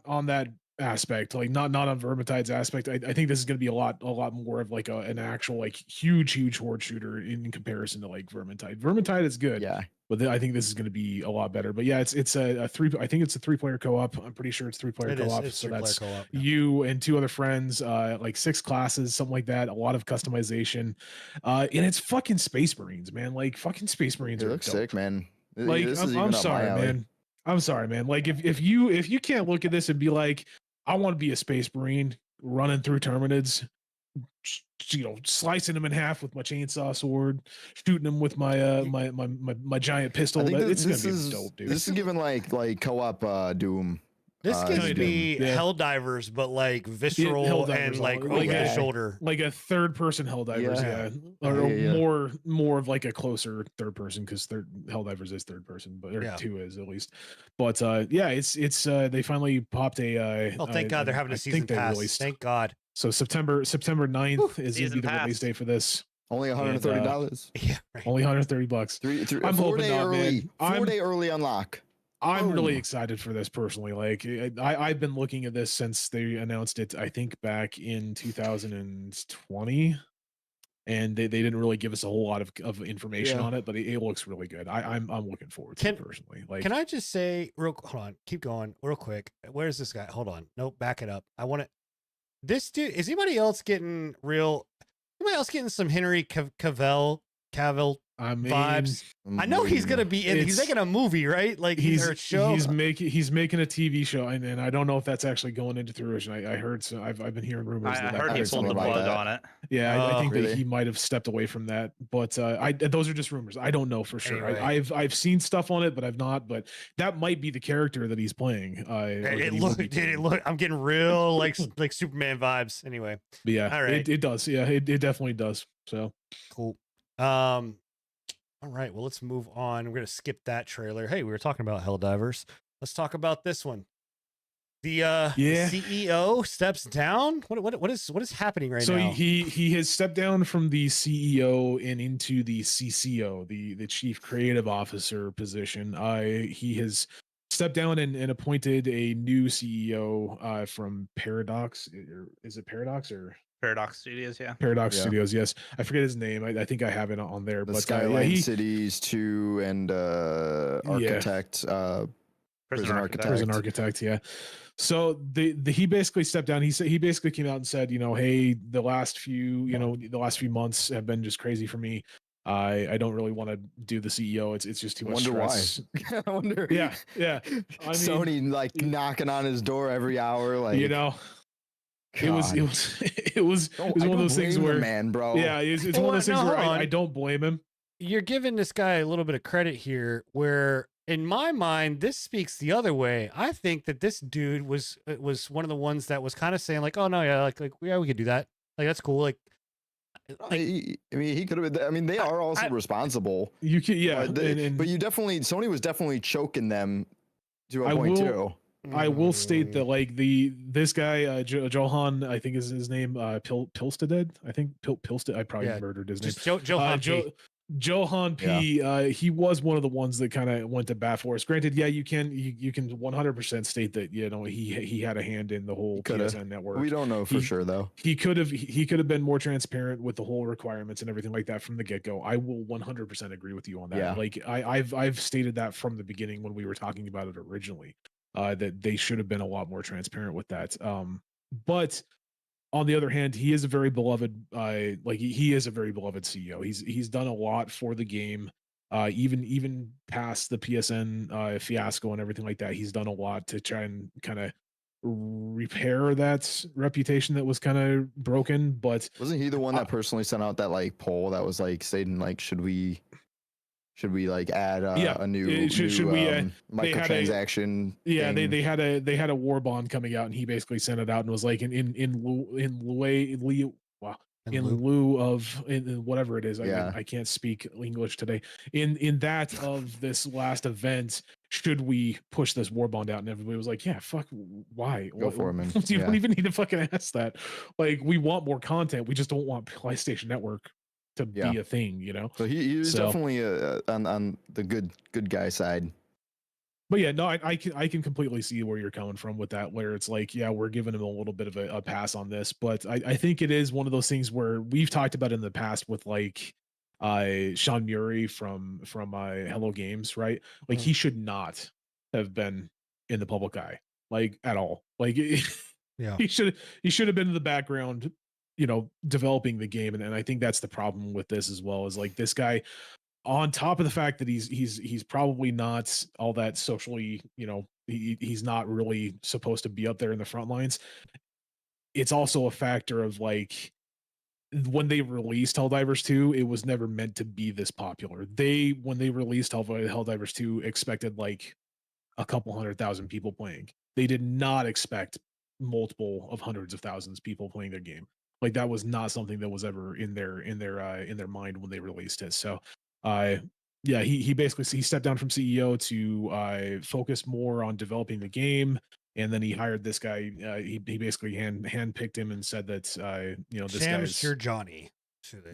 on that aspect. Like not on vermintide's aspect. I think this is going to be a lot more of like an actual like huge horde shooter in comparison to like vermintide. Vermintide is good. Yeah, But I think this is going to be a lot better. But yeah, it's a three. I think it's a 3-player co-op. I'm pretty sure it's 3-player It is. co-op. It's So 3-player that's co-op. Yeah. you and 2 other friends, like 6 classes, something like that. A lot of customization, and it's fucking Space Marines, man. Like fucking Space Marines it are looks dope. sick, man. Like This is I'm even up my sorry, alley. man. I'm sorry, man. Like if you can't look at this and be like, I want to be a Space Marine running through Terminids, slicing them in half with my chainsaw sword, shooting them with my my giant pistol. I think It's this gonna is be dope, dude. this is given like co-op Doom. This gives Kind of, me yeah. Helldivers, but like visceral Helldivers and all- like like over the a- shoulder. like a third-person Helldivers, Yeah. yeah, or Yeah. more of like a closer third person because Helldivers is third person, but or Yeah. 2 is at least. But yeah, it's they finally popped a. Oh, thank God they're having a season pass. Thank God. So September 9th is going to Season be the release pass. date for this. Only $130. Yeah. Right. Only $130. I'm 4 hoping day not, early. man. 4 day early unlock. I'm really Boom. excited for this personally. Like I've been looking at this since they announced it, I think back in 2020. And they didn't really give us a whole lot of information Yeah. on it, but it looks really good. I'm looking forward to it personally. Like, Can I just say hold on, keep going real quick. Where's this guy? Hold on. Nope, back it up. I want to this dude, is anybody else getting some Henry Cavill I mean, vibes? I know he's gonna be in. He's It's- making a movie, right? Like or a show. he's making a TV show, and I don't know if that's actually going into fruition. I heard, so I've been hearing rumors. I that heard he heard pulled the something about plug that. on it. Yeah, I think that really? he might have stepped away from that, but those are just rumors. I don't know for sure. Anyway. I've seen stuff on it, but I've not. But that might be the character that he's playing. It look. I'm getting real like Superman vibes. Anyway, But yeah, all right. it does. Yeah, it definitely does. So cool. All right. Well, let's move on. We're gonna skip that trailer. Hey, we were talking about Helldivers. Let's talk about this one. The CEO steps down. What is happening right so now? he has stepped down from the CEO and into the CCO, the Chief Creative Officer position. He has stepped down and appointed a new CEO from Paradox. Is it Paradox or Paradox Studios, yeah. Paradox Yeah. Studios? Yes, I forget his name. I think I have it on there. The but Skyline Cities 2 and Architect. Prison Architect. Prison Architect, yeah. So he basically stepped down. He basically came out and said, hey, the last few months have been just crazy for me. I don't really want to do the CEO. It's just too much stress. Why. I wonder. Yeah. I mean, Sony like knocking on his door every hour, like it was God. one of those things where man, bro. yeah, it's one of those things where I don't blame him. You're giving this guy a little bit of credit here, where in my mind, this speaks the other way. I think that this dude was one of the ones that was kind of saying like, "Oh no, yeah, like yeah, we could do that. Like that's cool." Like I mean, he could have been. I mean, they are also responsible. You can, yeah, but you definitely, Sony was definitely choking them to a point too. I will state that like this guy Johan, I think is his name, Pilstad. I think Pilstad. I probably murdered his name. Johan Johan P. He was one of the ones that kind of went to bat for us. Granted, yeah, you can 100% state that he had a hand in the whole PSN network. We don't know for sure though. He could have been more transparent with the whole requirements and everything like that from the get go. I will 100% agree with you on that. Yeah. Like I've stated that from the beginning when we were talking about it originally. That they should have been a lot more transparent with that. But on the other hand, he is a very beloved, he is a very beloved CEO. He's done a lot for the game, even past the PSN fiasco and everything like that. He's done a lot to try and kind of repair that reputation that was kind of broken. But wasn't he the one that personally sent out that like poll that was like saying like, should we like add a new microtransaction? They had a war bond coming out, and he basically sent it out and was like in lieu of whatever it is. I can't speak English today. In that of this last event, should we push this war bond out? And everybody was like, yeah, fuck, why? Go for it, man. You don't Yeah. even need to fucking ask that. Like, we want more content. We just don't want PlayStation Network to Yeah. be a thing, you know? So he's So- definitely on the good guy side. But yeah, no, I can completely see where you're coming from with that, where it's like, yeah, we're giving him a little bit of a pass on this, but I think it is one of those things where we've talked about in the past with like Sean Murray from Hello Games, right? Like he should not have been in the public eye, like at all. Like Yeah. he should have been in the background, you know, developing the game, and I think that's the problem with this as well. Is like this guy, on top of the fact that he's probably not all that socially, you know, he's not really supposed to be up there in the front lines. It's also a factor of like when they released Helldivers 2, it was never meant to be this popular. When they released Helldivers 2, expected like a couple 100,000 people playing. They did not expect multiple of hundreds of thousands of people playing their game. Like that was not something that was ever in their mind when they released it. So yeah, he basically he stepped down from CEO to focus more on developing the game, and then he hired this guy. He basically handpicked him and said that you know, this Shams guy's your Johnny.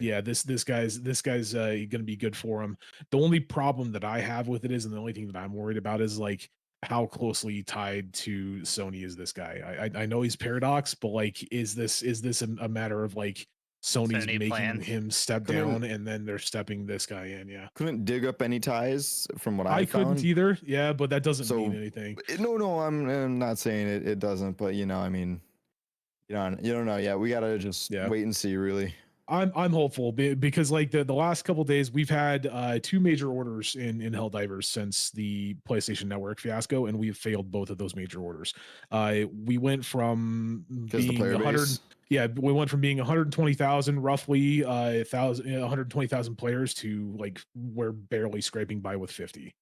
yeah, this guy's going to be good for him. The only problem that I have with it is, and the only thing that I'm worried about is like how closely tied to Sony is this guy. I know he's Paradox, but like, is this a matter of like Sony's Sony making plans. him step down and then they're stepping this guy in? Yeah, Couldn't dig up any ties from what I couldn't found. either. Yeah, but that doesn't So, mean anything. No, I'm not saying it doesn't, but you know, I mean, you don't know yet. We gotta just wait and see, really. I'm hopeful because like the last couple days we've had two major orders in Helldivers since the PlayStation Network fiasco, and we've failed both of those major orders. We went from being 100. Yeah, we went from being 120,000 roughly 120,000 players to like we're barely scraping by with 50.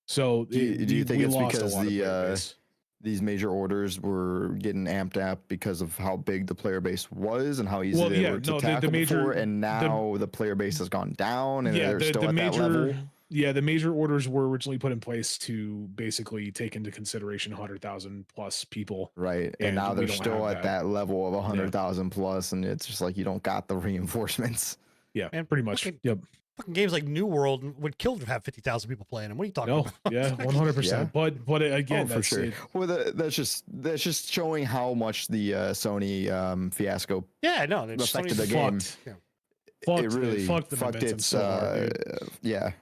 So do you think it's because these major orders were getting amped up because of how big the player base was and how easy they were to tackle before, and now the player base has gone down and they're still at that level? Yeah, the major orders were originally put in place to basically take into consideration 100,000 plus people. Right. And now they're still at that level of 100,000 plus, and it's just like you don't got the reinforcements. Yeah, and pretty much. Yep. Fucking games like New World would kill to have 50,000 people playing them. What are you talking about? Yeah, 100%. But again, for sure. Well, that's just showing how much the Sony fiasco affected the game. It really fucked its yeah.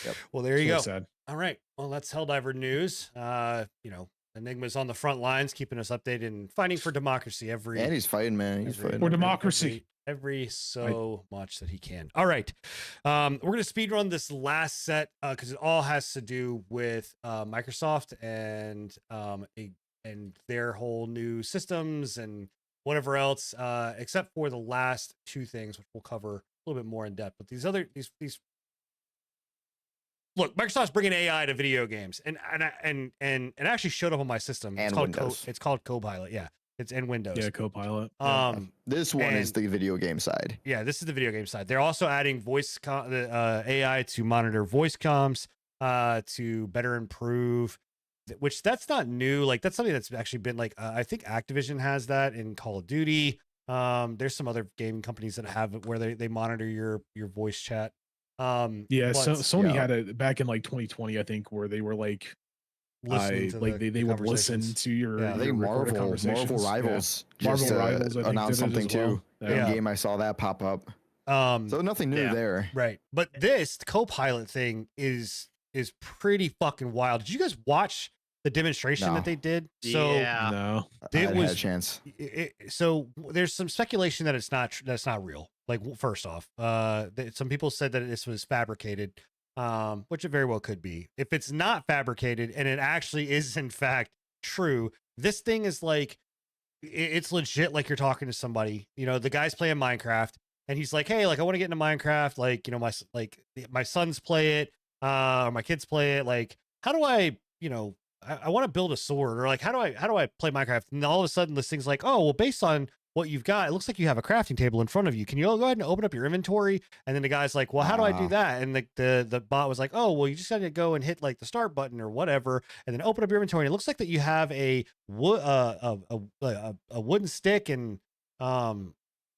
Yep. Well, there you go. Sad. All right. Well, that's Helldiver news. You know, Enigma's on the front lines, keeping us updated and fighting for democracy and he's fighting, man. He's fighting for democracy. Every much that he can. All right. We're going to speed run this last set because it all has to do with Microsoft and their whole new systems and whatever else, except for the last two things, which we'll cover a little bit more in depth. But these look, Microsoft's bringing AI to video games, and it actually showed up on my system. And it's called Copilot. Yeah. It's in Windows. Yeah, Copilot. This one is the video game side. Yeah, this is the video game side. They're also adding AI to monitor voice comms, to better improve, which that's not new. Like that's something that's actually been like, I think Activision has that in Call of Duty. There's some other gaming companies that have it where they monitor your voice chat. Sony had it back in like 2020, I think, where they were like, they would listen to your Marvel Rivals announced something too. Game, I saw that pop up. So nothing new there, right? But this Copilot thing is pretty fucking wild. Did you guys watch the demonstration that they did? So no, it was a chance. So there's some speculation that that's not real. Like, first off, some people said that this was fabricated. Which it very well could be. If it's not fabricated and it actually is in fact true, this thing is like, it's legit. Like you're talking to somebody, you know, the guy's playing Minecraft and he's like, hey, like I want to get into Minecraft. Like, you know, my sons play it, or my kids play it. Like, how do I, you know, I want to build a sword, or like, how do I play Minecraft? And all of a sudden this thing's like, oh, well, based on what you've got, it looks like you have a crafting table in front of you. Can you go ahead and open up your inventory? And then the guy's like, well, how do I do that? And the bot was like, oh, well, you just got to go and hit like the start button or whatever, and then open up your inventory. And it looks like that you have a wooden stick and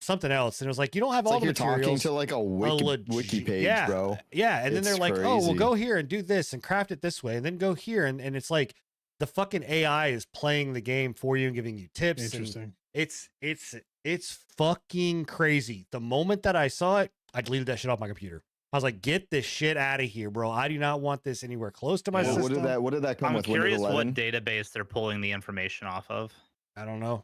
something else. And it was like, you don't have It's all like the you're materials. talking to like a wiki page, yeah, bro. Yeah. And then It's they're like, oh, well, crazy. go here and do this and craft it this way, and then go here. And it's like the fucking AI is playing the game for you and giving you tips. Interesting. It's fucking crazy. The moment that I saw it, I deleted that shit off my computer. I was like, get this shit out of here, bro. I do not want this anywhere close to my system. What did that come I'm with? curious Windows what 11? database they're pulling the information off of. I don't know.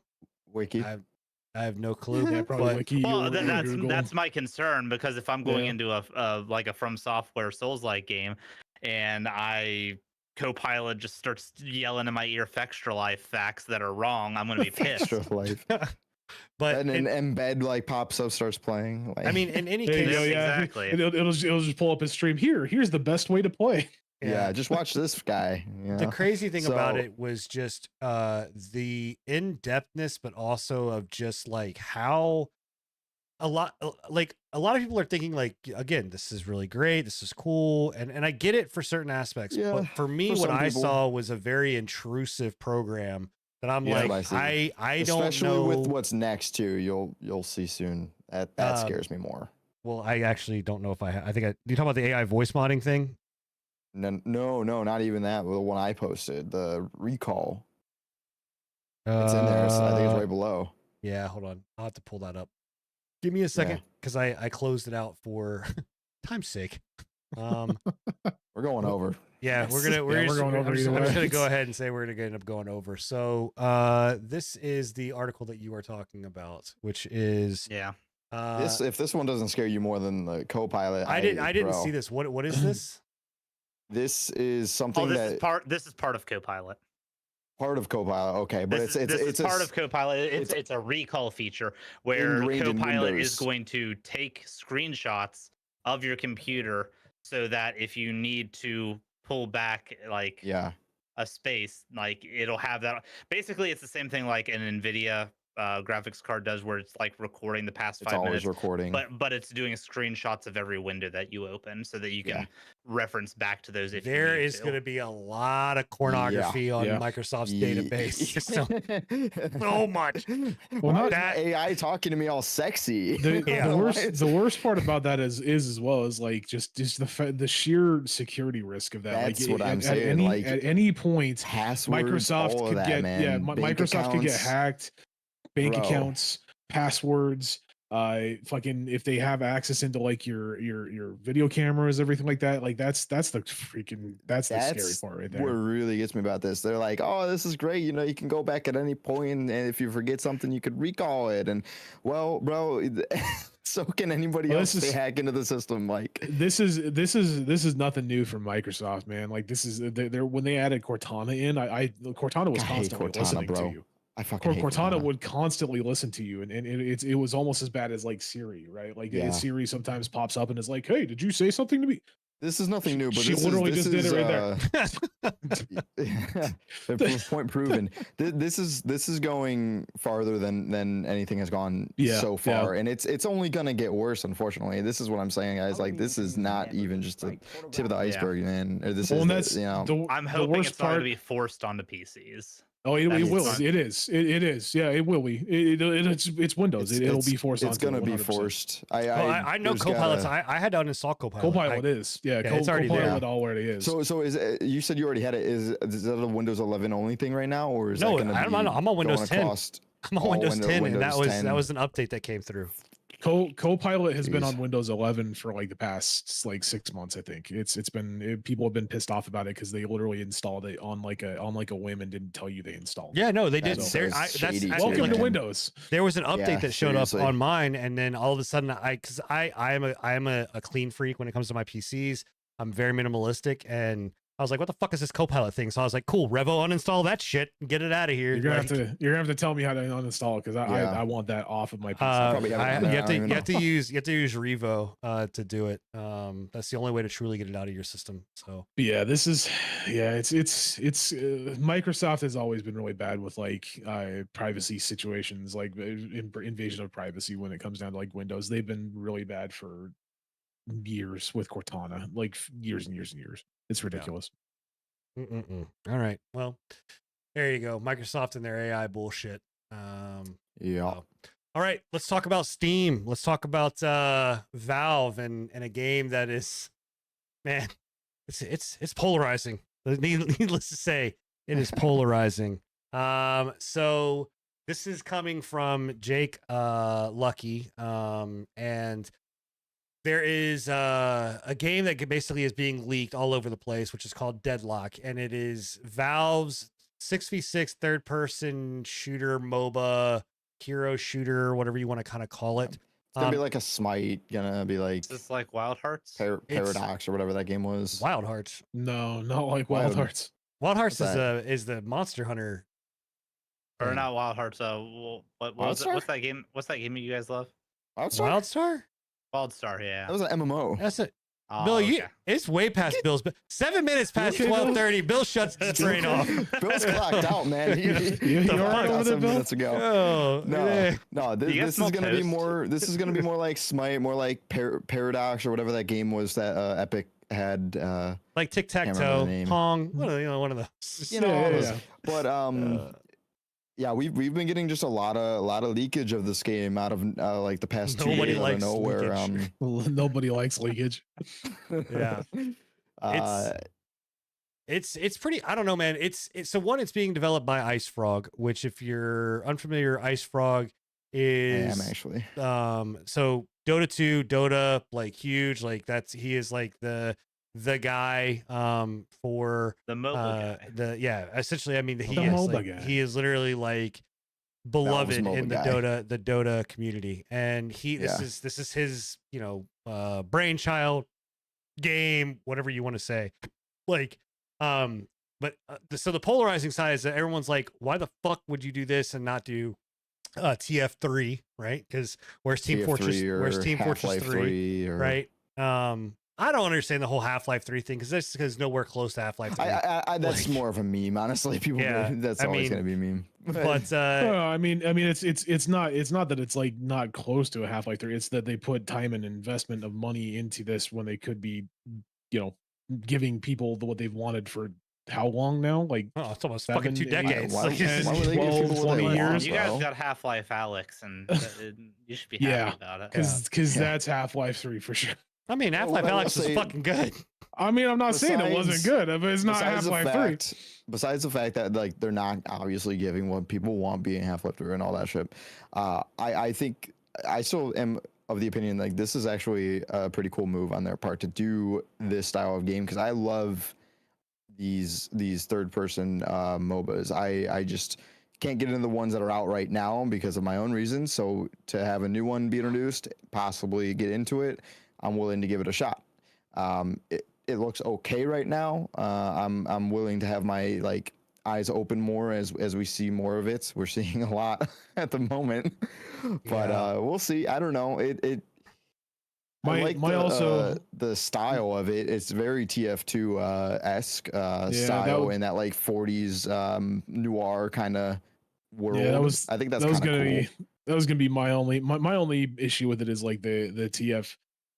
Wiki. I have no clue. Yeah, probably but Wiki. Well, or Google. that's my concern, because if I'm going Yeah. into a like a From Software Souls-like game, and Copilot just starts yelling in my ear Extra Life facts that are wrong, I'm gonna be pissed. Extra life. but And an embed like pops up, starts playing. Like, I mean, in any There you case, go, yeah. Exactly. It'll just pull up his stream. Here's the best way to play. yeah, just watch this guy. You The know? crazy thing about So- it was just the in-depthness, but also of just like how a lot of people are thinking like, again, this is really great, this is cool, and I get it for certain aspects. Yeah, but for me, for what some I people. saw was a very intrusive program that I'm Yeah, like, I I don't Especially know. with what's next too. You'll see soon. That scares me more. Well, I actually don't know if I think you talk about the AI voice modding thing. No, not even that. The one I posted, the recall. It's in there. So I think it's right below. Yeah, hold on. I'll have to pull that up. Give me a second, because I closed it out for time's sake. We're going over. Yeah, we're Yeah, we're going over I'm just either way. gonna go ahead and say we're gonna end up going over. So this is the article that you are talking about, which is Yeah. If this one doesn't scare you more than the Copilot, I didn't bro, see this. What is this? This is something Oh, this that is part of Copilot. part of Copilot. Okay, but This it's is part of Copilot. it's It's a recall feature where ingrained in Copilot Windows. is going to take screenshots of your computer, so that if you need to pull back like yeah. a space, like it'll have that. Basically, it's the same thing like an NVIDIA graphics card does, where it's like recording the past It's 5 always minutes. recording. But it's doing screenshots of every window that you open, so that you can Yeah. reference back to those if There you need is to. going to be a lot of pornography on Yeah. Microsoft's database system. So much. Well, not that AI talking to me all sexy. The worst part about that is as well is like just the sheer security risk of that. That's like, what I'm saying, Any, like, at any point, Passwords, Microsoft all of could that, get man. Bank Microsoft could get accounts. hacked, bank Bro. accounts, passwords. Fucking if they have access into like your video cameras, everything like that. Like that's the scary part right What there. really gets me about this. They're like, oh, this is great. You know, you can go back at any point, and if you forget something, you could recall it. And well, bro, so can anybody Well, else this is- hack into the system? Like, This is nothing new from Microsoft, man. Like this is they're when they added Cortana in, Cortana was I hate constantly Cortana, listening bro. to you. I fucking hate Cortana Cortana. would constantly listen to you, and it was almost as bad as like Siri, right? Like Yeah. Siri sometimes pops up and is like, "Hey, did you say something to me?" This is nothing new, but She this literally is, just this did is, it right point proven. This is going farther than anything has gone Yeah, so yeah. far, and it's only gonna get worse. Unfortunately, this is what I'm saying, guys. Like, this is not even just the tip of the iceberg, man. Or this Well, is and the, that's you know. I'm the hoping worst it's not going part. to be forced onto PCs. Oh, it That's will. fine. It is. It is. Yeah, it will be. It's Windows. It'll be forced. It's onto gonna it, be 100%. forced. I know there's Copilot's. gotta- I had to uninstall Copilot. Copilot is. Yeah, it's already there. Copilot already is. So is you said you already had it? Is that a Windows 11 only thing right now, or is No, that gonna I'm on be Windows going 10. across- I'm on Oh, Windows 10, and that Windows 10. was an update that came through. Copilot has been Jeez. on Windows 11 for like the past like 6 months, I think. People have been pissed off about it because they literally installed it on like a whim and didn't tell you they installed. Yeah, no, they did. That's There, so that's shady, actually too, Welcome like to man. Windows. there was an update Yeah, that showed up seriously. on mine, and then all of a sudden, because I am a clean freak when it comes to my PCs. I'm very minimalistic, and I was like, what the fuck is this Copilot thing? So I was like, cool, Revo, uninstall that shit and get it out of here. You're gonna Like, have to tell me how to uninstall it because Yeah. I want that off of my PC. probably have it on there, you I have don't to even you have to know. use Revo to do it. That's the only way to truly get it out of your system. So But yeah, this is it's Microsoft has always been really bad with like privacy situations, like invasion of privacy when it comes down to like Windows. They've been really bad for years with Cortana, like years and years and years. It's ridiculous. all right, well, there you go, Microsoft and their AI bullshit. Yeah. So, all right, let's talk about Steam. Let's talk about Valve and a game that is, man, it's polarizing. Needless to say, it is polarizing. So this is coming from Jake Lucky, and there is a game that basically is being leaked all over the place, which is called Deadlock, and it is Valve's 6v6 third-person shooter MOBA, hero shooter, whatever you want to kind of call it. It's gonna be like a Smite, gonna be like Is this like Wild Hearts? Paradox or whatever that game was. Wild Hearts. No, not like Wild Hearts. Wild Hearts What's is the Monster Hunter. Or thing. not Wild Hearts. What was it? Wildstar? What's that game? What's that game that you guys love? Wildstar? Wildstar? Wildstar, yeah. That was an MMO. That's it. Oh, Bill, okay. it's way past Bill's. 7 minutes past Okay, Bill? 12:30. Bill shuts his brain off. Bill's clocked out, man. You The all right fuck over out there, 7 Bill? minutes ago. Oh, No, yeah. no. You This guys is smell gonna be toast? more. This is gonna be more like Smite, more like Paradox or whatever that game was that Epic had. Like tic tac Can't remember toe, the name. Pong. One of those. You know, Yeah, all yeah, those- yeah. But yeah, we've been getting just a lot of leakage of this game out of like the past 2 Nobody days out of likes nowhere. leakage. Nobody likes leakage. Yeah. It's pretty. I don't know, man. It's so one. It's being developed by Ice Frog, which if you're unfamiliar, Ice Frog I is am actually. so Dota 2, Dota, like huge, like he is like the guy for The MOBA guy. essentially, I mean he The is MOBA like, guy. he is literally like beloved MOBA in the guy. Dota community, and this is his brainchild game, whatever you want to say, like but so the polarizing side is that everyone's like, why the fuck would you do this and not do TF3, right? Because where's Team Fortress 3, or... right? I don't understand the whole Half-Life 3 thing because nowhere close to Half-Life 3. I that's Like- more of a meme, honestly. People, Yeah, that's I always mean, gonna be a meme. but I mean, it's not that it's like not close to a Half-Life 3. It's that they put time and investment of money into this when they could be, giving people what they've wanted for how long now? Like oh, it's almost 7, fucking 2 8, decades. why- Like, it's- why would they give 12, people what they 20 want, years? You guys bro? got Half-Life Alex, and you should be Yeah, happy about it. because Yeah. that's Half-Life 3 for sure. I mean, Half-Life what I will Alex was say- fucking good. I mean, I'm not saying it wasn't Besides- good, but it's not besides the Half-Life 3. fact, besides the fact that like they're not obviously giving what people want being Half-Life 3 and all that shit, I think I still am of the opinion like this is actually a pretty cool move on their part to do this style of game because I love these third person MOBAs. I just can't get into the ones that are out right now because of my own reasons. So to have a new one be introduced, possibly get into it, I'm willing to give it a shot. It looks okay right now. I'm willing to have my like eyes open more as we see more of it. We're seeing a lot at the moment, but Yeah. we'll see. I don't know. I like the style of it. It's very TF2 esque style was- in that like 40s noir kind of world. Yeah, I think that's that was kind of gonna cool. be gonna be my only issue with it is like the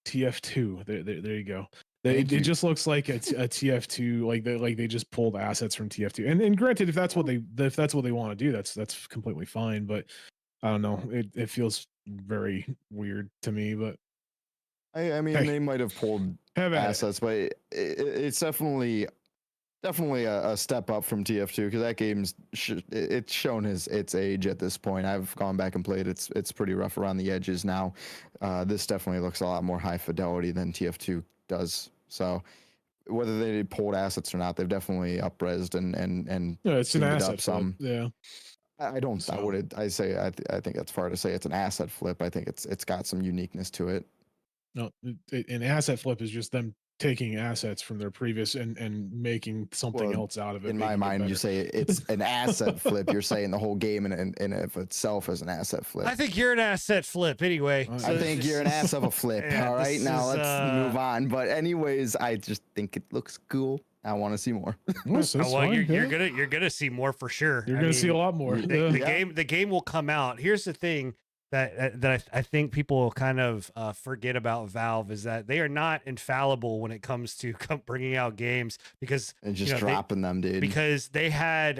TF2. There you go. Thank It you. just looks like a TF2, like they just pulled assets from TF2. And granted, if that's what they want to do, that's completely fine. But I don't know. It feels very weird to me. But I mean, Hey. they might have pulled have at it. assets, but it's definitely a step up from TF2 because that game's it's shown its age at this point. I've gone back and played. It's pretty rough around the edges now. This definitely looks a lot more high fidelity than TF2 does. So whether they pulled assets or not, they've definitely upresed and Yeah, it's an tuned it up asset. some. Yeah. I don't. I So- would. I say. I think that's far to say it's an asset flip. I think it's got some uniqueness to it. No, an asset flip is just them taking assets from their previous and making something Well, else out of it. In my making it mind, you better. say it's an asset flip. You're saying the whole game in of itself is an asset flip. I think you're an asset flip anyway. I So I think you're an ass of a flip. Yeah, all right, this now is, let's move on. But anyways, I just think it looks cool. I want to see more. That's well, fine, you're yeah. gonna see more for sure. You're I gonna see a mean, lot more. the, Yeah. the game will come out. Here's the thing that I think people kind of forget about Valve is that they are not infallible when it comes to bringing out games because And just they- dropping them, dude. because they had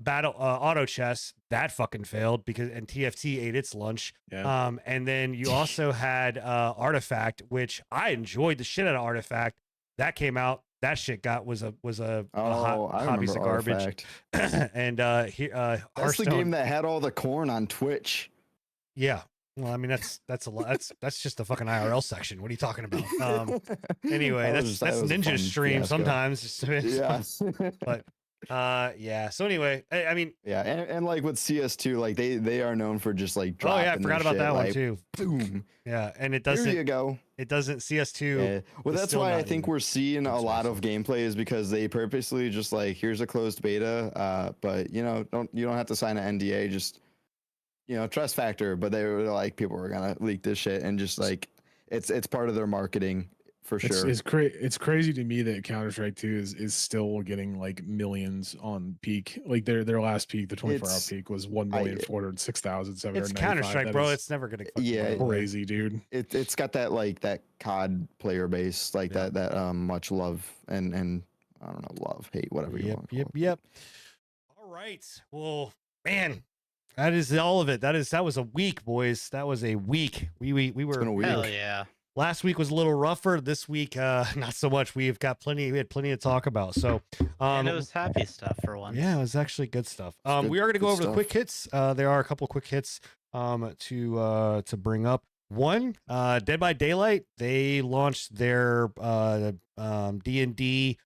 battle auto chess that fucking failed because and TFT ate its lunch. Yeah. And then you also had Artifact, which I enjoyed the shit out of Artifact. That came out. That shit was a I hot piece remember of garbage. Artifact. And That's the Hearthstone. game that had all the corn on Twitch. Yeah. Well, I mean that's a lot. That's just the fucking IRL section. What are you talking about? Anyway, That that's was a Ninja fun stream fiasco. sometimes. Yeah. But yeah. So anyway, I mean, Yeah, and like with CS2, like they are known for just like oh dropping yeah, I forgot their about shit, that one like, too. Boom. Yeah, and it Here doesn't. you go. It doesn't. CS2. Yeah. Well, is that's still why I not think in we're seeing a good lot space. of gameplay is because they purposely just like here's a closed beta, but you don't have to sign an NDA, just trust factor. But they were like people were gonna leak this shit and just like it's part of their marketing for sure. It's crazy to me that Counter-Strike 2 is still getting like millions on peak. Like their last peak, the 24-hour It's- peak was 1,406,795. It's Counter Strike, bro. It's never gonna. fucking Yeah, go away. crazy, dude. It's got that like that COD player base, like Yeah. that much love and I don't know, love, hate, whatever you want. Yep. All right. Well, man, that is all of it. That was a week, boys. That was a week. We were been a week. Hell yeah. last week was a little rougher. This week, not so much. We had plenty to talk about. So, And it was happy stuff for once. yeah, it was actually good stuff. Good- We are going to go good over the stuff. quick hits. There are a couple quick hits to bring up. One, Dead by Daylight. They launched their D&D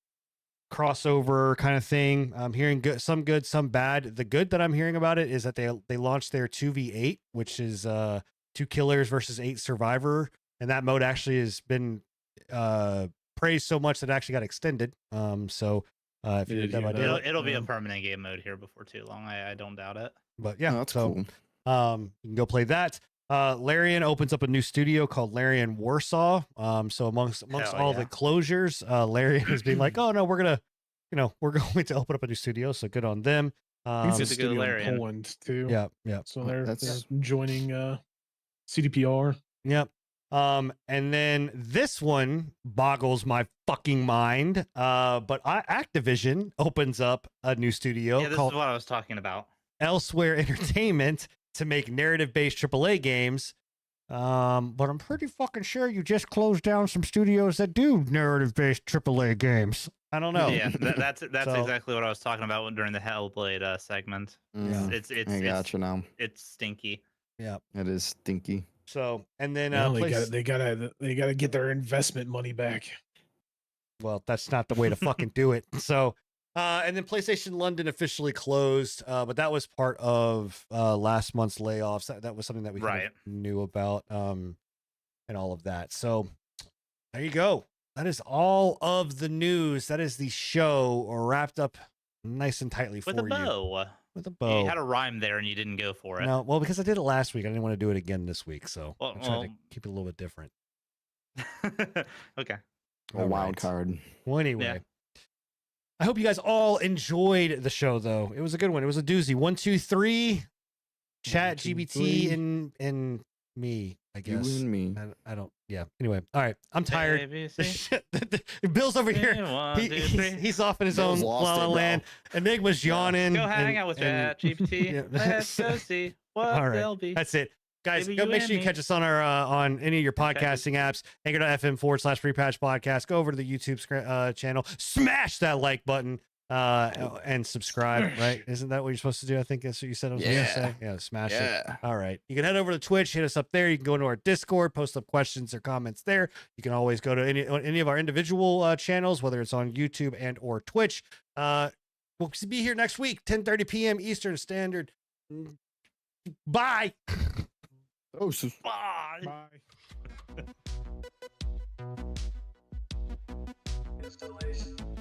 crossover kind of thing. I'm hearing some good, some bad. The good that I'm hearing about it is that they launched their 2v8, which is 2 killers versus 8 survivor, and that mode actually has been praised so much that it actually got extended. So if They you're did Dead by hear that. Daylight, It'll be a permanent game mode here before too long. I don't doubt it. but yeah, Oh, that's so cool. you can go play that. Larian opens up a new studio called Larian Warsaw. So amongst Hell all yeah. the closures, Larian is being like, oh no, we're going to open up a new studio. So good on them. I think Good it's to a go, studio in Larian. Poland too. Yeah. So Oh, they're that's- joining CDPR. Yep. And then this one boggles my fucking mind. But Activision opens up a new studio Yeah, this called is what I was talking about. Elsewhere Entertainment to make narrative-based AAA games. But I'm pretty fucking sure you just closed down some studios that do narrative-based AAA games. I don't know. Yeah, that's So- exactly what I was talking about during the Hellblade segment. Mm, It's I gotcha now. it's stinky. Yeah. It is stinky. So and then Well, place- they gotta get their investment money back. well, that's not the way to fucking do it. So and then PlayStation London officially closed, but that was part of last month's layoffs. That was something that we kind of Right. knew about, and all of that. So there you go. That is all of the news. That is the show wrapped up nice and tightly With for a you. bow. With a You bow. had a rhyme there and you didn't go for it. No, well, because I did it last week, I didn't want to do it again this week. So Well- I tried to well- keep it a little bit different. Okay. A All wild right. card. Well, anyway, I hope you guys all enjoyed the show, though. It was a good one. It was a doozy. 1, 2, 3. Chat 1, 2, GPT 3. and me, I You guess. and me. I don't. Yeah. Anyway, all right. I'm tired. ABC. Bill's over here. One, two, three. He's off in his Bill's own lost la it, la bro. land. Enigma's yawning. Go hang and- out with and- ChatGPT. Yeah. Let's go see what All right. they'll be. That's it. Guys, Maybe go you make and sure you me. catch us on our on any of your Okay. podcasting apps. Anchor.fm/Free Patch Podcast. Go over to the YouTube channel. Smash that like button and subscribe. Right? Isn't that what you're supposed to do? I think that's what you said. I was gonna Yeah. say. Yeah. Smash it. Yeah. All right. You can head over to Twitch, hit us up there. You can go into our Discord, post up questions or comments there. You can always go to any of our individual channels, whether it's on YouTube and or Twitch. We'll be here next week, 10:30 p.m. Eastern Standard. Bye. Oh, so Bye. Bye. escalation.